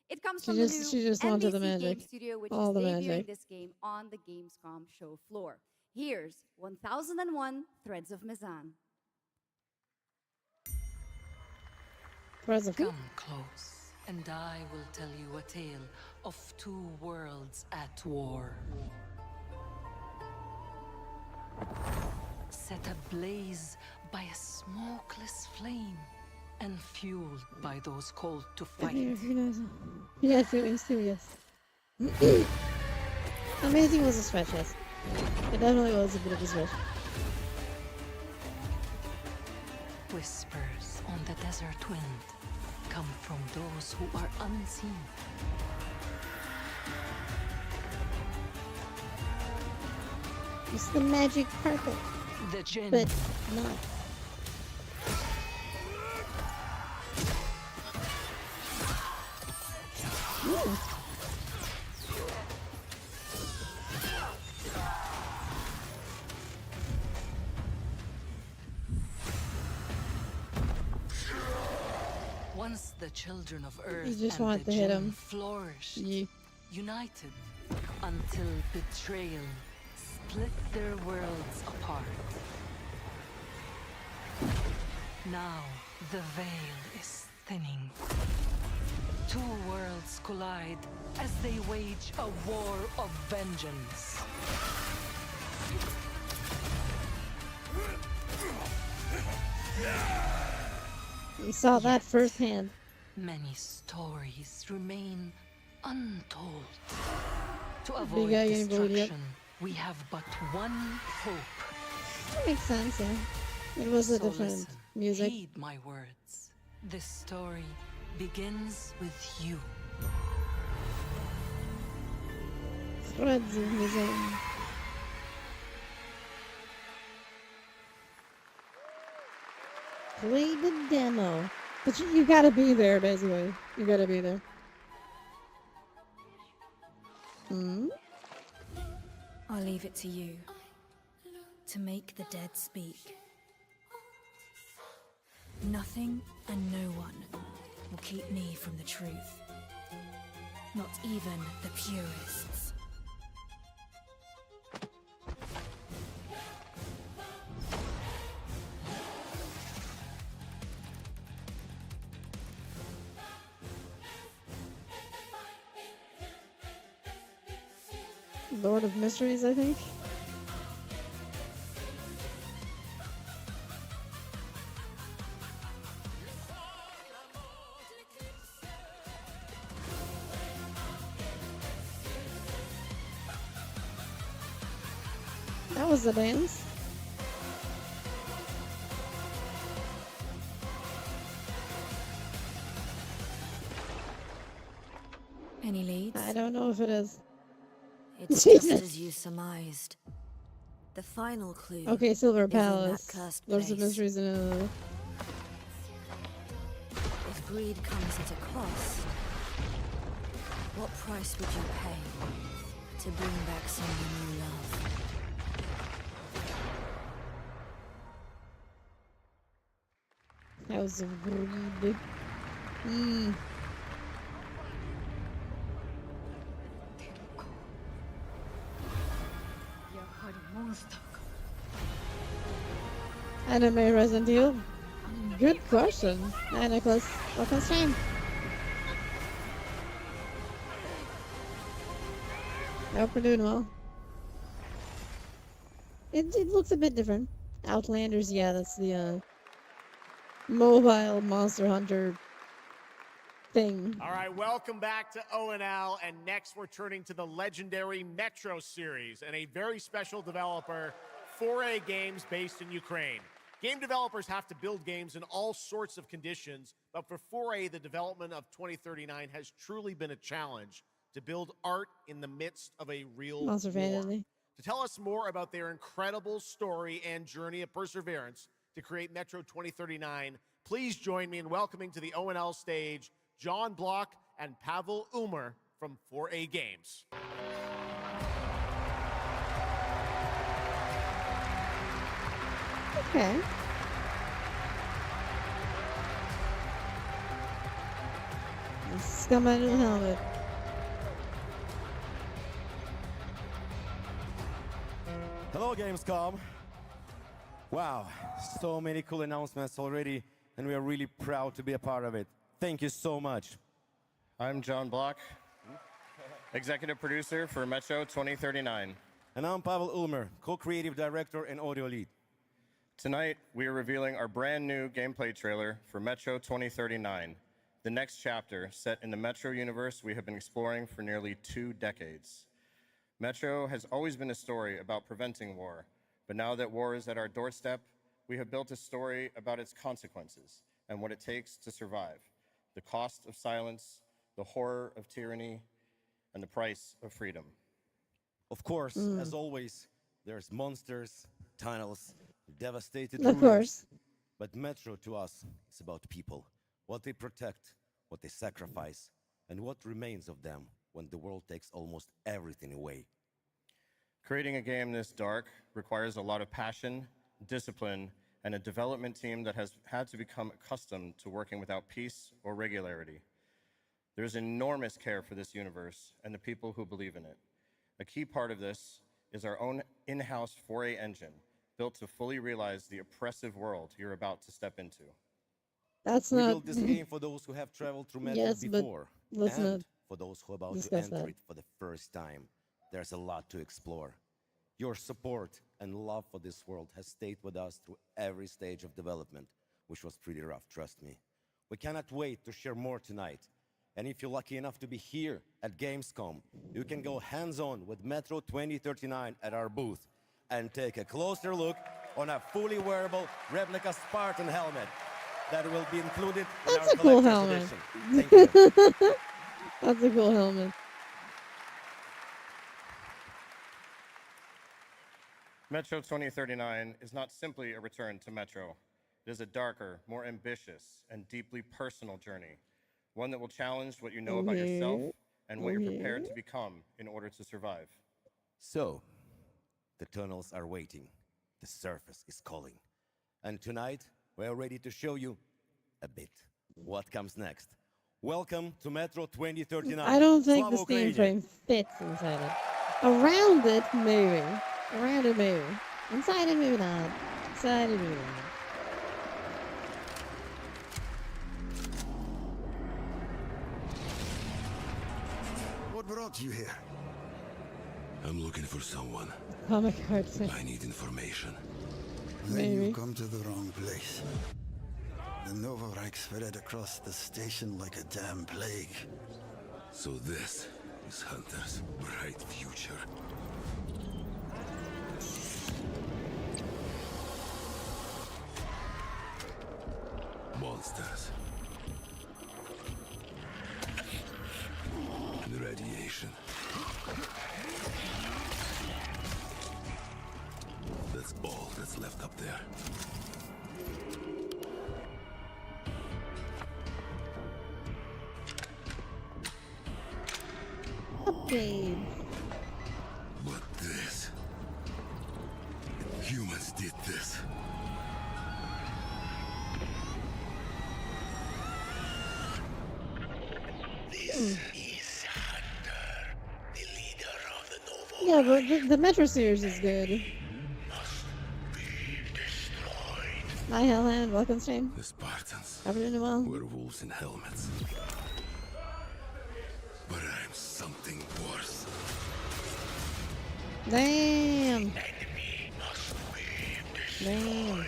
[SPEAKER 19] It comes
[SPEAKER 1] She
[SPEAKER 19] from
[SPEAKER 1] just
[SPEAKER 19] the new
[SPEAKER 1] she just wanted the
[SPEAKER 19] NBC Game
[SPEAKER 1] magic.
[SPEAKER 19] Studio, which
[SPEAKER 1] All
[SPEAKER 19] is
[SPEAKER 1] the
[SPEAKER 19] debuting
[SPEAKER 1] magic.
[SPEAKER 19] this game on the Gamescom show floor. Here's 1001 Threads of Mizan.
[SPEAKER 12] Come close, and I will tell you a tale of two worlds at war. Set ablaze by a smokeless flame, and fueled by those called to fight.
[SPEAKER 1] Yeah, feeling serious. Amazing was a stretch, yes. It definitely was a bit of a stretch.
[SPEAKER 12] Whispers on the desert wind come from those who are unseen.
[SPEAKER 1] It's the magic carpet.
[SPEAKER 12] The Jinn.
[SPEAKER 1] But not. Ooh.
[SPEAKER 12] Once the children of Earth
[SPEAKER 1] You just
[SPEAKER 12] and
[SPEAKER 1] want
[SPEAKER 12] the
[SPEAKER 1] to hit
[SPEAKER 12] Jinn
[SPEAKER 1] him.
[SPEAKER 12] flourished,
[SPEAKER 1] Yeah.
[SPEAKER 12] united, until betrayal split their worlds apart. Now the veil is thinning. Two worlds collide as they wage a war of vengeance.
[SPEAKER 1] We saw that firsthand.
[SPEAKER 12] Many stories remain untold. To
[SPEAKER 1] Big
[SPEAKER 12] avoid
[SPEAKER 1] guy getting bullied, yep.
[SPEAKER 12] destruction, we have but one hope.
[SPEAKER 1] That makes sense, yeah. It was a
[SPEAKER 12] So
[SPEAKER 1] different
[SPEAKER 12] listen,
[SPEAKER 1] music.
[SPEAKER 12] heed my words. This story begins with you.
[SPEAKER 1] Threads of Mizan. Play the demo. But you gotta be there, basically. You gotta be there. Hmm?
[SPEAKER 13] I'll leave it to you to make the dead speak. Nothing and no one will keep me from the truth. Not even the purists.
[SPEAKER 1] Lord of Mysteries, I think. That was a dance.
[SPEAKER 13] Any leads?
[SPEAKER 1] I don't know if it is.
[SPEAKER 13] It's
[SPEAKER 1] Jesus.
[SPEAKER 13] just as you surmised. The final clue.
[SPEAKER 1] Okay, Silver
[SPEAKER 13] is in that
[SPEAKER 1] Palace.
[SPEAKER 13] cursed
[SPEAKER 1] There's some
[SPEAKER 13] place.
[SPEAKER 1] mysteries in it.
[SPEAKER 13] If greed comes at a cost, what price would you pay to bring back someone you love?
[SPEAKER 1] House of Greed. Hmm. Anime Resident Evil? Good question. Hi, Nicholas. Welcome to stream. I hope we're doing well. It looks a bit different. Outlanders, yeah, that's the mobile monster hunter thing.
[SPEAKER 17] All right, welcome back to ONL, and next we're turning to the legendary Metro series and a very special developer, 4A Games, based in Ukraine. Game developers have to build games in all sorts of conditions, but for 4A, the development of 2039 has truly been a challenge to build art in the midst of a real
[SPEAKER 1] Monster
[SPEAKER 17] war.
[SPEAKER 1] Fantasy.
[SPEAKER 17] To tell us more about their incredible story and journey of perseverance to create Metro 2039, please join me in welcoming to the ONL stage John Block and Pavel Umer from 4A Games.
[SPEAKER 1] Okay. Let's come out of the helmet.
[SPEAKER 3] Hello, Gamescom. Wow, so many cool announcements already, and we are really proud to be a part of it. Thank you so much.
[SPEAKER 8] I'm John Block, executive producer for Metro 2039.
[SPEAKER 3] And I'm Pavel Ulmer, co-creative director and audio lead.
[SPEAKER 8] Tonight, we are revealing our brand new gameplay trailer for Metro 2039, the next chapter set in the Metro universe we have been exploring for nearly 2 decades. Metro has always been a story about preventing war, but now that war is at our doorstep, we have built a story about its consequences and what it takes to survive, the cost of silence, the horror of tyranny, and the price of freedom.
[SPEAKER 3] Of course, as always, there's monsters, tunnels, devastated
[SPEAKER 1] Of
[SPEAKER 3] ruins.
[SPEAKER 1] course.
[SPEAKER 3] But Metro to us is about people, what they protect, what they sacrifice, and what remains of them when the world takes almost everything away.
[SPEAKER 8] Creating a game this dark requires a lot of passion, discipline, and a development team that has had to become accustomed to working without peace or regularity. There's enormous care for this universe and the people who believe in it. A key part of this is our own in-house 4A engine, built to fully realize the oppressive world you're about to step into.
[SPEAKER 1] That's
[SPEAKER 3] We
[SPEAKER 1] not.
[SPEAKER 3] built this game for those who have traveled through Metro
[SPEAKER 1] Yes, but
[SPEAKER 3] before,
[SPEAKER 1] let's
[SPEAKER 3] and
[SPEAKER 1] not
[SPEAKER 3] for those who are about to
[SPEAKER 1] discuss
[SPEAKER 3] enter
[SPEAKER 1] that.
[SPEAKER 3] it for the first time. There's a lot to explore. Your support and love for this world has stayed with us through every stage of development, which was pretty rough, trust me. We cannot wait to share more tonight. And if you're lucky enough to be here at Gamescom, you can go hands-on with Metro 2039 at our booth and take a closer look on a fully wearable replica Spartan helmet that will be included in
[SPEAKER 1] That's
[SPEAKER 3] our
[SPEAKER 1] a cool
[SPEAKER 3] collector's
[SPEAKER 1] helmet.
[SPEAKER 3] edition. Thank you.
[SPEAKER 1] That's a cool helmet.
[SPEAKER 8] Metro 2039 is not simply a return to Metro. It is a darker, more ambitious, and deeply personal journey, one that will challenge what you know about yourself and what you're prepared to become in order to survive.
[SPEAKER 3] So, the tunnels are waiting. The surface is calling. And tonight, we're ready to show you a bit what comes next. Welcome to Metro 2039.
[SPEAKER 1] I don't think the
[SPEAKER 3] Slava
[SPEAKER 1] Steam
[SPEAKER 3] Ukraini.
[SPEAKER 1] frame fits inside it. Around it, maybe. Around it, maybe. Inside it, maybe not. Inside it, maybe not.
[SPEAKER 5] What brought you here? I'm looking for someone.
[SPEAKER 1] Comic card thing.
[SPEAKER 5] I need information.
[SPEAKER 22] Then
[SPEAKER 1] Maybe.
[SPEAKER 22] you've come to the wrong place. The Nova Reich spread across the station like a damn plague.
[SPEAKER 5] So this is Hunter's bright future. monsters. The radiation. That's all that's left up there.
[SPEAKER 1] Okay.
[SPEAKER 5] But this... Humans did this.
[SPEAKER 1] Yeah, but the Metro series is good. Hi, Hellhound. Welcome, stream.
[SPEAKER 5] The Spartans
[SPEAKER 1] Hope you're doing well.
[SPEAKER 5] were wolves in helmets. But I'm something worse.
[SPEAKER 1] Damn. Damn.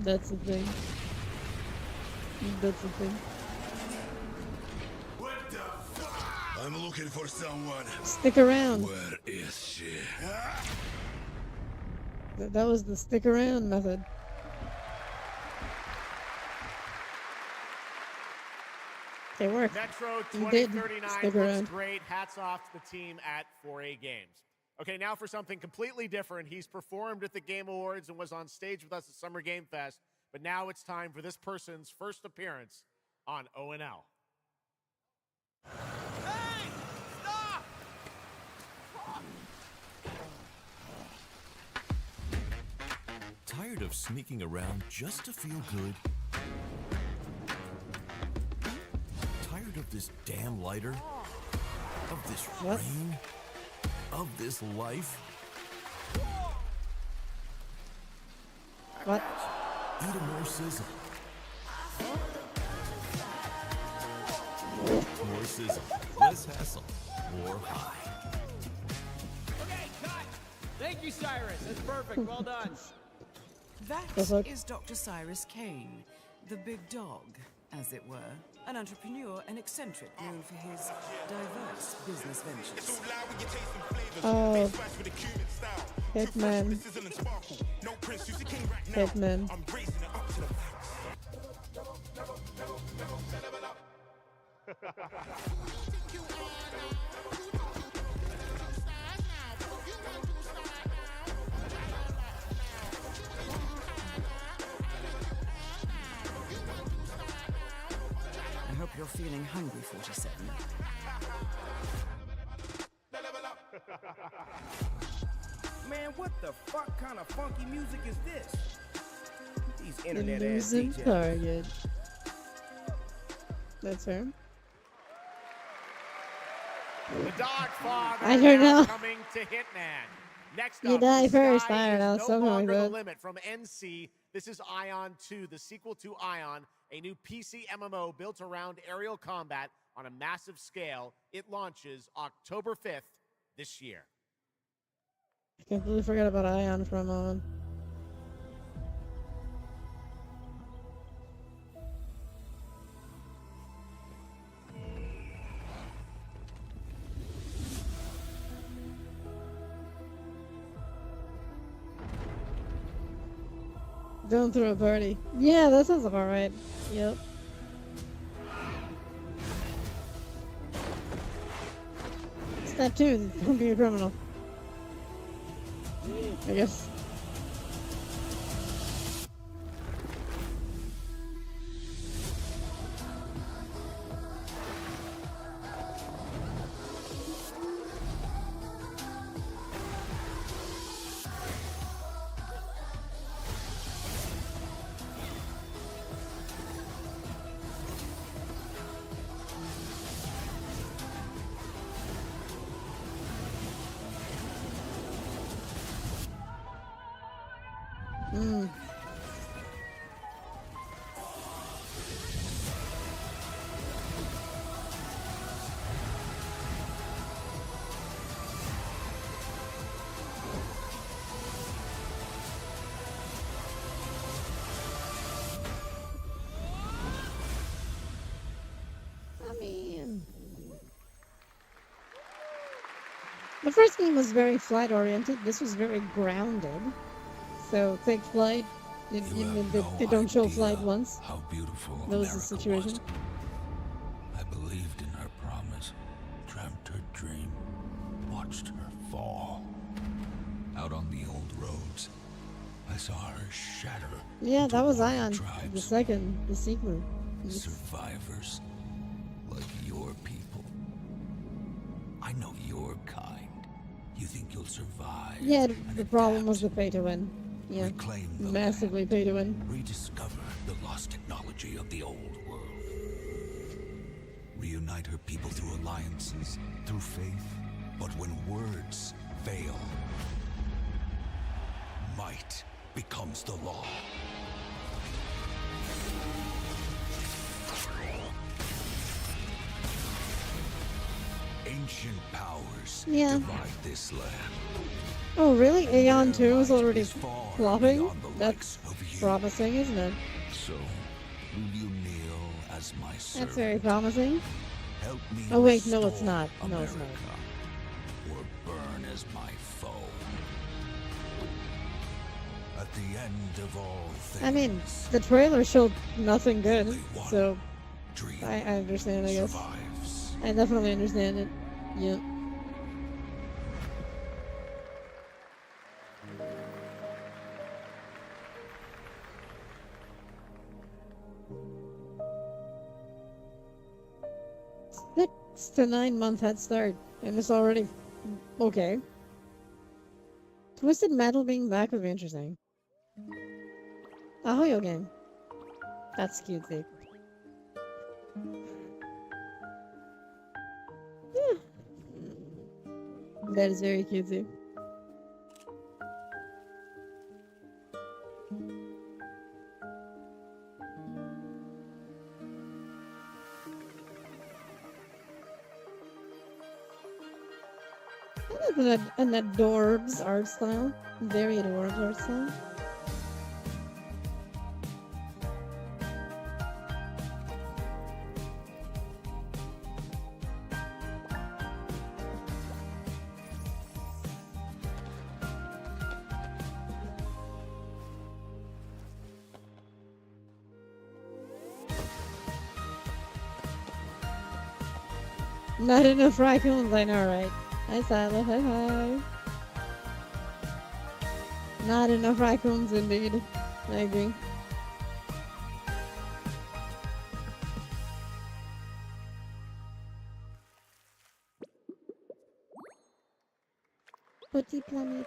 [SPEAKER 1] That's the thing. That's the thing.
[SPEAKER 5] I'm looking for someone.
[SPEAKER 1] Stick around.
[SPEAKER 5] Where is she?
[SPEAKER 1] That was the stick around method. It worked.
[SPEAKER 17] Metro
[SPEAKER 1] You did
[SPEAKER 17] 2039
[SPEAKER 1] stick
[SPEAKER 17] looks
[SPEAKER 1] around.
[SPEAKER 17] great. Hats off to the team at 4A Games. Okay, now for something completely different. He's performed at the Game Awards and was on stage with us at Summer Game Fest, but now it's time for this person's first appearance on ONL.
[SPEAKER 10] Tired of sneaking around just to feel good? Tired of this damn lighter? Of this rain? Of this life?
[SPEAKER 1] What?
[SPEAKER 10] Eat a more sizzle. More sizzle, less hassle, more high.
[SPEAKER 14] Okay, cut! Thank you, Cyrus. That's perfect. Well done.
[SPEAKER 23] That is Dr. Cyrus Kane, the big dog, as it were. An entrepreneur and eccentric known for his diverse business ventures.
[SPEAKER 1] Oh. Hitman. Hitman.
[SPEAKER 23] I hope you're feeling hungry, 47.
[SPEAKER 14] Man, what the fuck kind of funky music is this? These internet ass
[SPEAKER 1] Losing
[SPEAKER 14] DJs.
[SPEAKER 1] target. That's her.
[SPEAKER 17] The Dog Father
[SPEAKER 1] I don't
[SPEAKER 17] now
[SPEAKER 1] know.
[SPEAKER 17] coming to Hitman. Next
[SPEAKER 1] You
[SPEAKER 17] up,
[SPEAKER 1] die
[SPEAKER 17] the
[SPEAKER 1] first.
[SPEAKER 17] sky
[SPEAKER 1] I don't know.
[SPEAKER 17] is no
[SPEAKER 1] Something like
[SPEAKER 17] longer the
[SPEAKER 1] that.
[SPEAKER 17] limit from NC. This is Ion 2, the sequel to Ion, a new PC MMO built around aerial combat on a massive scale. It launches October 5th this year.
[SPEAKER 1] I completely forgot about Ion for a moment. Going through a party. Yeah, that sounds about right. Yep. Step 2, don't be a criminal. I guess. Mm. I mean, The first game was very flight oriented. This was very grounded. So take flight. They don't show flight once.
[SPEAKER 6] How beautiful
[SPEAKER 1] That was the
[SPEAKER 6] America
[SPEAKER 1] situation.
[SPEAKER 6] was. I believed in her promise, dreamt her dream, watched her fall. Out on the old roads, I saw her shatter.
[SPEAKER 1] Yeah, that was
[SPEAKER 6] warring
[SPEAKER 1] Ion.
[SPEAKER 6] tribes.
[SPEAKER 1] The sequel.
[SPEAKER 6] Survivors, like your people. I know your kind. You think you'll survive?
[SPEAKER 1] Yeah, the problem was the pay to win. Yeah,
[SPEAKER 6] Reclaim the
[SPEAKER 1] massively pay to win.
[SPEAKER 6] rediscover the lost technology of the old world. Reunite her people through alliances, through faith. But when words fail, might becomes the law. Ancient powers
[SPEAKER 1] Yeah.
[SPEAKER 6] divide this land.
[SPEAKER 1] Oh, really? Aeon 2 is already flopping? That's promising, isn't it?
[SPEAKER 6] So, will you kneel as my servant?
[SPEAKER 1] That's very promising.
[SPEAKER 6] Help me
[SPEAKER 1] Oh, wait, no, it's
[SPEAKER 6] restore
[SPEAKER 1] not. No, it's not.
[SPEAKER 6] America, or burn as my foe. At the end of all things,
[SPEAKER 1] I mean, the trailer showed nothing good, so I understand, I guess.
[SPEAKER 6] survives.
[SPEAKER 1] I definitely understand it. Yeah. Six to 9 month head start, and it's already okay. Twisted Metal being back would be interesting. A Hoyo game. That's cutesy. Yeah. That is very cutesy. That is an adorbs art style. Very adorbs art style. Not enough raccoons, I know, right? Hi, Silo. Hi, hi. Not enough raccoons, indeed. I agree. Petit planet.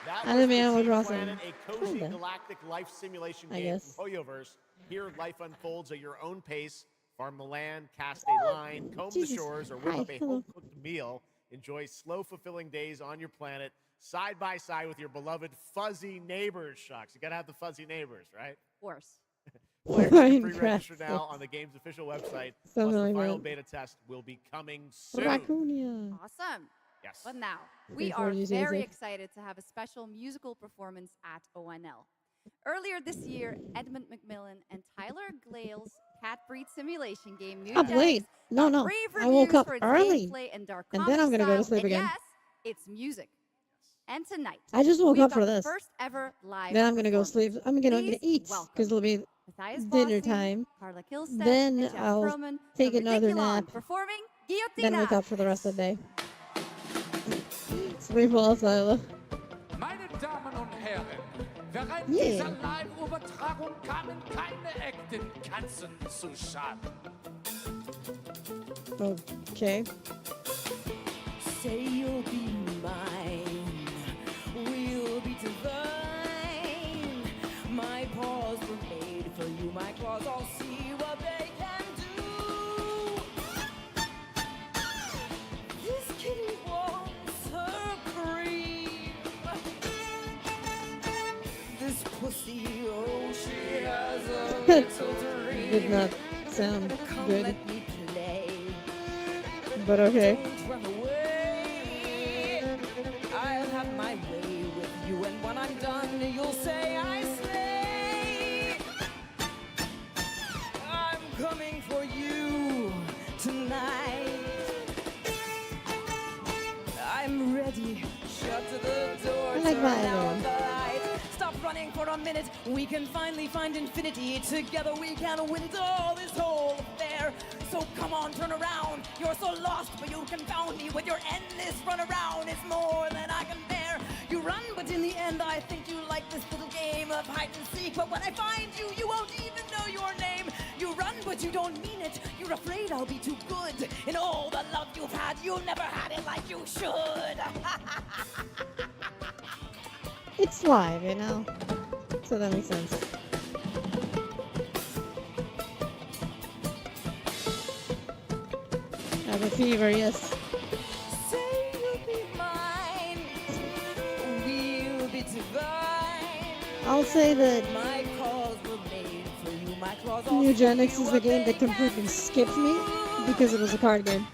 [SPEAKER 17] That
[SPEAKER 1] Anime
[SPEAKER 17] was the
[SPEAKER 1] Animal
[SPEAKER 17] Team
[SPEAKER 1] Crossing.
[SPEAKER 17] Planet, a cozy
[SPEAKER 1] Kinda.
[SPEAKER 17] galactic life simulation
[SPEAKER 1] I
[SPEAKER 17] game
[SPEAKER 1] guess.
[SPEAKER 17] from Hoyoverse. Here, life unfolds at your own pace. Farm the land, cast a line, comb the
[SPEAKER 1] Jesus.
[SPEAKER 17] shores, or whip
[SPEAKER 1] Hi,
[SPEAKER 17] up a
[SPEAKER 1] hello.
[SPEAKER 17] home-cooked meal. Enjoy slow, fulfilling days on your planet, side by side with your beloved fuzzy neighbors. Shucks, you gotta have the fuzzy neighbors, right?
[SPEAKER 19] Of course.
[SPEAKER 17] Players can
[SPEAKER 1] Minecraft
[SPEAKER 17] pre-register now
[SPEAKER 1] sucks.
[SPEAKER 17] on the game's official website. Plus,
[SPEAKER 1] Something
[SPEAKER 17] the
[SPEAKER 1] like
[SPEAKER 17] final
[SPEAKER 1] that.
[SPEAKER 17] beta test will be coming soon.
[SPEAKER 1] Raccoon.
[SPEAKER 19] Awesome.
[SPEAKER 17] Yes.
[SPEAKER 19] But now, we
[SPEAKER 1] Before
[SPEAKER 19] are
[SPEAKER 1] you say
[SPEAKER 19] very
[SPEAKER 1] it.
[SPEAKER 19] excited to have a special musical performance at ONL. Earlier this year, Edmund McMillan and Tyler Glale's Cat Breed Simulation game, New
[SPEAKER 1] Up late.
[SPEAKER 19] Dice,
[SPEAKER 1] No,
[SPEAKER 19] got
[SPEAKER 1] no.
[SPEAKER 19] rave
[SPEAKER 1] I woke
[SPEAKER 19] reviews
[SPEAKER 1] up
[SPEAKER 19] for its
[SPEAKER 1] early.
[SPEAKER 19] gameplay and dark
[SPEAKER 1] And then I'm
[SPEAKER 19] comedy
[SPEAKER 1] gonna go to
[SPEAKER 19] style,
[SPEAKER 1] sleep
[SPEAKER 19] and
[SPEAKER 1] again.
[SPEAKER 19] yes, it's music. And tonight,
[SPEAKER 1] I just woke
[SPEAKER 19] we've
[SPEAKER 1] up
[SPEAKER 19] got
[SPEAKER 1] for
[SPEAKER 19] the
[SPEAKER 1] this.
[SPEAKER 19] first ever live
[SPEAKER 1] Then I'm gonna go
[SPEAKER 19] performance.
[SPEAKER 1] sleep. I'm gonna
[SPEAKER 19] Please
[SPEAKER 1] eat
[SPEAKER 19] welcome
[SPEAKER 1] because it'll be
[SPEAKER 19] Matthias
[SPEAKER 1] dinner
[SPEAKER 19] Bossi,
[SPEAKER 1] time.
[SPEAKER 19] Carla Kilstead,
[SPEAKER 1] Then
[SPEAKER 19] and Jeff
[SPEAKER 1] I'll
[SPEAKER 19] Perlman
[SPEAKER 1] take
[SPEAKER 19] from
[SPEAKER 1] another
[SPEAKER 19] Ridiculon,
[SPEAKER 1] nap.
[SPEAKER 19] performing
[SPEAKER 1] Then
[SPEAKER 19] Guillotina.
[SPEAKER 1] wake up for the rest of the day. Sleep well, Silo.
[SPEAKER 9] Meine Damen und Herren, während
[SPEAKER 1] Yeah.
[SPEAKER 9] dieser Live-Übertragung kamen keine echten Katzen zu Schaden.
[SPEAKER 1] Okay.
[SPEAKER 13] Say you'll be mine, we'll be divine. My paws were made for you, my claws, I'll see what they can do. This kitty wants her cream. This pussy, oh, she has a little dream.
[SPEAKER 1] Did not sound
[SPEAKER 13] Come
[SPEAKER 1] good,
[SPEAKER 13] let me play.
[SPEAKER 1] but okay.
[SPEAKER 13] Don't run away. I'll have my way with you, and when I'm done, you'll say I slay. I'm coming for you tonight.
[SPEAKER 1] Violet.
[SPEAKER 13] Stop running for a minute. We can finally find infinity. Together we can win all this whole affair. So come on, turn around. You're so lost, but you confound me with your endless run around. It's more than I can bear. You run, but in the end, I think you like this little game of hide and seek. But when I find you, you won't even know your name. You run, but you don't mean it. You're afraid I'll be too good. In all the love you've had, you never had it like you should.
[SPEAKER 1] It's live, you know? So that makes sense. I have a fever, yes.
[SPEAKER 13] Say you'll be mine. We'll be divine.
[SPEAKER 1] I'll say that
[SPEAKER 13] My calls were made for you. My claws all
[SPEAKER 1] New Gen X is the game that completely skipped me because it was a card game.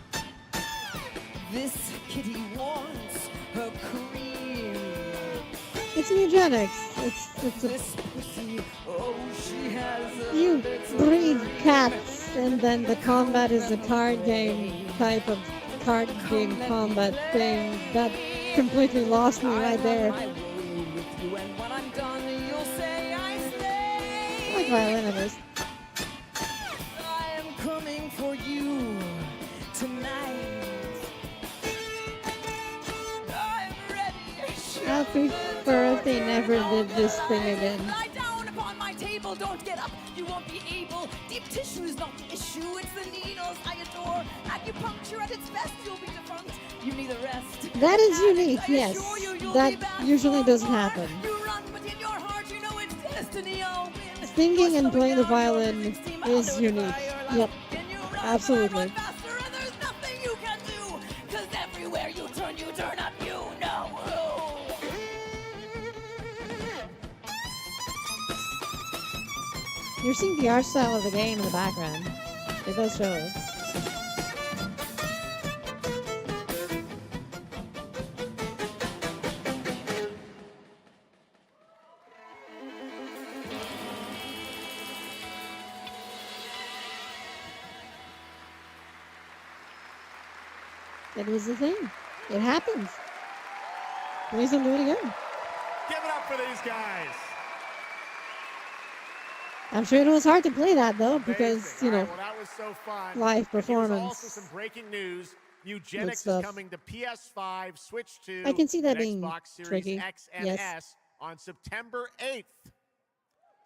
[SPEAKER 13] This kitty wants her cream.
[SPEAKER 1] It's New Gen X. It's a,
[SPEAKER 13] This pussy, oh, she has a
[SPEAKER 1] you breed cats, and then the combat is a card game type of card game combat thing. That completely lost me right there.
[SPEAKER 13] my way with you, and when I'm done, you'll say I stay.
[SPEAKER 1] I like violin at least.
[SPEAKER 13] I am coming for you tonight. I'm ready.
[SPEAKER 1] I prefer if they never did this thing again.
[SPEAKER 13] Lie down upon my table, don't get up, you won't be able. Deep tissue is not the issue, it's the needles I adore. Acupuncture at its best, you'll be defunct, you need a rest.
[SPEAKER 1] That is unique, yes. That usually doesn't happen.
[SPEAKER 13] You run, but in your heart you know it's destiny, I'll win.
[SPEAKER 1] Singing and playing the violin is unique. Yep, absolutely.
[SPEAKER 13] Faster, and there's nothing you can do, 'cause everywhere you turn up, you know who.
[SPEAKER 1] You're seeing the art style of the game in the background. It does show it. It was the thing. It happens. Please don't do it again.
[SPEAKER 17] Give it up for these guys.
[SPEAKER 1] I'm sure it was hard to play that though, because, you know,
[SPEAKER 17] Well, that was so fun.
[SPEAKER 1] live
[SPEAKER 17] And here's
[SPEAKER 1] performance.
[SPEAKER 17] also some breaking news.
[SPEAKER 1] Good
[SPEAKER 17] Eugenics is
[SPEAKER 1] stuff.
[SPEAKER 17] coming to PS5, Switch 2,
[SPEAKER 1] I can see that
[SPEAKER 17] and
[SPEAKER 1] being
[SPEAKER 17] Xbox Series
[SPEAKER 1] tricky.
[SPEAKER 17] X and
[SPEAKER 1] Yes.
[SPEAKER 17] S on September 8th.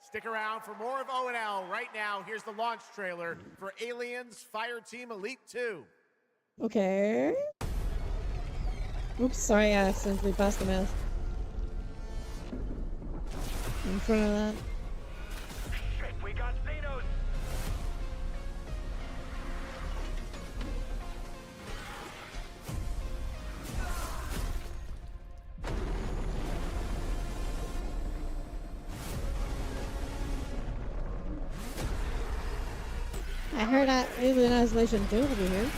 [SPEAKER 17] Stick around for more of O&L. Right now, here's the launch trailer for Aliens Fireteam Elite 2.
[SPEAKER 1] Okay. Oops, sorry, I accidentally passed the mouse. In front of that.
[SPEAKER 9] Shit, we got Xenos.
[SPEAKER 1] I heard that Alien Isolation 2 will be here.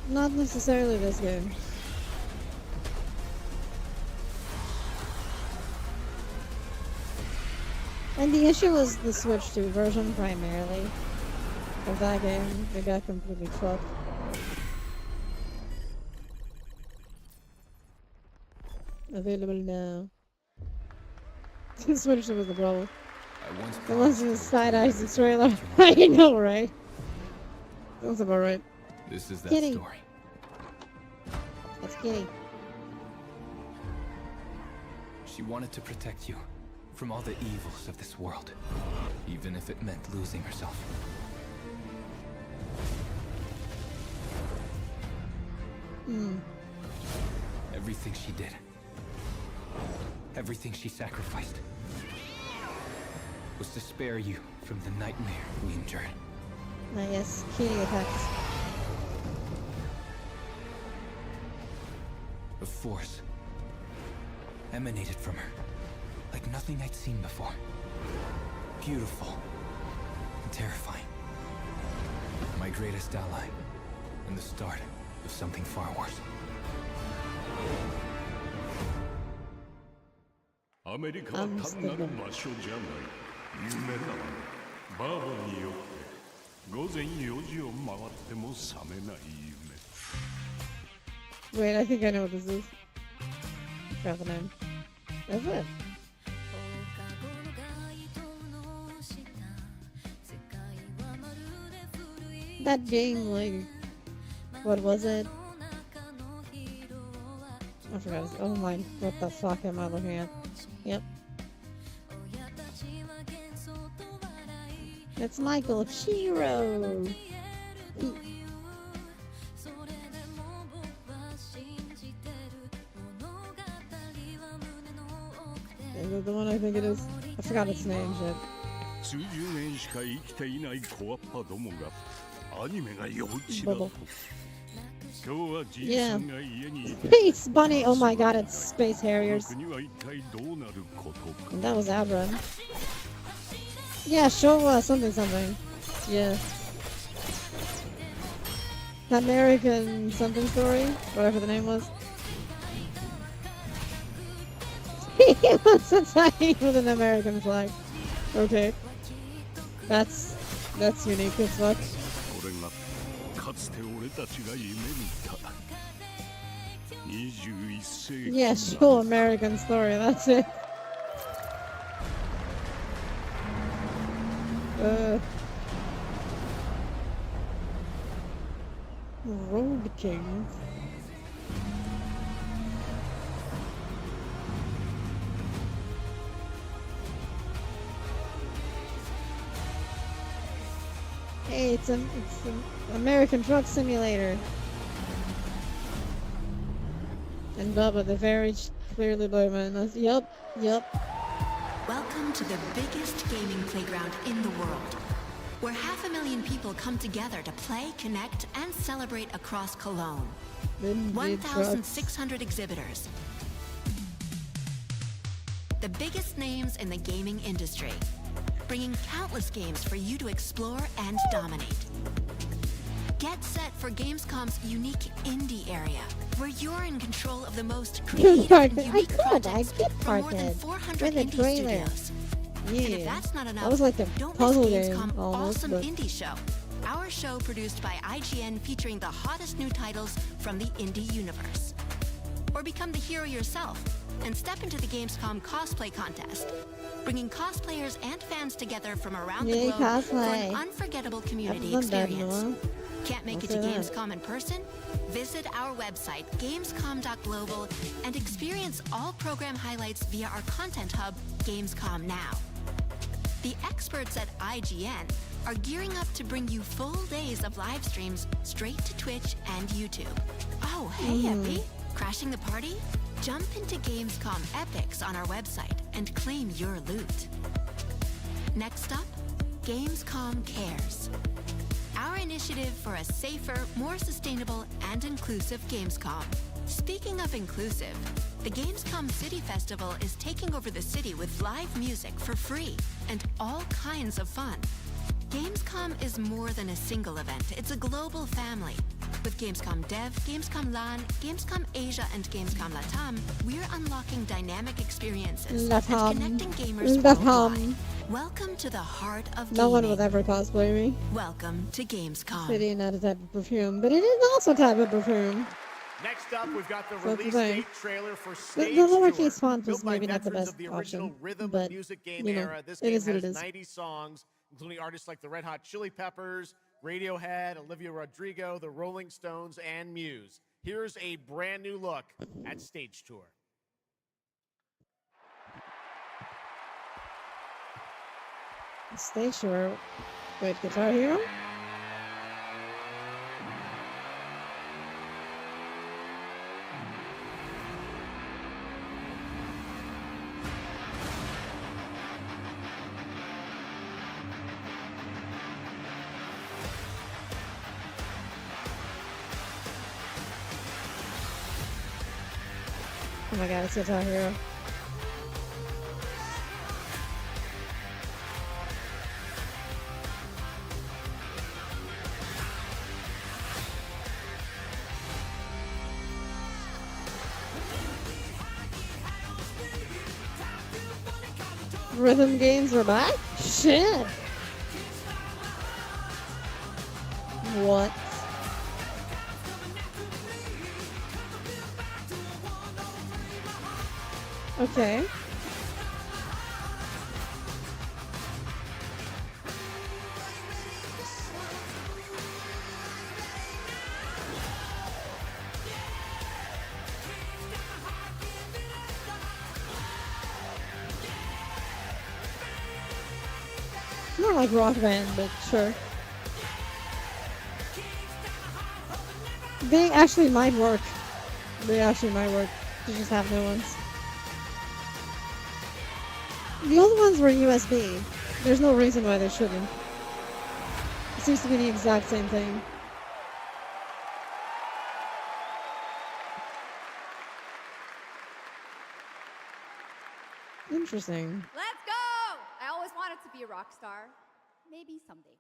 [SPEAKER 1] Not necessarily this game. And the issue was the Switch 2 version primarily of that game. They got completely fucked. Available now. The Switch 2 was the problem. Unless it's side eyes the trailer. I know, right? That's about right.
[SPEAKER 6] This is that
[SPEAKER 1] Kitty.
[SPEAKER 6] story.
[SPEAKER 1] That's Kitty.
[SPEAKER 6] She wanted to protect you from all the evils of this world, even if it meant losing herself. Everything she did, everything she sacrificed, was to spare you from the nightmare we endured.
[SPEAKER 1] Ah, yes, Kitty attacks.
[SPEAKER 6] A force emanated from her, like nothing I'd seen before. Beautiful and terrifying. My greatest ally, and the start of something far worse.
[SPEAKER 15] 아메리카와 탐나는 마쇼 장은 夢だわ。バーボンによって午前4時を回っても覚めない夢。
[SPEAKER 1] Wait, I think I know what this is. Forgot the name. That's it. That game, like, what was it? I forgot. Oh my, what the fuck am I looking at? Yep. It's Michael Shiro. Is it the one I think it is? I forgot its name, shit.
[SPEAKER 15] 数十年しか生きていない小アッパどもがアニメが幼稚だと。今日はじいさんが家にいて
[SPEAKER 1] Space Bunny! Oh my god, it's Space Harriers.
[SPEAKER 15] 僕には一体どうなることか。
[SPEAKER 1] And that was Outrun. Yeah, Showa something something. Yeah. American something story? Whatever the name was. He wants to tie with an American flag. Okay. That's unique as fuck.
[SPEAKER 15] これがかつて俺たちが夢見た21世紀
[SPEAKER 1] Yeah, sure, American story, that's it. Road King. Hey, it's an American Truck Simulator. And Bubba, the very clearly blue man. Yup.
[SPEAKER 16] Welcome to the biggest gaming playground in the world, where 500,000 people come together to play, connect, and celebrate across Cologne. 1,600 exhibitors. The biggest names in the gaming industry, bringing countless games for you to explore and dominate. Get set for Gamescom's unique indie area, where you're in control of the most creative and unique projects from more than 400 indie studios. And if that's not enough,
[SPEAKER 1] that was like a
[SPEAKER 16] don't
[SPEAKER 1] puzzle
[SPEAKER 16] miss
[SPEAKER 1] game
[SPEAKER 16] Gamescom
[SPEAKER 1] almost,
[SPEAKER 16] Awesome
[SPEAKER 1] but...
[SPEAKER 16] Indie Show, our show produced by IGN featuring the hottest new titles from the indie universe. Or become the hero yourself and step into the Gamescom cosplay contest, bringing cosplayers and fans together from around the globe for an unforgettable community experience. Can't make it to Gamescom in person? Visit our website, gamescom.global, and experience all program highlights via our content hub, Gamescom Now. The experts at IGN are gearing up to bring you full days of live streams straight to Twitch and YouTube. Oh, hey, Epi, crashing the party? Jump into Gamescom Epics on our website and claim your loot. Next up, Gamescom Cares. Our initiative for a safer, more sustainable, and inclusive Gamescom. Speaking of inclusive, the Gamescom City Festival is taking over the city with live music for free and all kinds of fun. Gamescom is more than a single event, it's a global family. With Gamescom Dev, Gamescom LAN, Gamescom Asia, and Gamescom Latam, we're unlocking dynamic experiences and connecting gamers worldwide. Welcome to the heart of gaming.
[SPEAKER 1] No one would ever cosplay me.
[SPEAKER 16] Welcome to Gamescom.
[SPEAKER 1] City, not a type of perfume, but it is also a type of perfume.
[SPEAKER 17] Next up, we've got the
[SPEAKER 1] So
[SPEAKER 17] release
[SPEAKER 1] today,
[SPEAKER 17] date trailer for Stage
[SPEAKER 1] the
[SPEAKER 17] Tour.
[SPEAKER 1] lowercase font was
[SPEAKER 17] Built by
[SPEAKER 1] maybe not the
[SPEAKER 17] veterans
[SPEAKER 1] best
[SPEAKER 17] of the original
[SPEAKER 1] option,
[SPEAKER 17] rhythm
[SPEAKER 1] but,
[SPEAKER 17] music game
[SPEAKER 1] you know,
[SPEAKER 17] era. This
[SPEAKER 1] it
[SPEAKER 17] game
[SPEAKER 1] is what
[SPEAKER 17] has
[SPEAKER 1] it is.
[SPEAKER 17] 90 songs, including artists like the Red Hot Chili Peppers, Radiohead, Olivia Rodrigo, the Rolling Stones, and Muse. Here's a brand new look at Stage Tour.
[SPEAKER 1] Stage Tour. Wait, Guitar Hero? Oh my god, it's Guitar Hero. Rhythm games are back? shit! What? Okay. Not like Rock Band, but sure. They actually might work. They actually might work. To just have new ones. The old ones were USB. There's no reason why they shouldn't. It seems to be the exact same thing. Interesting.
[SPEAKER 19] Let's go! I always wanted to be a rock star. Maybe someday.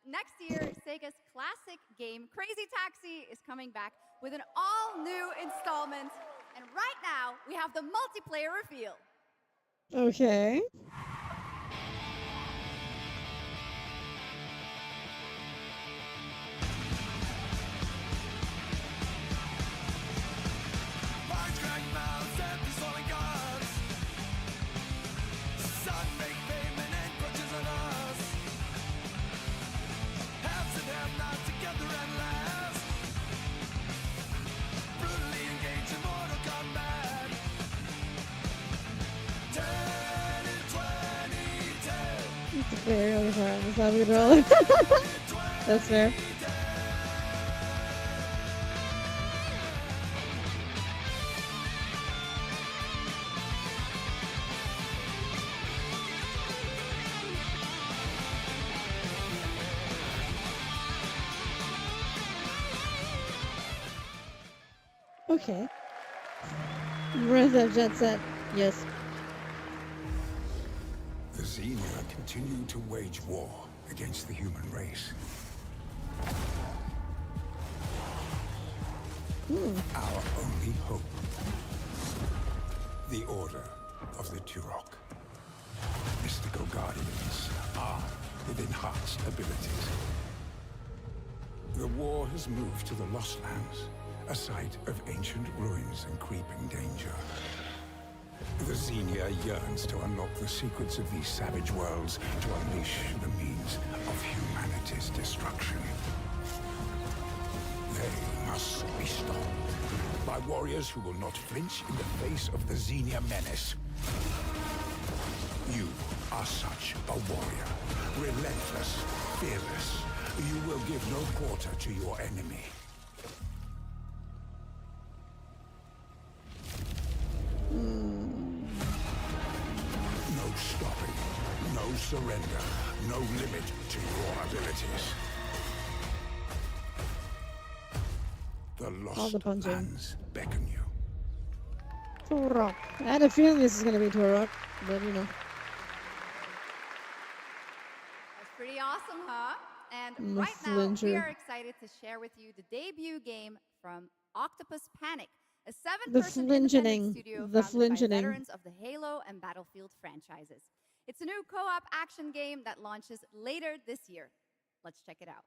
[SPEAKER 19] Next year, Sega's classic game, Crazy Taxi, is coming back with an all-new installment. And right now, we have the multiplayer reveal.
[SPEAKER 1] Okay. Very hard. Is that a good roller? That's fair. Okay. Breath of Jet Set. Yes.
[SPEAKER 2] The Xenia continue to wage war against the human race. Our only hope. The Order of the Turok. Mystical guardians armed with enhanced abilities. The war has moved to the Lost Lands, a site of ancient ruins and creeping danger. The Xenia yearns to unlock the secrets of these savage worlds to unleash the means of humanity's destruction. They must be stopped by warriors who will not flinch in the face of the Xenia menace. You are such a warrior. Relentless, fearless. You will give no quarter to your enemy. No stopping, no surrender, no limit to your abilities. The Lost Lands beckon you.
[SPEAKER 1] Turok. I had a feeling this is going to be Turok, but you know.
[SPEAKER 19] That's pretty awesome, huh? And
[SPEAKER 1] I'm a
[SPEAKER 19] right now, we
[SPEAKER 1] flinger.
[SPEAKER 19] are excited to share with you the debut game from Octopus Panic, a
[SPEAKER 1] The
[SPEAKER 19] 7-person independent
[SPEAKER 1] flingening.
[SPEAKER 19] studio
[SPEAKER 1] The
[SPEAKER 19] founded by
[SPEAKER 1] flingening.
[SPEAKER 19] veterans of the Halo and Battlefield franchises. It's a new co-op action game that launches later this year. Let's check it out.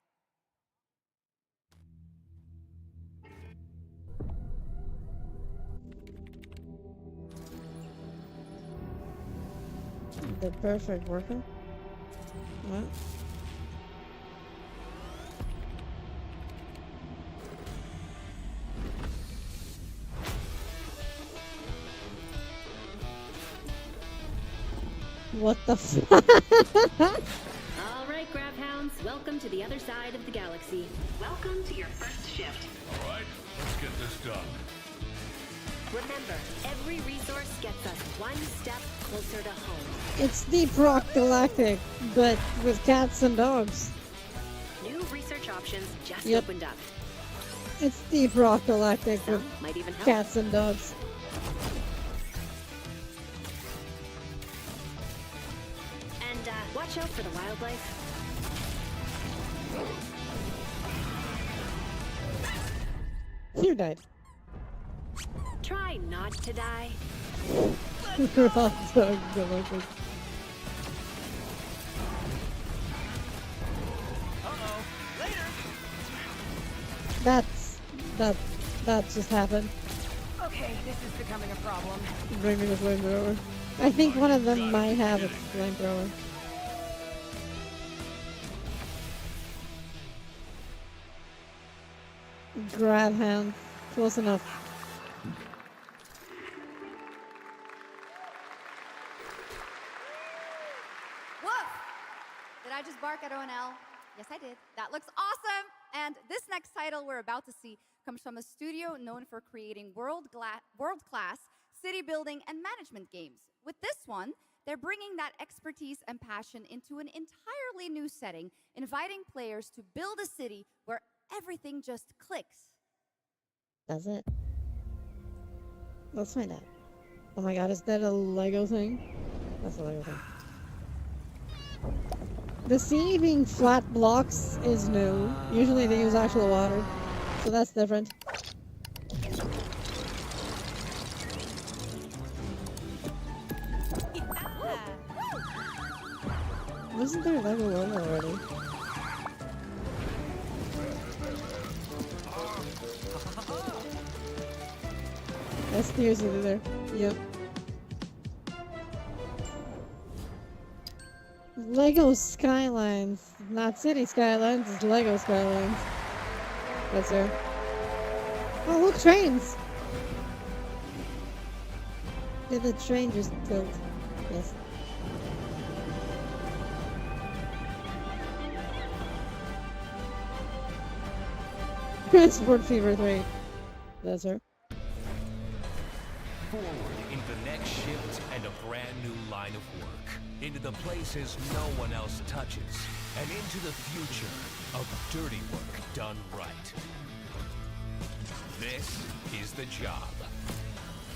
[SPEAKER 1] The perfect worker. What? What the fuck?
[SPEAKER 18] All right, Grabhounds, welcome to the other side of the galaxy. Welcome to your first shift.
[SPEAKER 15] All right, let's get this done.
[SPEAKER 18] Remember, every resource gets us one step closer to home.
[SPEAKER 1] It's Deep Rock Galactic, but with cats and dogs.
[SPEAKER 18] New research options just
[SPEAKER 1] Yep.
[SPEAKER 18] opened up.
[SPEAKER 1] It's Deep Rock Galactic with
[SPEAKER 18] might even help.
[SPEAKER 1] cats and dogs.
[SPEAKER 18] And watch out for the wildlife.
[SPEAKER 1] You died.
[SPEAKER 18] Try not to die.
[SPEAKER 1] Rock Galactic. That just happened.
[SPEAKER 23] Okay, this is becoming a problem.
[SPEAKER 1] Bring me the flamethrower. I think one of them might have a flamethrower. Grab hand. Close enough.
[SPEAKER 19] Woof! Did I just bark at ONL? Yes, I did. That looks awesome! And this next title we're about to see comes from a studio known for creating world-class city building and management games. With this one, they're bringing that expertise and passion into an entirely new setting, inviting players to build a city where everything just clicks.
[SPEAKER 1] Does it? Let's find out. Oh my god, is that a Lego thing? That's a Lego thing. The sea being flat blocks is new. Usually they use actual water, so that's different. Wasn't there Lego one already? That's seriously there. Yep. Lego Skylines. Not City Skylines, it's Lego Skylines. That's there. Oh, look, trains! Did the train just tilt? Yes. Transport Fever 3. That's her.
[SPEAKER 7] Forward into the next shift and a brand new line of work. Into the places no one else touches. And into the future of dirty work done right. This is the job.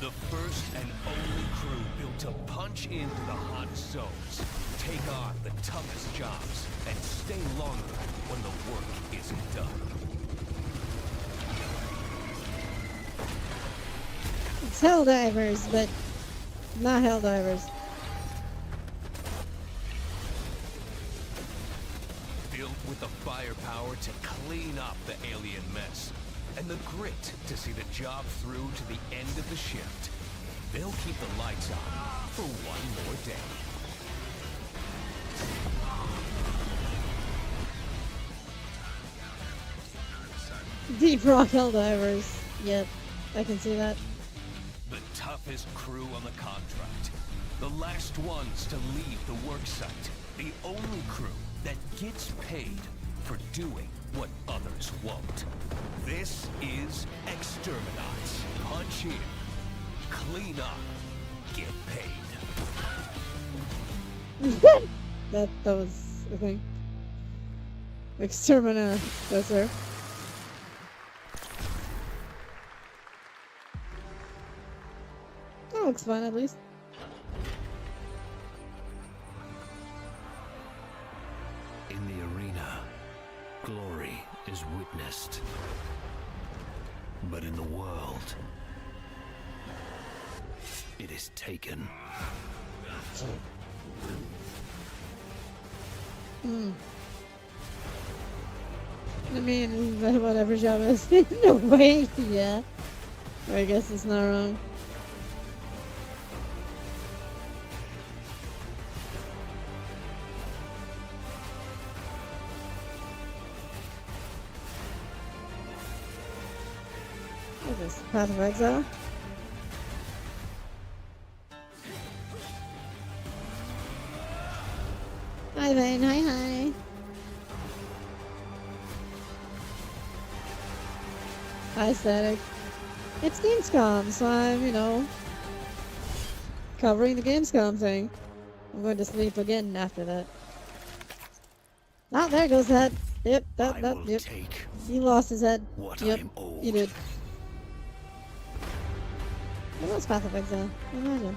[SPEAKER 7] The first and only crew built to punch into the hottest zones, take on the toughest jobs, and stay longer when the work isn't done.
[SPEAKER 1] It's Helldivers, but not Helldivers.
[SPEAKER 7] Built with the firepower to clean up the alien mess, and the grit to see the job through to the end of the shift. They'll keep the lights on for one more day.
[SPEAKER 1] Deep Rock Helldivers. Yep, I can see that.
[SPEAKER 7] The toughest crew on the contract. The last ones to leave the work site. The only crew that gets paid for doing what others won't. This is Exterminats. Punch in, clean up, get paid.
[SPEAKER 1] that was the thing. Exterminator. That's her. That looks fun, at least.
[SPEAKER 6] In the arena, glory is witnessed. But in the world, it is taken.
[SPEAKER 1] I mean, whatever job is in a way, yeah. I guess it's not wrong. What is this? Path of Exile? Hi, Vane. Hi, hi. Hi, Static. It's GamesCom, so I'm, you know, covering the GamesCom thing. I'm going to sleep again after that. Oh, there goes the head. Yep, yep. He lost his head. Yep, he did. What was Path of Exile? Imagine.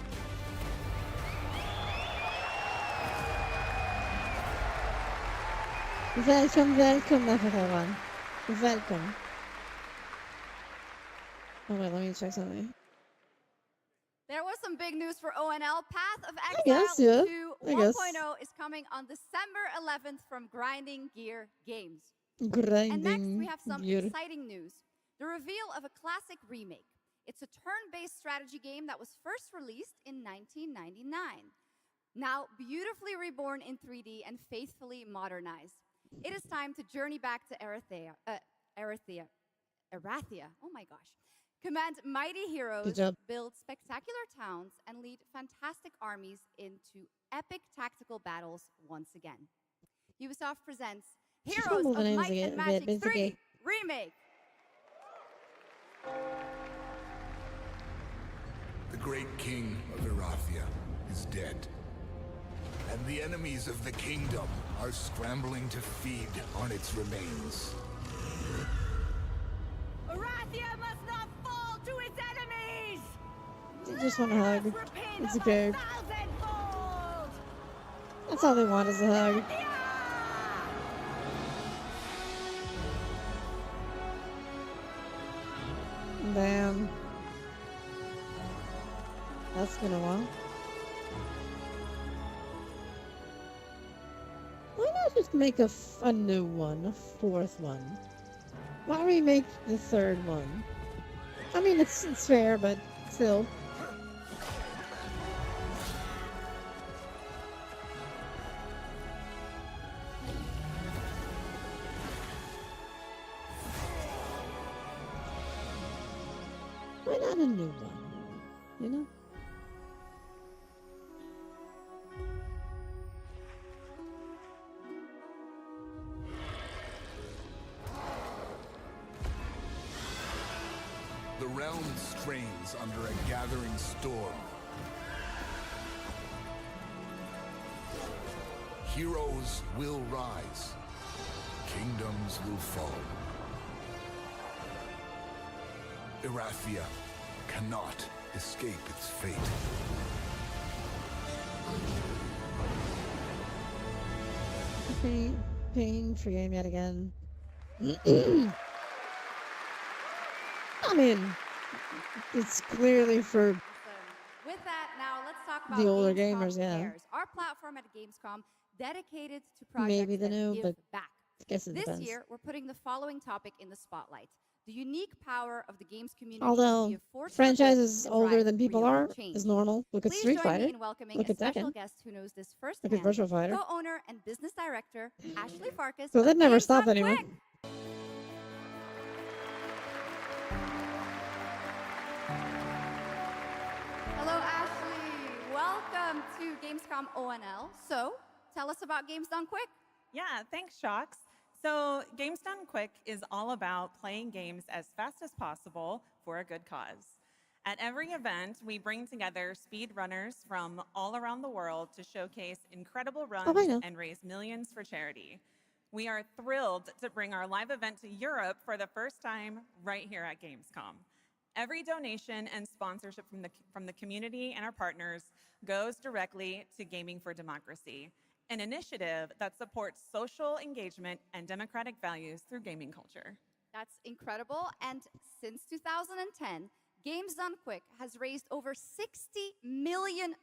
[SPEAKER 1] Welcome everyone. Welcome. Oh wait, let me check something.
[SPEAKER 19] There was some big news for ONL. Path of
[SPEAKER 1] I
[SPEAKER 19] Exile
[SPEAKER 1] guess, yeah.
[SPEAKER 19] 2
[SPEAKER 1] I guess.
[SPEAKER 19] 1.0 is coming on December 11th from Grinding Gear Games. And next, we
[SPEAKER 1] Grinding
[SPEAKER 19] have some
[SPEAKER 1] gear.
[SPEAKER 19] exciting news. The reveal of a classic remake. It's a turn-based strategy game that was first released in 1999. Now beautifully reborn in 3D and faithfully modernized. It is time to journey back to Erathia. Oh my gosh. Command mighty heroes,
[SPEAKER 1] job.
[SPEAKER 19] build spectacular towns, and lead fantastic armies into epic tactical battles once again. Ubisoft presents
[SPEAKER 1] Just
[SPEAKER 19] Heroes
[SPEAKER 1] move the
[SPEAKER 19] of
[SPEAKER 1] names
[SPEAKER 19] Might
[SPEAKER 1] again
[SPEAKER 19] and
[SPEAKER 1] a bit,
[SPEAKER 19] Magic
[SPEAKER 1] but it's
[SPEAKER 19] 3
[SPEAKER 1] okay.
[SPEAKER 19] Remake.
[SPEAKER 5] The great king of Erathia is dead. And the enemies of the kingdom are scrambling to feed on its remains.
[SPEAKER 13] Arathia must not fall to its enemies!
[SPEAKER 1] They just want a hug.
[SPEAKER 13] Repay
[SPEAKER 1] It's
[SPEAKER 13] them
[SPEAKER 1] okay.
[SPEAKER 13] 1,000-fold!
[SPEAKER 1] That's all they want is a hug. Damn. That's been a while. Why not just make a new one, a fourth one? Why remake the third one? I mean, it's fair, but still. Why not a new one? You know?
[SPEAKER 5] The realm strains under a gathering storm. Heroes will rise. Kingdoms will fall. Erathia cannot escape its fate.
[SPEAKER 1] Pain for game yet again. I mean, it's clearly for
[SPEAKER 19] With that, now let's talk about
[SPEAKER 1] the older
[SPEAKER 19] Gamescom
[SPEAKER 1] gamers, yeah.
[SPEAKER 19] Cares, our platform at Gamescom dedicated to projects
[SPEAKER 1] Maybe the
[SPEAKER 19] that
[SPEAKER 1] new,
[SPEAKER 19] give
[SPEAKER 1] but
[SPEAKER 19] back.
[SPEAKER 1] I guess it
[SPEAKER 19] This
[SPEAKER 1] depends.
[SPEAKER 19] year, we're putting the following topic in the spotlight: the unique power of the games community
[SPEAKER 1] Although
[SPEAKER 19] to be a force for
[SPEAKER 1] franchise
[SPEAKER 19] good
[SPEAKER 1] is
[SPEAKER 19] and
[SPEAKER 1] older
[SPEAKER 19] drive
[SPEAKER 1] than people
[SPEAKER 19] real
[SPEAKER 1] are
[SPEAKER 19] change.
[SPEAKER 1] is normal. Look at
[SPEAKER 19] Please
[SPEAKER 1] Street
[SPEAKER 19] join
[SPEAKER 1] Fighter.
[SPEAKER 19] me in welcoming
[SPEAKER 1] Look
[SPEAKER 19] a
[SPEAKER 1] at
[SPEAKER 19] special
[SPEAKER 1] Tekken.
[SPEAKER 19] guest who knows this
[SPEAKER 1] Look at
[SPEAKER 19] firsthand,
[SPEAKER 1] Virtua Fighter.
[SPEAKER 19] co-owner and business director Ashley Farkas.
[SPEAKER 1] So
[SPEAKER 19] of
[SPEAKER 1] that never
[SPEAKER 19] Games
[SPEAKER 1] stopped
[SPEAKER 19] Done
[SPEAKER 1] anyway.
[SPEAKER 19] Quick. Hello, Ashley. Welcome to Gamescom ONL. So, tell us about Games Done Quick.
[SPEAKER 11] Yeah, thanks, Shocks. So, Games Done Quick is all about playing games as fast as possible for a good cause. At every event, we bring together speedrunners from all around the world to showcase incredible runs
[SPEAKER 1] I know.
[SPEAKER 11] and raise millions for charity. We are thrilled to bring our live event to Europe for the first time right here at Gamescom. Every donation and sponsorship from the community and our partners goes directly to Gaming for Democracy, an initiative that supports social engagement and democratic values through gaming culture.
[SPEAKER 19] That's incredible. And since 2010, Games Done Quick has raised over $60 million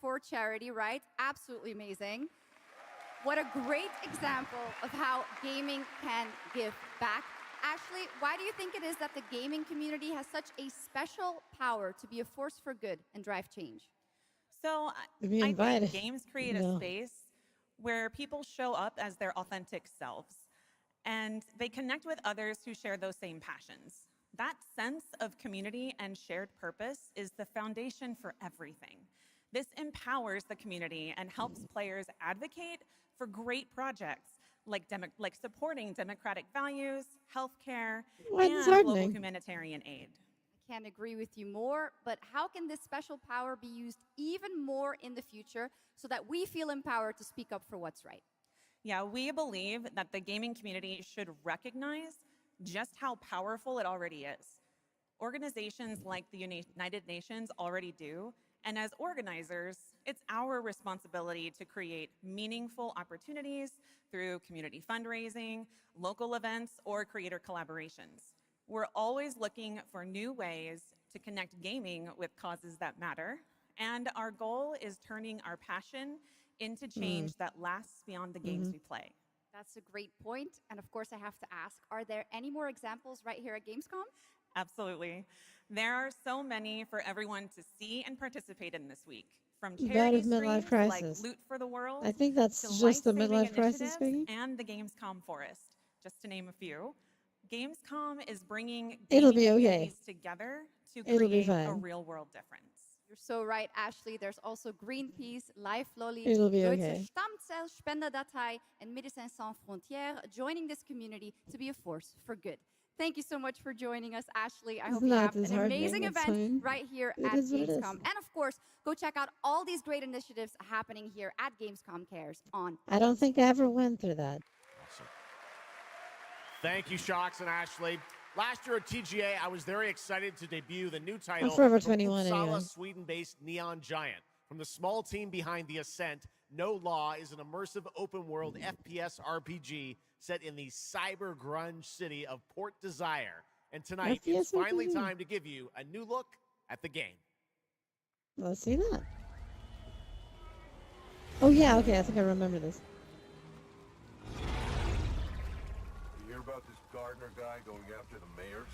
[SPEAKER 19] for charity, right? Absolutely amazing. What a great example of how gaming can give back. Ashley, why do you think it is that the gaming community has such a special power to be a force for good and drive change?
[SPEAKER 11] So
[SPEAKER 1] To be
[SPEAKER 11] I
[SPEAKER 1] invited.
[SPEAKER 11] think games create
[SPEAKER 1] No.
[SPEAKER 11] a space where people show up as their authentic selves and they connect with others who share those same passions. That sense of community and shared purpose is the foundation for everything. This empowers the community and helps players advocate for great projects like supporting democratic values, healthcare,
[SPEAKER 1] Why
[SPEAKER 11] and global
[SPEAKER 1] disheartening?
[SPEAKER 11] humanitarian aid.
[SPEAKER 19] I can't agree with you more, but how can this special power be used even more in the future so that we feel empowered to speak up for what's right?
[SPEAKER 11] Yeah, we believe that the gaming community should recognize just how powerful it already is. Organizations like the United Nations already do, and as organizers, it's our responsibility to create meaningful opportunities through community fundraising, local events, or creator collaborations. We're always looking for new ways to connect gaming with causes that matter, and our goal is turning our passion into change that lasts beyond the games we play.
[SPEAKER 19] That's a great point. And of course, I have to ask, are there any more examples right here at Gamescom?
[SPEAKER 11] Absolutely. There are so many for everyone to see and participate in this week. From
[SPEAKER 1] That
[SPEAKER 11] charity
[SPEAKER 1] is midlife
[SPEAKER 11] streams like
[SPEAKER 1] crisis.
[SPEAKER 11] Loot for the World
[SPEAKER 1] I think that's
[SPEAKER 11] to
[SPEAKER 1] just the
[SPEAKER 11] life-saving
[SPEAKER 1] midlife crisis
[SPEAKER 11] initiatives
[SPEAKER 1] speaking.
[SPEAKER 11] and the Gamescom Forest, just to name a few. Gamescom is bringing
[SPEAKER 1] It'll
[SPEAKER 11] gaming
[SPEAKER 1] be okay.
[SPEAKER 11] communities together to
[SPEAKER 1] It'll be
[SPEAKER 11] create a
[SPEAKER 1] fine.
[SPEAKER 11] real-world difference.
[SPEAKER 19] You're so right, Ashley. There's also Greenpeace, Life Lolly,
[SPEAKER 1] It'll be
[SPEAKER 19] Deutsche
[SPEAKER 1] okay.
[SPEAKER 19] Stammzellspenderdatei, and Médecins Sans Frontières joining this community to be a force for good. Thank you so much for joining us, Ashley. I
[SPEAKER 1] It's
[SPEAKER 19] hope you
[SPEAKER 1] not
[SPEAKER 19] have
[SPEAKER 1] this
[SPEAKER 19] an
[SPEAKER 1] hard,
[SPEAKER 19] amazing
[SPEAKER 1] man. It's
[SPEAKER 19] event
[SPEAKER 1] fine.
[SPEAKER 19] right here
[SPEAKER 1] It
[SPEAKER 19] at
[SPEAKER 1] is what it is.
[SPEAKER 19] Gamescom. And of course, go check out all these great initiatives happening here at Gamescom Cares on.
[SPEAKER 1] I don't think I ever went through that.
[SPEAKER 17] Thank you, Shocks and Ashley. Last year at TGA, I was very excited to debut the new title
[SPEAKER 1] Forever
[SPEAKER 17] from
[SPEAKER 1] 21
[SPEAKER 17] Uppsala,
[SPEAKER 1] anyway.
[SPEAKER 17] Sweden-based Neon Giant. From the small team behind The Ascent, No Law is an immersive open-world FPS RPG set in the cyber grunge city of Port Desire. And tonight, it's
[SPEAKER 1] FPS
[SPEAKER 17] finally
[SPEAKER 1] RPG.
[SPEAKER 17] time to give you a new look at the game.
[SPEAKER 1] Let's see that. Oh yeah, okay, I think I remember this.
[SPEAKER 4] You hear about this Gardner guy going after the mayors?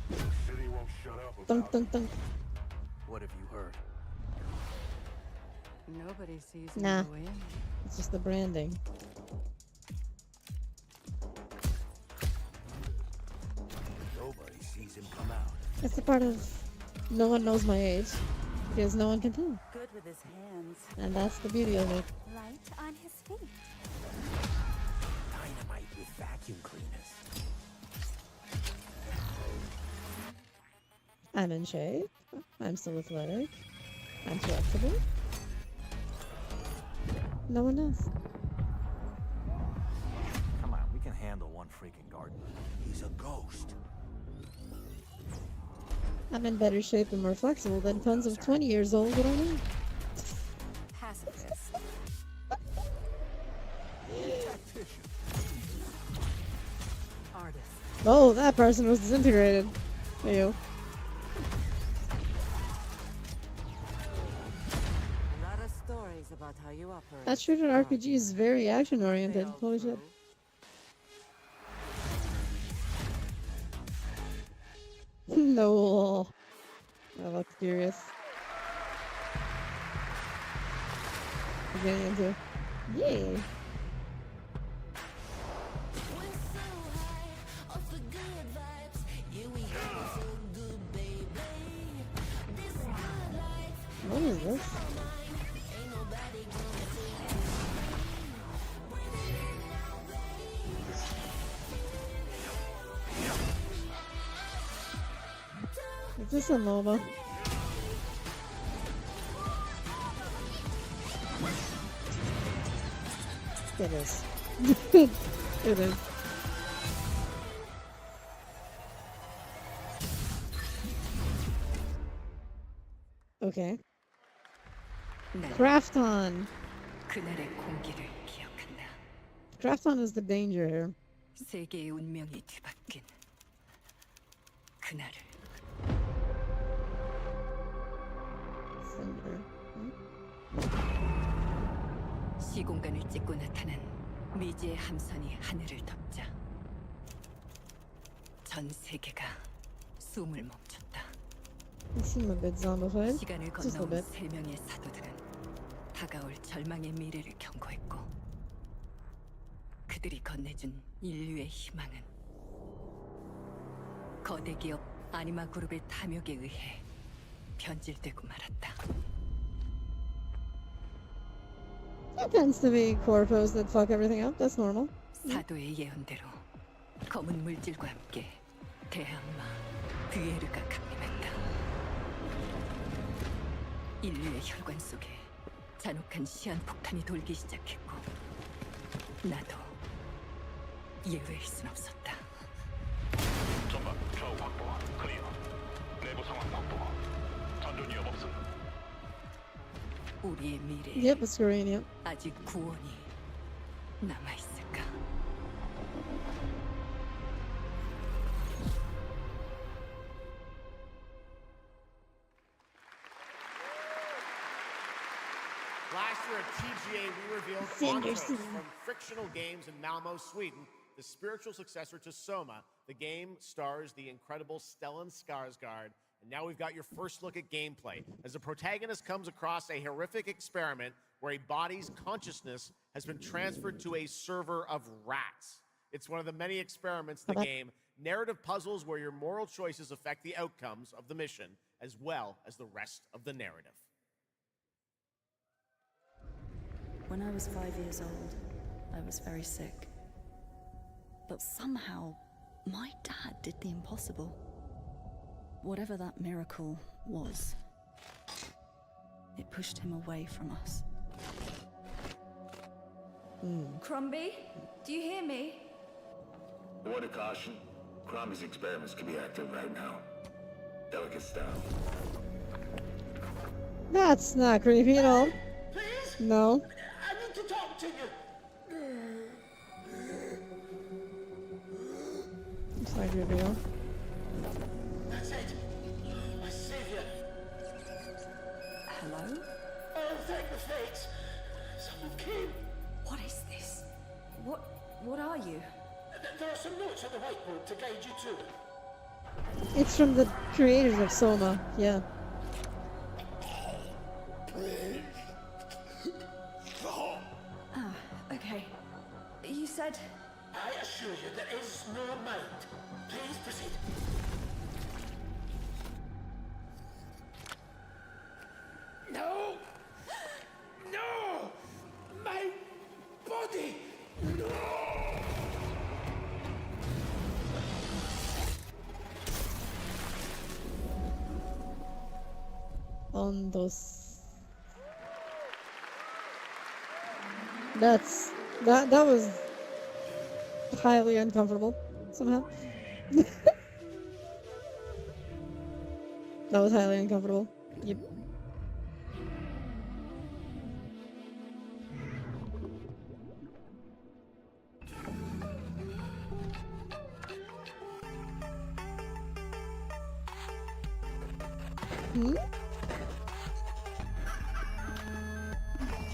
[SPEAKER 4] The city won't shut up about
[SPEAKER 1] Dunk, dunk, dunk.
[SPEAKER 20] What have you heard?
[SPEAKER 12] Nobody sees me
[SPEAKER 1] Nah,
[SPEAKER 12] go in.
[SPEAKER 1] it's just the branding.
[SPEAKER 20] Nobody sees him come out.
[SPEAKER 1] It's the part of no one knows my age because no one can tell.
[SPEAKER 21] Good with his hands.
[SPEAKER 1] And that's the beauty of it.
[SPEAKER 21] Light on his feet.
[SPEAKER 20] Dynamite with vacuum cleaners.
[SPEAKER 1] I'm in shape. I'm still athletic. I'm flexible. No one knows.
[SPEAKER 20] Come on, we can handle one freaking garden. He's a ghost.
[SPEAKER 1] I'm in better shape and more flexible than tons of 20 years old that I know.
[SPEAKER 21] Pacifist.
[SPEAKER 12] Artist.
[SPEAKER 1] Oh, that person was disintegrated. Ew.
[SPEAKER 21] A lot of stories about how you operate.
[SPEAKER 1] That shooter RPG is very action oriented. Holy shit. No. I look curious. I'm getting into. Yay. What is this? Is this a MOBA? It is. It is. Okay. Crafton.
[SPEAKER 12] 그날의 공기를 기억한다.
[SPEAKER 1] Crafton is the danger here.
[SPEAKER 12] 세계의 운명이 뒤바뀐 그날을.
[SPEAKER 1] Cinder.
[SPEAKER 12] 시공간을 찍고 나타난 미지의 함선이 하늘을 덮자 전 세계가 숨을 멈췄다.
[SPEAKER 1] You seem a bit zombified.
[SPEAKER 12] 시간을
[SPEAKER 1] Just a
[SPEAKER 12] 건너온
[SPEAKER 1] bit.
[SPEAKER 12] 세 명의 사도들은 다가올 절망의 미래를 경고했고 그들이 건네준 인류의 희망은 거대 기업 아니마 그룹의 탐욕에 의해 변질되고 말았다.
[SPEAKER 1] It tends to be corpos that fuck everything up. That's normal.
[SPEAKER 12] 사도의 예언대로 검은 물질과 함께 대항마 뷰에르가 강림했다. 인류의 혈관 속에 잔혹한 시한폭탄이 돌기 시작했고 나도 예외일 순 없었다.
[SPEAKER 4] 전방 좌우 확보 클리어. 내부 상황 확보. 전전 위험 없음.
[SPEAKER 12] 우리의 미래에
[SPEAKER 1] Yep, it's Korean, yep.
[SPEAKER 12] 아직 구원이 남아있을까?
[SPEAKER 17] last year at TGA, we revealed Ontos from Frictional Games in Malmo, Sweden, the spiritual successor to Soma. The game stars the incredible Stellan Skarsgård, and now we've got your first look at gameplay as the protagonist comes across a horrific experiment where a body's consciousness has been transferred to a server of rats. It's one of the many experiments in the game, narrative puzzles where your moral choices affect the outcomes of the mission, as well as the rest of the narrative.
[SPEAKER 3] When I was 5 years old, I was very sick. But somehow, my dad did the impossible. Whatever that miracle was, it pushed him away from us.
[SPEAKER 13] Crumby, do you hear me?
[SPEAKER 4] A word of caution. Crombie's experiments can be active right now. Delicate style.
[SPEAKER 1] That's not creepy at all.
[SPEAKER 9] Please?
[SPEAKER 1] No.
[SPEAKER 9] I need to talk to you.
[SPEAKER 1] It's not creepy at all.
[SPEAKER 9] That's it. My savior.
[SPEAKER 3] Hello?
[SPEAKER 9] Oh, thank the fates. Someone came.
[SPEAKER 3] What is this? What are you?
[SPEAKER 9] There are some notes on the whiteboard to guide you to it.
[SPEAKER 1] It's from the creators of Soma, yeah.
[SPEAKER 3] Ah, okay. You said...
[SPEAKER 9] I assure you there is no mind. Please proceed. No! No! My body! No!
[SPEAKER 1] On those. That was highly uncomfortable somehow. That was highly uncomfortable. Yep.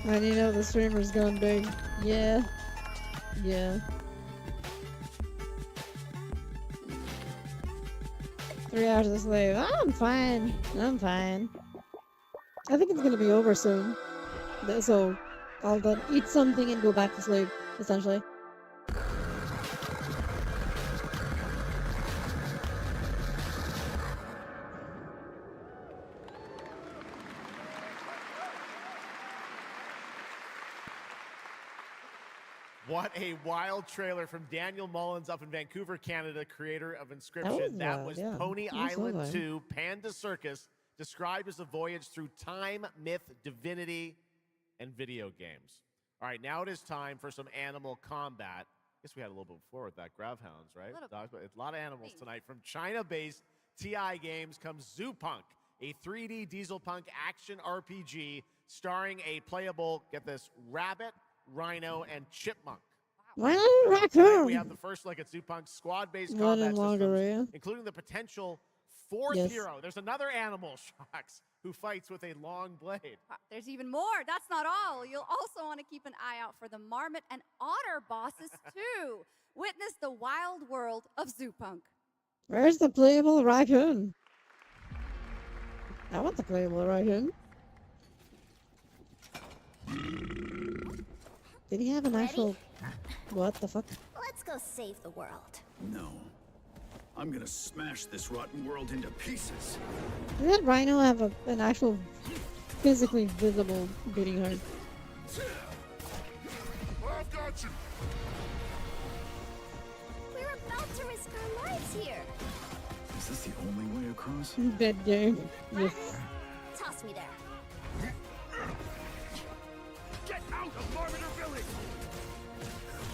[SPEAKER 1] And you know the streamer's gone big. Yeah. Yeah. 3 hours of sleep. I'm fine. I'm fine. I think it's gonna be over soon. So I'll then eat something and go back to sleep, essentially.
[SPEAKER 17] What a wild trailer from Daniel Mullins up in Vancouver, Canada, creator of Inscription. That was
[SPEAKER 1] yeah.
[SPEAKER 17] Pony
[SPEAKER 1] That was
[SPEAKER 17] Island
[SPEAKER 1] wild.
[SPEAKER 17] 2, Panda Circus, described as a voyage through time, myth, divinity, and video games. All right, now it is time for some animal combat. I guess we had a little bit before with that. Gravhounds, right? A lot of animals tonight. From China-based TI Games comes Zoo Punk, a 3D diesel punk action RPG starring a playable, get this, rabbit, rhino, and chipmunk.
[SPEAKER 1] Why not raccoon?
[SPEAKER 17] We have the first look at Zoo Punk's squad-based
[SPEAKER 1] One
[SPEAKER 17] combat
[SPEAKER 1] in Longoria.
[SPEAKER 17] systems, including the potential fourth
[SPEAKER 1] Yes.
[SPEAKER 17] hero. There's another animal, Shocks, who fights with a long blade.
[SPEAKER 19] There's even more. That's not all. You'll also want to keep an eye out for the marmot and otter bosses too. Witness the wild world of Zoo Punk.
[SPEAKER 1] Where's the playable raccoon? I want the playable raccoon. Did he have an actual... What the fuck?
[SPEAKER 8] Let's go save the world.
[SPEAKER 15] No. I'm gonna smash this rotten world into pieces.
[SPEAKER 1] Did that rhino have an actual physically visible beating heart?
[SPEAKER 4] I've got you.
[SPEAKER 8] We're about to risk our lives here.
[SPEAKER 15] Is this the only way across?
[SPEAKER 1] Dead game. Yes.
[SPEAKER 8] Toss me there.
[SPEAKER 9] Get out of Marmiter Village!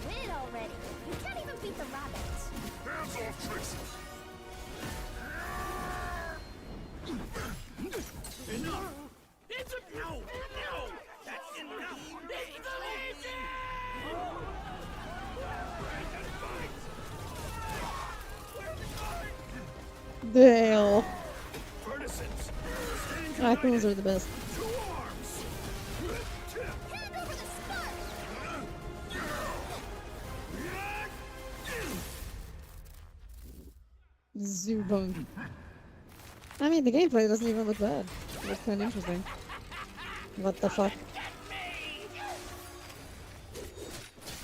[SPEAKER 8] Quit it already. You can't even beat the rabbits.
[SPEAKER 4] Hands off, Tracy.
[SPEAKER 9] Enough! It's a no! No! That's enough! It's
[SPEAKER 1] Dale. Raccoons are the best. Zubung. I mean, the gameplay doesn't even look bad. It looks kind of interesting. What the fuck?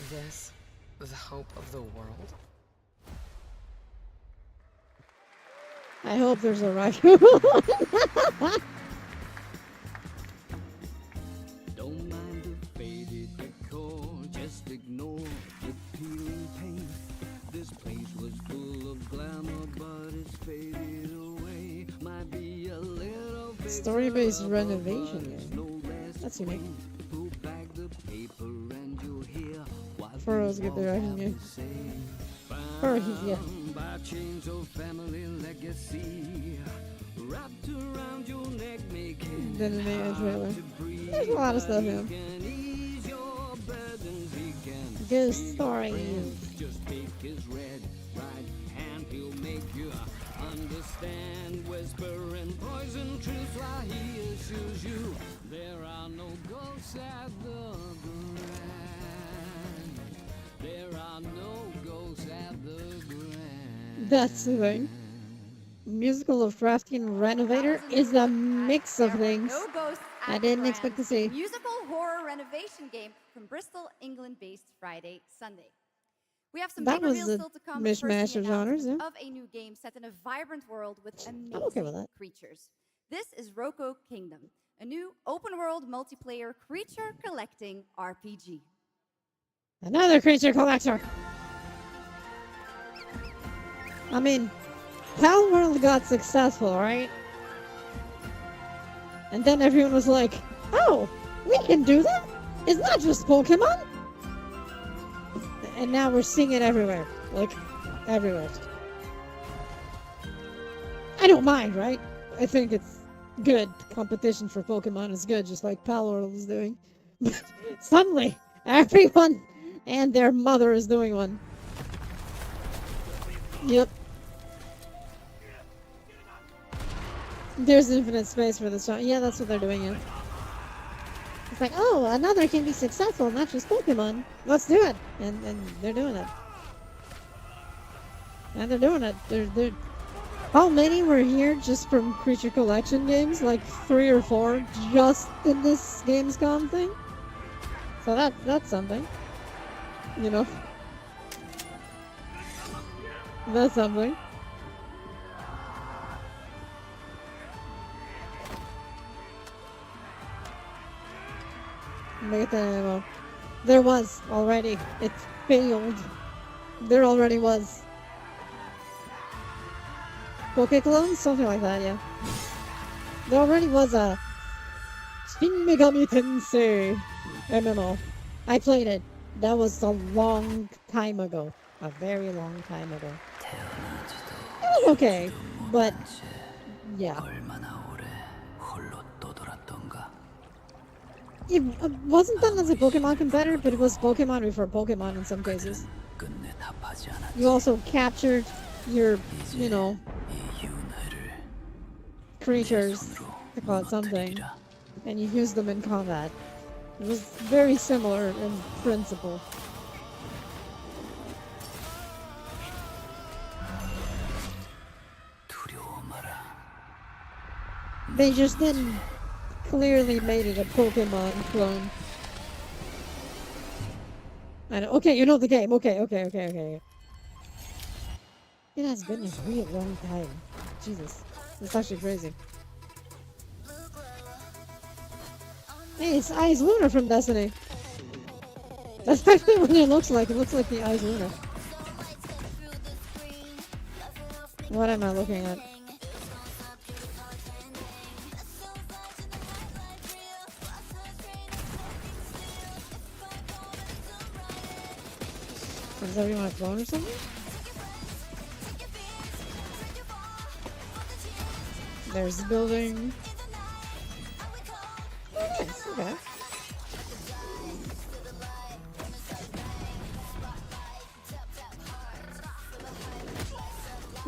[SPEAKER 12] This, the hope of the world?
[SPEAKER 1] I hope there's a raccoon.
[SPEAKER 10] Don't mind the faded decor, just ignore the peeling paint. This place was full of glamour, but it's faded away. Might be a little bit
[SPEAKER 1] Story-based renovation game. That's unique.
[SPEAKER 10] Pull back the paper and you'll hear what
[SPEAKER 1] Furrows get their action game. Furrows, yeah.
[SPEAKER 10] by chains of family legacy. Wrapped around your neck, making
[SPEAKER 1] Then the main trailer. There's a lot of stuff here. Ghost stories.
[SPEAKER 10] Just take his red right hand, he'll make you understand. Whisper and poison truth while he assures you there are no ghosts at the grand. There are no ghosts at the grand.
[SPEAKER 1] That's the thing. Musical of Drafting Renovator is a mix of things
[SPEAKER 19] No ghosts at
[SPEAKER 1] I didn't
[SPEAKER 19] the
[SPEAKER 1] expect to
[SPEAKER 19] Grand,
[SPEAKER 1] see.
[SPEAKER 19] Musical horror renovation game from Bristol, England-based Friday, Sunday. We have some
[SPEAKER 1] That
[SPEAKER 19] big
[SPEAKER 1] was
[SPEAKER 19] reveals
[SPEAKER 1] a
[SPEAKER 19] still to come.
[SPEAKER 1] mishmash
[SPEAKER 19] First, the
[SPEAKER 1] of genres,
[SPEAKER 19] announcement
[SPEAKER 1] yeah.
[SPEAKER 19] of a new game set in a vibrant world with amazing
[SPEAKER 1] okay with that.
[SPEAKER 19] creatures. This is Roko Kingdom, a new open-world multiplayer creature collecting RPG.
[SPEAKER 1] Another creature collector. I mean, Pal World got successful, right? And then everyone was like, oh, we can do that? It's not just Pokemon? And now we're seeing it everywhere. Like, everywhere. I don't mind, right? I think it's good. Competition for Pokemon is good, just like Pal World is doing. But suddenly, everyone and their mother is doing one. Yep. There's infinite space for this one. Yeah, that's what they're doing, yeah. It's like, oh, another can be successful, not just Pokemon. Let's do it. And they're doing it. And they're doing it. They're how many were here just from creature collection games? Like 3 or 4 just in this GamesCom thing? So that's something. You know? That's something. Make that ammo. There was already. It failed. There already was. Poke clones? Something like that, yeah. There already was a Shin Megami Tensei MMO. I played it. That was a long time ago. A very long time ago. It was okay, but yeah. It wasn't done as a Pokemon competitor, but it was Pokemon before Pokemon in some cases. You also captured your, you know, creatures, to call it something, and you used them in combat. It was very similar in principle. They just didn't clearly made it a Pokemon clone. I know. Okay, you know the game. Okay. It has been a real long time. Jesus. It's actually crazy. Hey, it's Eyes Luna from Destiny. That's actually what it looks like. It looks like the Eyes Luna. What am I looking at? Does everyone have a clone or something? There's the building. Oh, nice. Okay.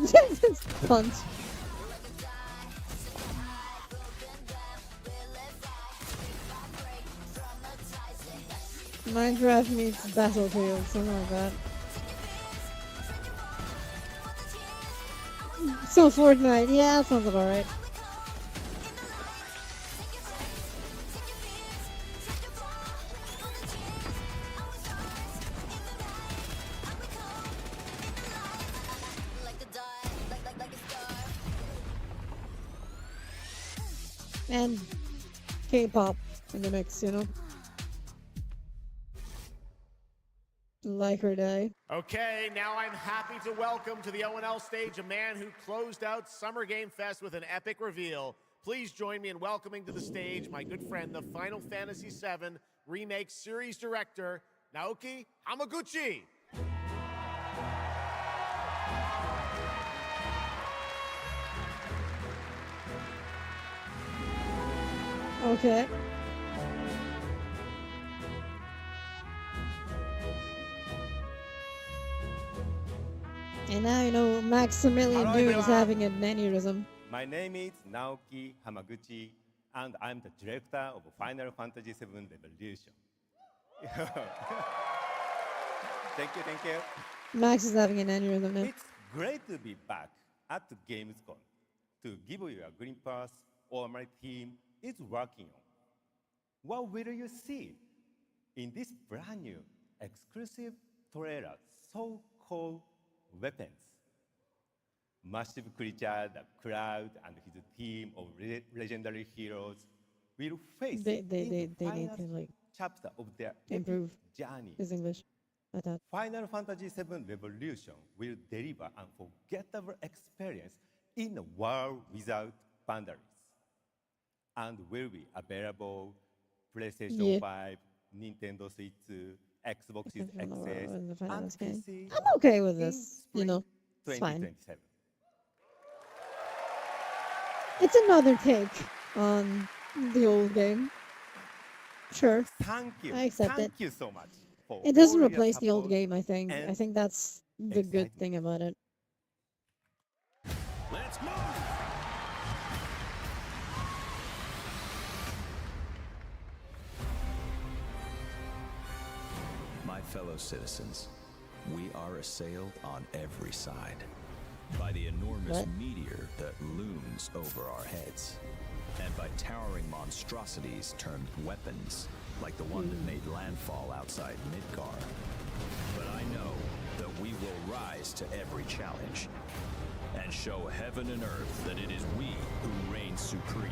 [SPEAKER 1] Just punch. Minecraft meets Battlefield, something like that. So Fortnite, yeah, that sounds about right. And K-pop in the mix, you know? Like her day.
[SPEAKER 17] Okay, now I'm happy to welcome to the O&L stage a man who closed out Summer Game Fest with an epic reveal. Please join me in welcoming to the stage my good friend, the Final Fantasy VII Remake Series Director, Naoki Hamaguchi.
[SPEAKER 1] Okay. And now you know Maximilian
[SPEAKER 14] Hello,
[SPEAKER 1] Doom is
[SPEAKER 14] everyone.
[SPEAKER 1] having an aneurysm.
[SPEAKER 14] My name is Naoki Hamaguchi, and I'm the director of Final Fantasy VII Revolution. Thank you.
[SPEAKER 1] Max is having an aneurysm now.
[SPEAKER 14] It's great to be back at the GamesCom to give you a glimpse of what my team is working on. What will you see in this brand new exclusive trailer so-called Weapons? Massive creature, the Cloud, and his team of legendary heroes will face
[SPEAKER 1] They
[SPEAKER 14] in
[SPEAKER 1] need
[SPEAKER 14] the
[SPEAKER 1] to
[SPEAKER 14] final
[SPEAKER 1] like
[SPEAKER 14] chapter of their
[SPEAKER 1] improve
[SPEAKER 14] epic journey.
[SPEAKER 1] his English. I thought.
[SPEAKER 14] Final Fantasy VII Revolution will deliver an unforgettable experience in a world without boundaries, and will be available PlayStation 5, Nintendo Switch 2, Xbox Series XS, and PC.
[SPEAKER 1] I'm okay with this, you know. It's fine.
[SPEAKER 14] 2027.
[SPEAKER 1] It's another take on the old game. Sure.
[SPEAKER 14] Thank you.
[SPEAKER 1] I accept
[SPEAKER 14] Thank
[SPEAKER 1] it.
[SPEAKER 14] you so much. For
[SPEAKER 1] It doesn't
[SPEAKER 14] all your
[SPEAKER 1] replace the old
[SPEAKER 14] support
[SPEAKER 1] game, I think.
[SPEAKER 14] and
[SPEAKER 1] I think that's the good thing about it.
[SPEAKER 15] Let's move!
[SPEAKER 16] My fellow citizens, we are assailed on every side by the enormous meteor that looms over our heads, and by towering monstrosities termed weapons, like the one that made landfall outside Midgar. But I know that we will rise to every challenge and show heaven and earth that it is we who reign supreme.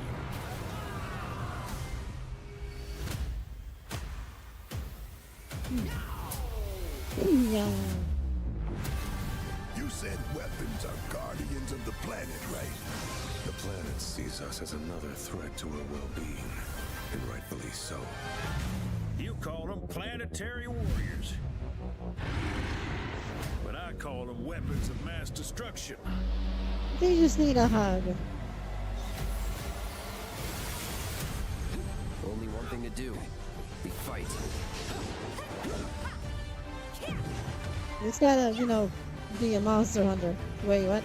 [SPEAKER 1] Yeah.
[SPEAKER 2] You said weapons are guardians of the planet, right? The planet sees us as another threat to our well-being, and rightfully so.
[SPEAKER 15] You call them planetary warriors. But I call them weapons of mass destruction.
[SPEAKER 1] They just need a hug.
[SPEAKER 22] Only one thing to do. We fight.
[SPEAKER 1] It's gotta, you know, be a monster hunter. Wait, what?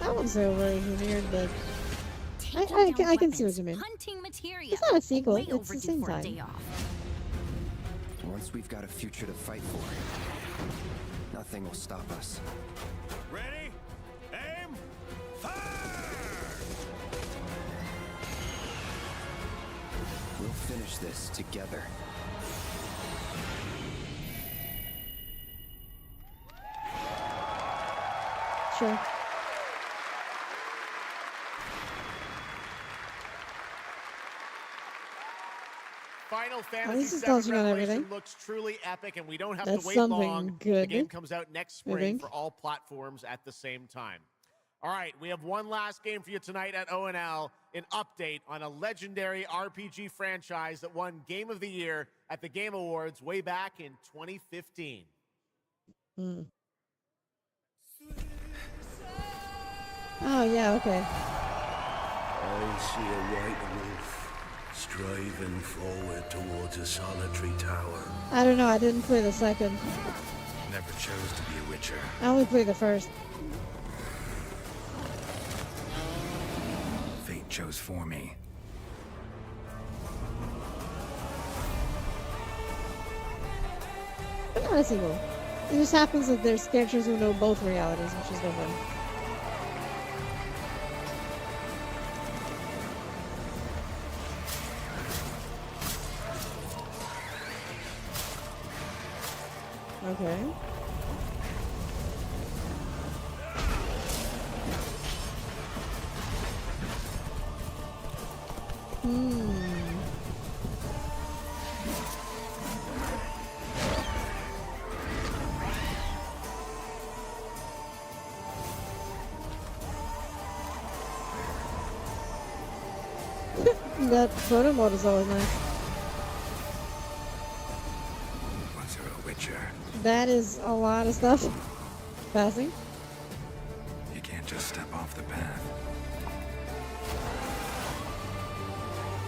[SPEAKER 1] I wouldn't say over-engineered, but I can see what you mean.
[SPEAKER 8] Hunting materia.
[SPEAKER 1] It's not a sequel,
[SPEAKER 8] Way
[SPEAKER 1] it's the
[SPEAKER 8] overdue
[SPEAKER 1] same
[SPEAKER 8] for a
[SPEAKER 1] time.
[SPEAKER 8] day off.
[SPEAKER 22] Once we've got a future to fight for, nothing will stop us.
[SPEAKER 15] Ready? Aim!
[SPEAKER 22] We'll finish this together.
[SPEAKER 1] Sure.
[SPEAKER 17] Final
[SPEAKER 1] least
[SPEAKER 17] Fantasy
[SPEAKER 1] it's
[SPEAKER 17] VII
[SPEAKER 1] touching on
[SPEAKER 17] Revelation
[SPEAKER 1] everything.
[SPEAKER 17] looks truly epic, and we don't have
[SPEAKER 1] That's
[SPEAKER 17] to wait
[SPEAKER 1] something
[SPEAKER 17] long. The
[SPEAKER 1] good,
[SPEAKER 17] game comes out next
[SPEAKER 1] I
[SPEAKER 17] spring
[SPEAKER 1] think.
[SPEAKER 17] for all platforms at the same time. All right, we have one last game for you tonight at O&L, an update on a legendary RPG franchise that won Game of the Year at the Game Awards way back in 2015.
[SPEAKER 1] Hmm. Oh, yeah, okay.
[SPEAKER 24] I see a white wolf striving forward towards a solitary tower.
[SPEAKER 1] I don't know, I didn't play the second.
[SPEAKER 24] Never chose to be a witcher.
[SPEAKER 1] I only played the first.
[SPEAKER 24] Fate chose for me.
[SPEAKER 1] Oh, that's cool. It just happens that there's characters who know both realities, which is different. Okay. That photo mode is always nice.
[SPEAKER 2] Was there a Witcher?
[SPEAKER 1] That is a lot of stuff. Passing.
[SPEAKER 2] You can't just step off the path.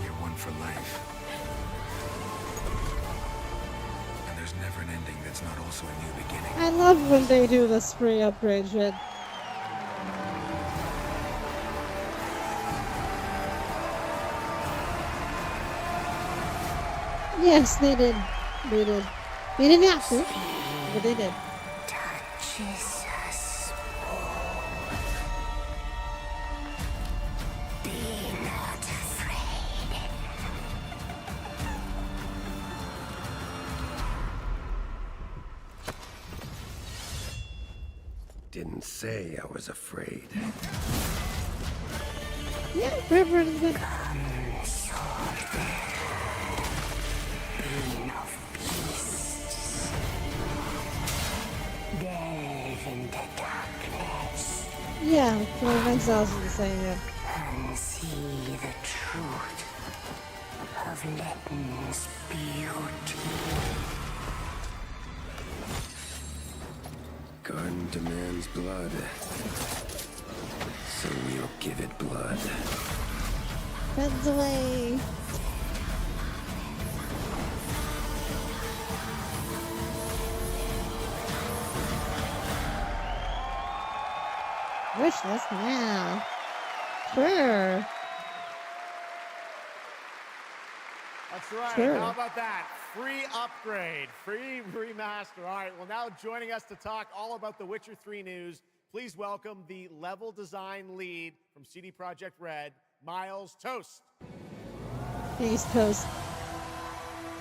[SPEAKER 2] You're one for life. And there's never an ending that's not also a new beginning.
[SPEAKER 1] I love when they do the spray upgrade shit. Yes, they did. They did. They didn't have to, but they did.
[SPEAKER 8] Touches us all. Be not afraid.
[SPEAKER 24] Didn't say I was afraid.
[SPEAKER 1] Yeah, Reverend is good. Yeah, Flame Exiles is the same, yeah.
[SPEAKER 8] And see the truth of Letton's beauty.
[SPEAKER 24] Garden demands blood. So we'll give it blood.
[SPEAKER 1] Heads away. Wish list now. Sure.
[SPEAKER 17] That's right.
[SPEAKER 1] Sure.
[SPEAKER 17] How about that? Free upgrade, free remaster. All right, well, now joining us to talk all about the Witcher 3 news, please welcome the level design lead from CD Projekt Red, Miles Toast.
[SPEAKER 1] East Coast.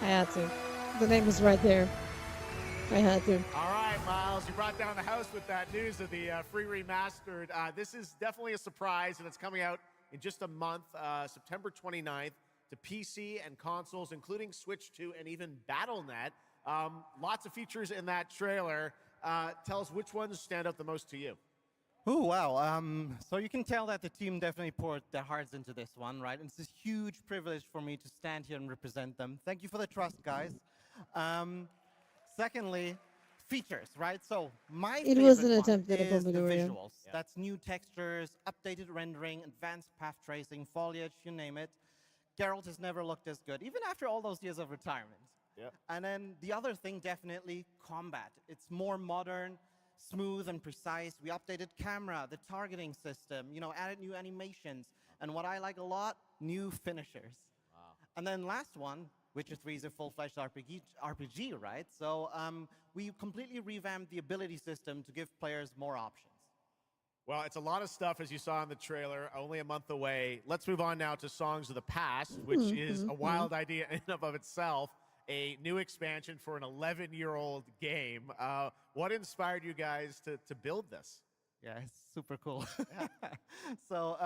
[SPEAKER 1] I had to. The name was right there. I had to.
[SPEAKER 17] All right, Miles, you brought down the house with that news of the free remastered. This is definitely a surprise, and it's coming out in just a month, September 29th, to PC and consoles, including Switch 2 and even Battle.net. Lots of features in that trailer. Tell us which ones stand out the most to you.
[SPEAKER 6] Oh, wow. So you can tell that the team definitely poured their hearts into this one, right? And it's a huge privilege for me to stand here and represent them. Thank you for the trust, guys. Secondly, features, right? So my
[SPEAKER 1] It was
[SPEAKER 6] favorite
[SPEAKER 1] an
[SPEAKER 6] one
[SPEAKER 1] attempt at a
[SPEAKER 6] is the
[SPEAKER 1] Pomodoro.
[SPEAKER 6] visuals. Yeah. That's new textures, updated rendering, advanced path tracing, foliage, you name it. Geralt has never looked as good, even after all those years of retirement.
[SPEAKER 17] Yep.
[SPEAKER 6] And then the other thing, definitely combat. It's more modern, smooth and precise. We updated camera, the targeting system, added new animations. And what I like a lot, new finishers.
[SPEAKER 17] Wow.
[SPEAKER 6] And then last one, Witcher 3 is a full-fledged RPG, right? So we completely revamped the ability system to give players more options.
[SPEAKER 17] Well, it's a lot of stuff, as you saw in the trailer, only a month away. Let's move on now to Songs of the Past, which is a wild idea in and of itself, a new expansion for an 11-year-old game. What inspired you guys to build this?
[SPEAKER 6] Yeah, it's super cool. So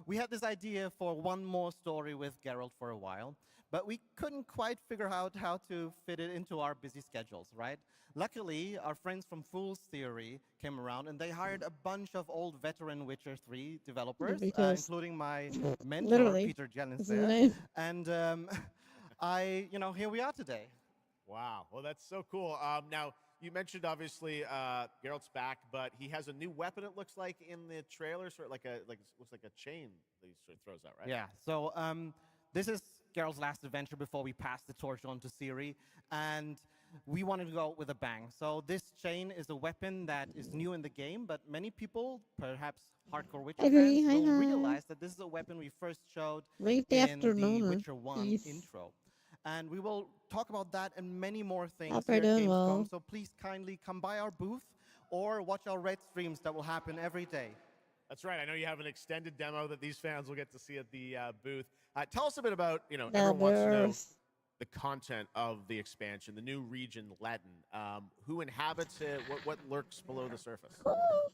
[SPEAKER 6] we had this idea for one more story with Geralt for a while, but we couldn't quite figure out how to fit it into our busy schedules, right? Luckily, our friends from Fool's Theory came around, and they hired a bunch of old veteran Witcher 3 developers, including my mentor, Peter Jellins. And here we are today.
[SPEAKER 17] Wow, well, that's so cool. Now, you mentioned, obviously, Geralt's back, but he has a new weapon, it looks like, in the trailer, sort of looks like a chain that he sort of throws out, right?
[SPEAKER 6] Yeah, so this is Geralt's last adventure before we pass the torch on to Ciri, and we wanted to go with a bang. So this chain is a weapon that is new in the game, but many people, perhaps hardcore Witcher fans, don't realize that this is a weapon we first showed in the Witcher 1 intro. And we will talk about that and many more things
[SPEAKER 1] Hope
[SPEAKER 6] here
[SPEAKER 1] you're
[SPEAKER 6] at
[SPEAKER 1] doing
[SPEAKER 6] Gamescom.
[SPEAKER 1] well.
[SPEAKER 6] So please kindly come by our booth or watch our red streams that will happen every day.
[SPEAKER 17] That's right. I know you have an extended demo that these fans will get to see at the booth. Tell us a bit about,
[SPEAKER 1] The
[SPEAKER 17] everyone wants to know
[SPEAKER 1] birth.
[SPEAKER 17] the content of the expansion, the new region, Letten. Who inhabits it? What lurks below the surface?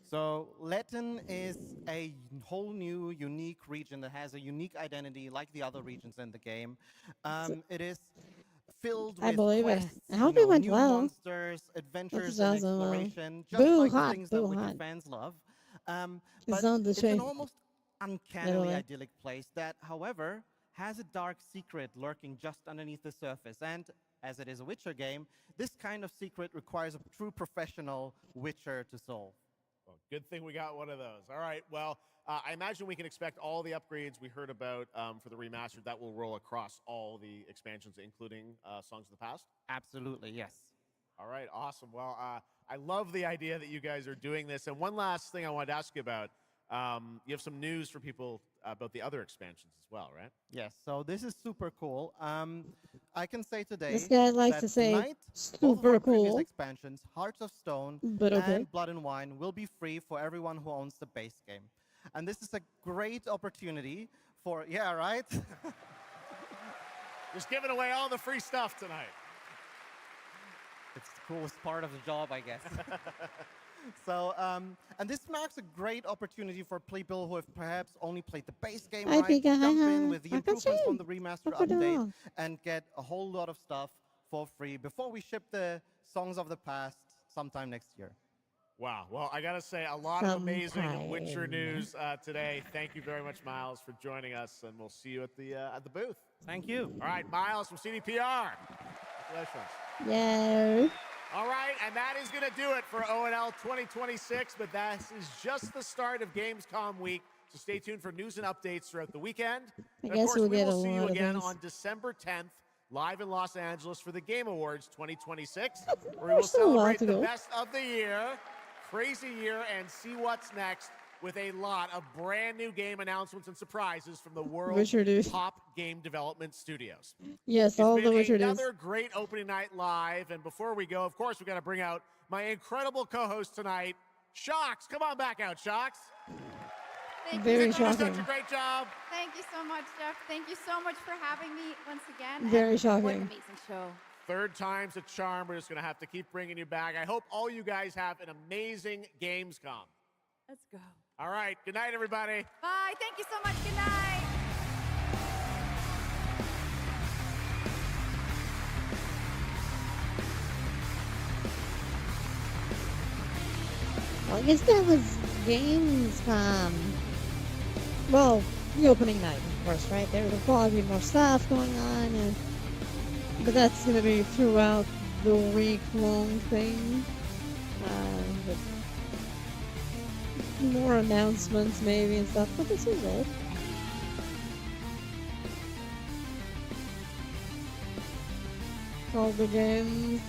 [SPEAKER 6] So Letten is a whole new, unique region that has a unique identity like the other regions in the game. It is filled
[SPEAKER 1] I
[SPEAKER 6] with
[SPEAKER 1] believe it.
[SPEAKER 6] quests,
[SPEAKER 1] I hope it went
[SPEAKER 6] new
[SPEAKER 1] well.
[SPEAKER 6] monsters, adventures,
[SPEAKER 1] This is
[SPEAKER 6] and
[SPEAKER 1] awesome.
[SPEAKER 6] exploration, just
[SPEAKER 1] Boo
[SPEAKER 6] like the
[SPEAKER 1] hot,
[SPEAKER 6] things that
[SPEAKER 1] boo
[SPEAKER 6] Witcher
[SPEAKER 1] hot.
[SPEAKER 6] fans love.
[SPEAKER 1] It's
[SPEAKER 6] But
[SPEAKER 1] on the
[SPEAKER 6] it's an
[SPEAKER 1] train.
[SPEAKER 6] almost uncannily
[SPEAKER 1] Literally.
[SPEAKER 6] idyllic place that, however, has a dark secret lurking just underneath the surface. And as it is a Witcher game, this kind of secret requires a true professional Witcher to solve.
[SPEAKER 17] Well, good thing we got one of those. All right. Well, I imagine we can expect all the upgrades we heard about for the remastered. That will roll across all the expansions, including Songs of the Past?
[SPEAKER 6] Absolutely, yes.
[SPEAKER 17] All right, awesome. Well, I love the idea that you guys are doing this. And one last thing I wanted to ask you about. You have some news for people about the other expansions as well, right?
[SPEAKER 6] Yes, so this is super cool. I can say today
[SPEAKER 1] This guy likes
[SPEAKER 6] that
[SPEAKER 1] to say
[SPEAKER 6] tonight, both of our
[SPEAKER 1] super
[SPEAKER 6] previous
[SPEAKER 1] cool.
[SPEAKER 6] expansions, Hearts of Stone
[SPEAKER 1] But okay.
[SPEAKER 6] and Blood and Wine, will be free for everyone who owns the base game. And this is a great opportunity for, yeah, right?
[SPEAKER 17] Just giving away all the free stuff tonight.
[SPEAKER 6] It's the coolest part of the job, I guess. So, and this marks a great opportunity for people who have perhaps only played the base game,
[SPEAKER 1] I
[SPEAKER 6] right?
[SPEAKER 1] think
[SPEAKER 6] To jump in with the
[SPEAKER 1] I can
[SPEAKER 6] improvements from
[SPEAKER 1] see.
[SPEAKER 6] the remastered
[SPEAKER 1] Look at
[SPEAKER 6] update
[SPEAKER 1] that.
[SPEAKER 6] and get a whole lot of stuff for free before we ship the Songs of the Past sometime next year.
[SPEAKER 17] Wow. Well, I got to say, a lot of amazing Witcher news today. Thank you very much, Miles, for joining us, and we'll see you at the booth.
[SPEAKER 6] Thank you.
[SPEAKER 17] All right, Miles from CDPR. Congratulations.
[SPEAKER 1] Yeah.
[SPEAKER 17] All right, and that is going to do it for ONL 2026, but that is just the start of Gamescom week, so stay tuned for news and updates throughout the weekend.
[SPEAKER 1] I
[SPEAKER 17] And
[SPEAKER 1] guess
[SPEAKER 17] of course,
[SPEAKER 1] we'll
[SPEAKER 17] we
[SPEAKER 1] get
[SPEAKER 17] will
[SPEAKER 1] a
[SPEAKER 17] see you
[SPEAKER 1] lot of
[SPEAKER 17] again
[SPEAKER 1] things.
[SPEAKER 17] on December 10th, live in Los Angeles for the Game Awards 2026, where we
[SPEAKER 1] There's
[SPEAKER 17] will
[SPEAKER 1] still a while
[SPEAKER 17] celebrate
[SPEAKER 1] to
[SPEAKER 17] the
[SPEAKER 1] go.
[SPEAKER 17] best of the year, crazy year, and see what's next with a lot of brand new game announcements and surprises from the world's
[SPEAKER 1] Witcher dude.
[SPEAKER 17] top game development studios.
[SPEAKER 1] Yes,
[SPEAKER 17] It's
[SPEAKER 1] all
[SPEAKER 17] been
[SPEAKER 1] the Witcher
[SPEAKER 17] another great opening night live, and before we go, of course, we got to bring out my incredible co-host tonight, Shocks. Come on back out, Shocks.
[SPEAKER 19] Thank
[SPEAKER 1] Very
[SPEAKER 19] you.
[SPEAKER 17] You've done
[SPEAKER 1] shocking.
[SPEAKER 17] such a great job.
[SPEAKER 19] Thank you so much, Jeff. Thank you so much for having me once again.
[SPEAKER 1] Very
[SPEAKER 19] and What an
[SPEAKER 1] shocking.
[SPEAKER 19] amazing show.
[SPEAKER 17] Third time's a charm. We're just going to have to keep bringing you back. I hope all you guys have an amazing Gamescom.
[SPEAKER 19] Let's go.
[SPEAKER 17] All right. Good night, everybody.
[SPEAKER 19] Bye. Thank you so much. Good night.
[SPEAKER 1] Well, I guess that was Gamescom. Well, the opening night, of course, right? There will probably be more stuff going on, but that's going to be throughout the week-long thing. With more announcements, maybe, and stuff, but this is it. All the games.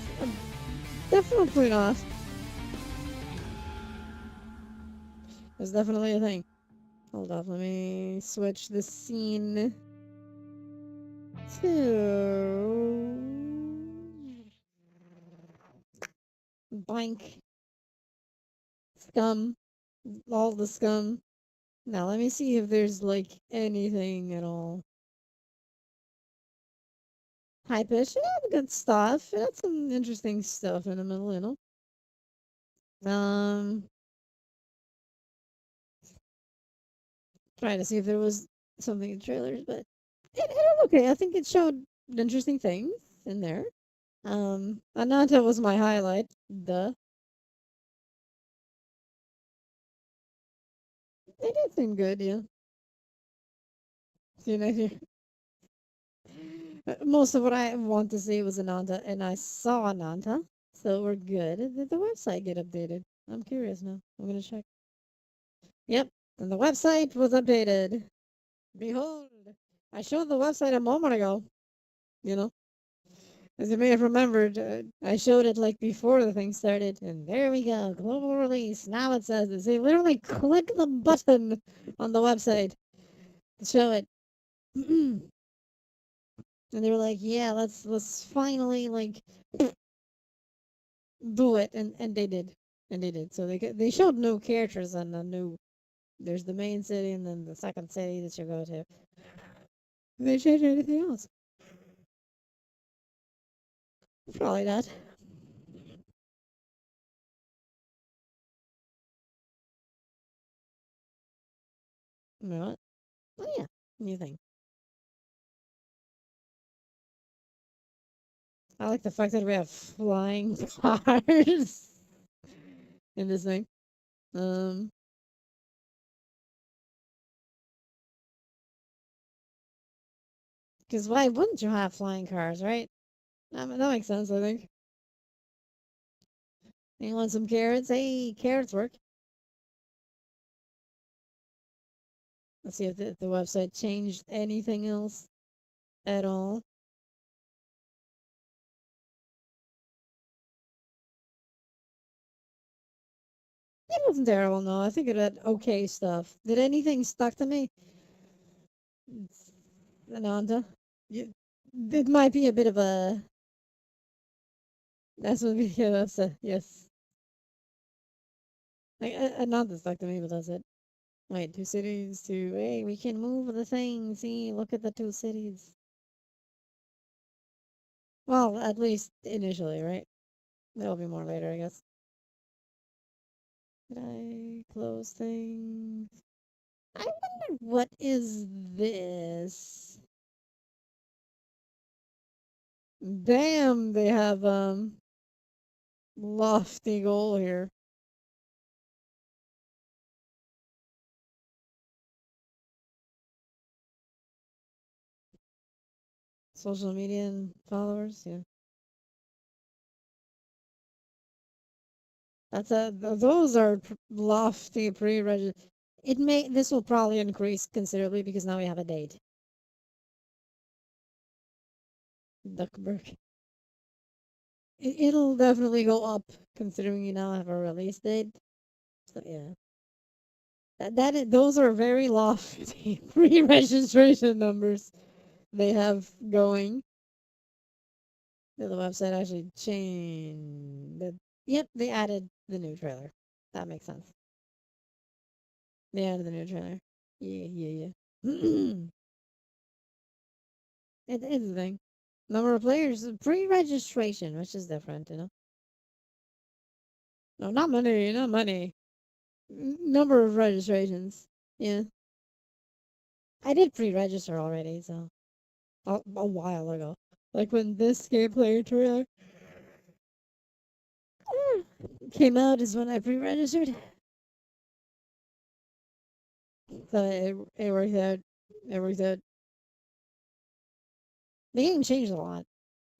[SPEAKER 1] Definitely not. There's definitely a thing. Hold up, let me switch the scene to blank scum, all the scum. Now let me see if there's like anything at all. High pitch, yeah, good stuff. It had some interesting stuff in the middle, you know. Trying to see if there was something in trailers, but it was okay. I think it showed interesting things in there. Ananta was my highlight. Duh. They did seem good, yeah. See you next year. Most of what I want to see was Ananta, and I saw Ananta, so we're good. Did the website get updated? I'm curious now. I'm gonna check. Yep, and the website was updated. Behold, I showed the website a moment ago. You know, as you may have remembered, I showed it like before the thing started, and there we go, global release. Now it says this. You literally click the button on the website to show it. And they were like, yeah, let's finally like do it, and they did, and they did. So they showed new characters and a new. There's the main city and then the second city that you go to. They changed anything else? Probably not. You know what? Oh yeah, new thing. I like the fact that we have flying cars in this thing. Because why wouldn't you have flying cars, right? That makes sense, I think. You want some carrots? Hey, carrots work. Let's see if the website changed anything else at all. It wasn't terrible, no. I think it had okay stuff. Did anything stuck to me? Ananda? It might be a bit of a... That's what we yeah, that's a... Yes. Like, Ananda stuck to me, but that's it. Wait, 2 cities to... Hey, we can move the thing. See, look at the 2 cities. Well, at least initially, right? There'll be more later, I guess. Did I close things? I wonder what is this? Damn, they have lofty goal here. Social media and followers, yeah. Those are lofty pre-registered. This will probably increase considerably because now we have a date. Duckburg. It'll definitely go up considering you now have a release date. So yeah. Those are very lofty pre-registration numbers they have going. The website actually changed. Yep, they added the new trailer. That makes sense. They added the new trailer. Yeah. It is a thing. Number of players, pre-registration, which is different, you know. No, not money, not money. Number of registrations. Yeah. I did pre-register already, so a while ago. Like when this gameplay trailer came out is when I pre-registered. So it worked out. It worked out. The game changed a lot.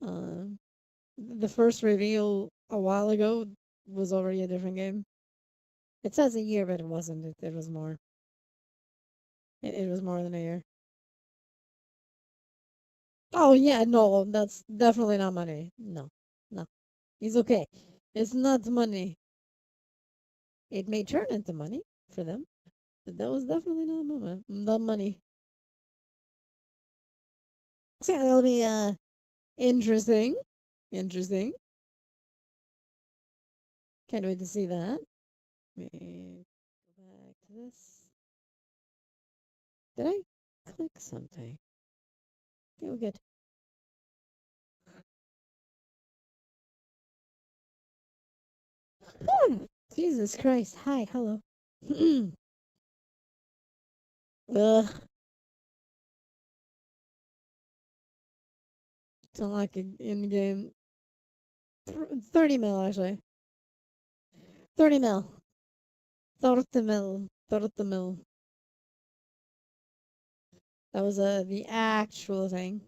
[SPEAKER 1] The first reveal a while ago was already a different game. It says a year, but it wasn't. It was more. It was more than a year. Oh yeah, no, that's definitely not money. No, no, it's okay. It's not money. It may turn into money for them, but that was definitely not money. Not money. So yeah, that'll be interesting. Interesting. Can't wait to see that. Let me go back to this. Did I click something? Okay, we're good. Jesus Christ. Hi, hello. Ugh. It's unlock in game. 30 mil, actually. 30 mil. 30 mil. 30 mil. That was the actual thing.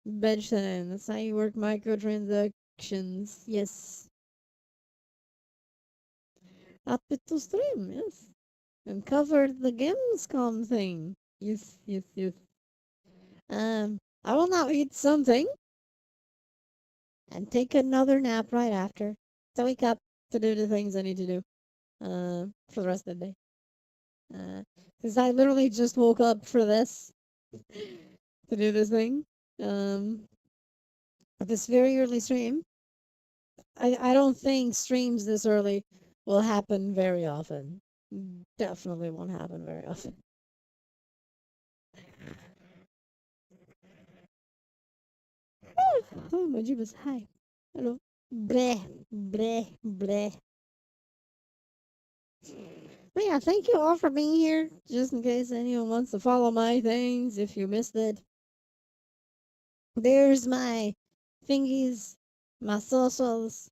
[SPEAKER 1] Benchton. That's how you work microtransactions. Yes. Up it to stream, yes. And covered the GamesCom thing. Yes. I will now eat something and take another nap right after to wake up to do the things I need to do for the rest of the day. Because I literally just woke up for this to do this thing. This very early stream. I don't think streams this early will happen very often. Definitely won't happen very often. Oh, Majibus, hi. Hello. Bleh, bleh, bleh. But yeah, thank you all for being here. Just in case anyone wants to follow my things, if you missed it. There's my thingies, my socials.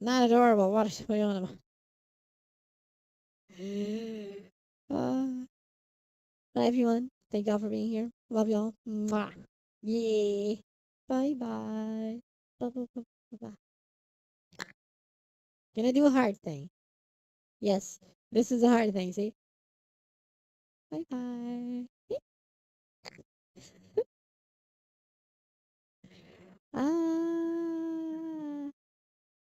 [SPEAKER 1] Not adorable. What are you on about? Bye, everyone. Thank y'all for being here. Love y'all. Mwah. Yay. Bye bye. Bye bye bye bye. Gonna do a hard thing. Yes, this is a hard thing. See? Bye bye.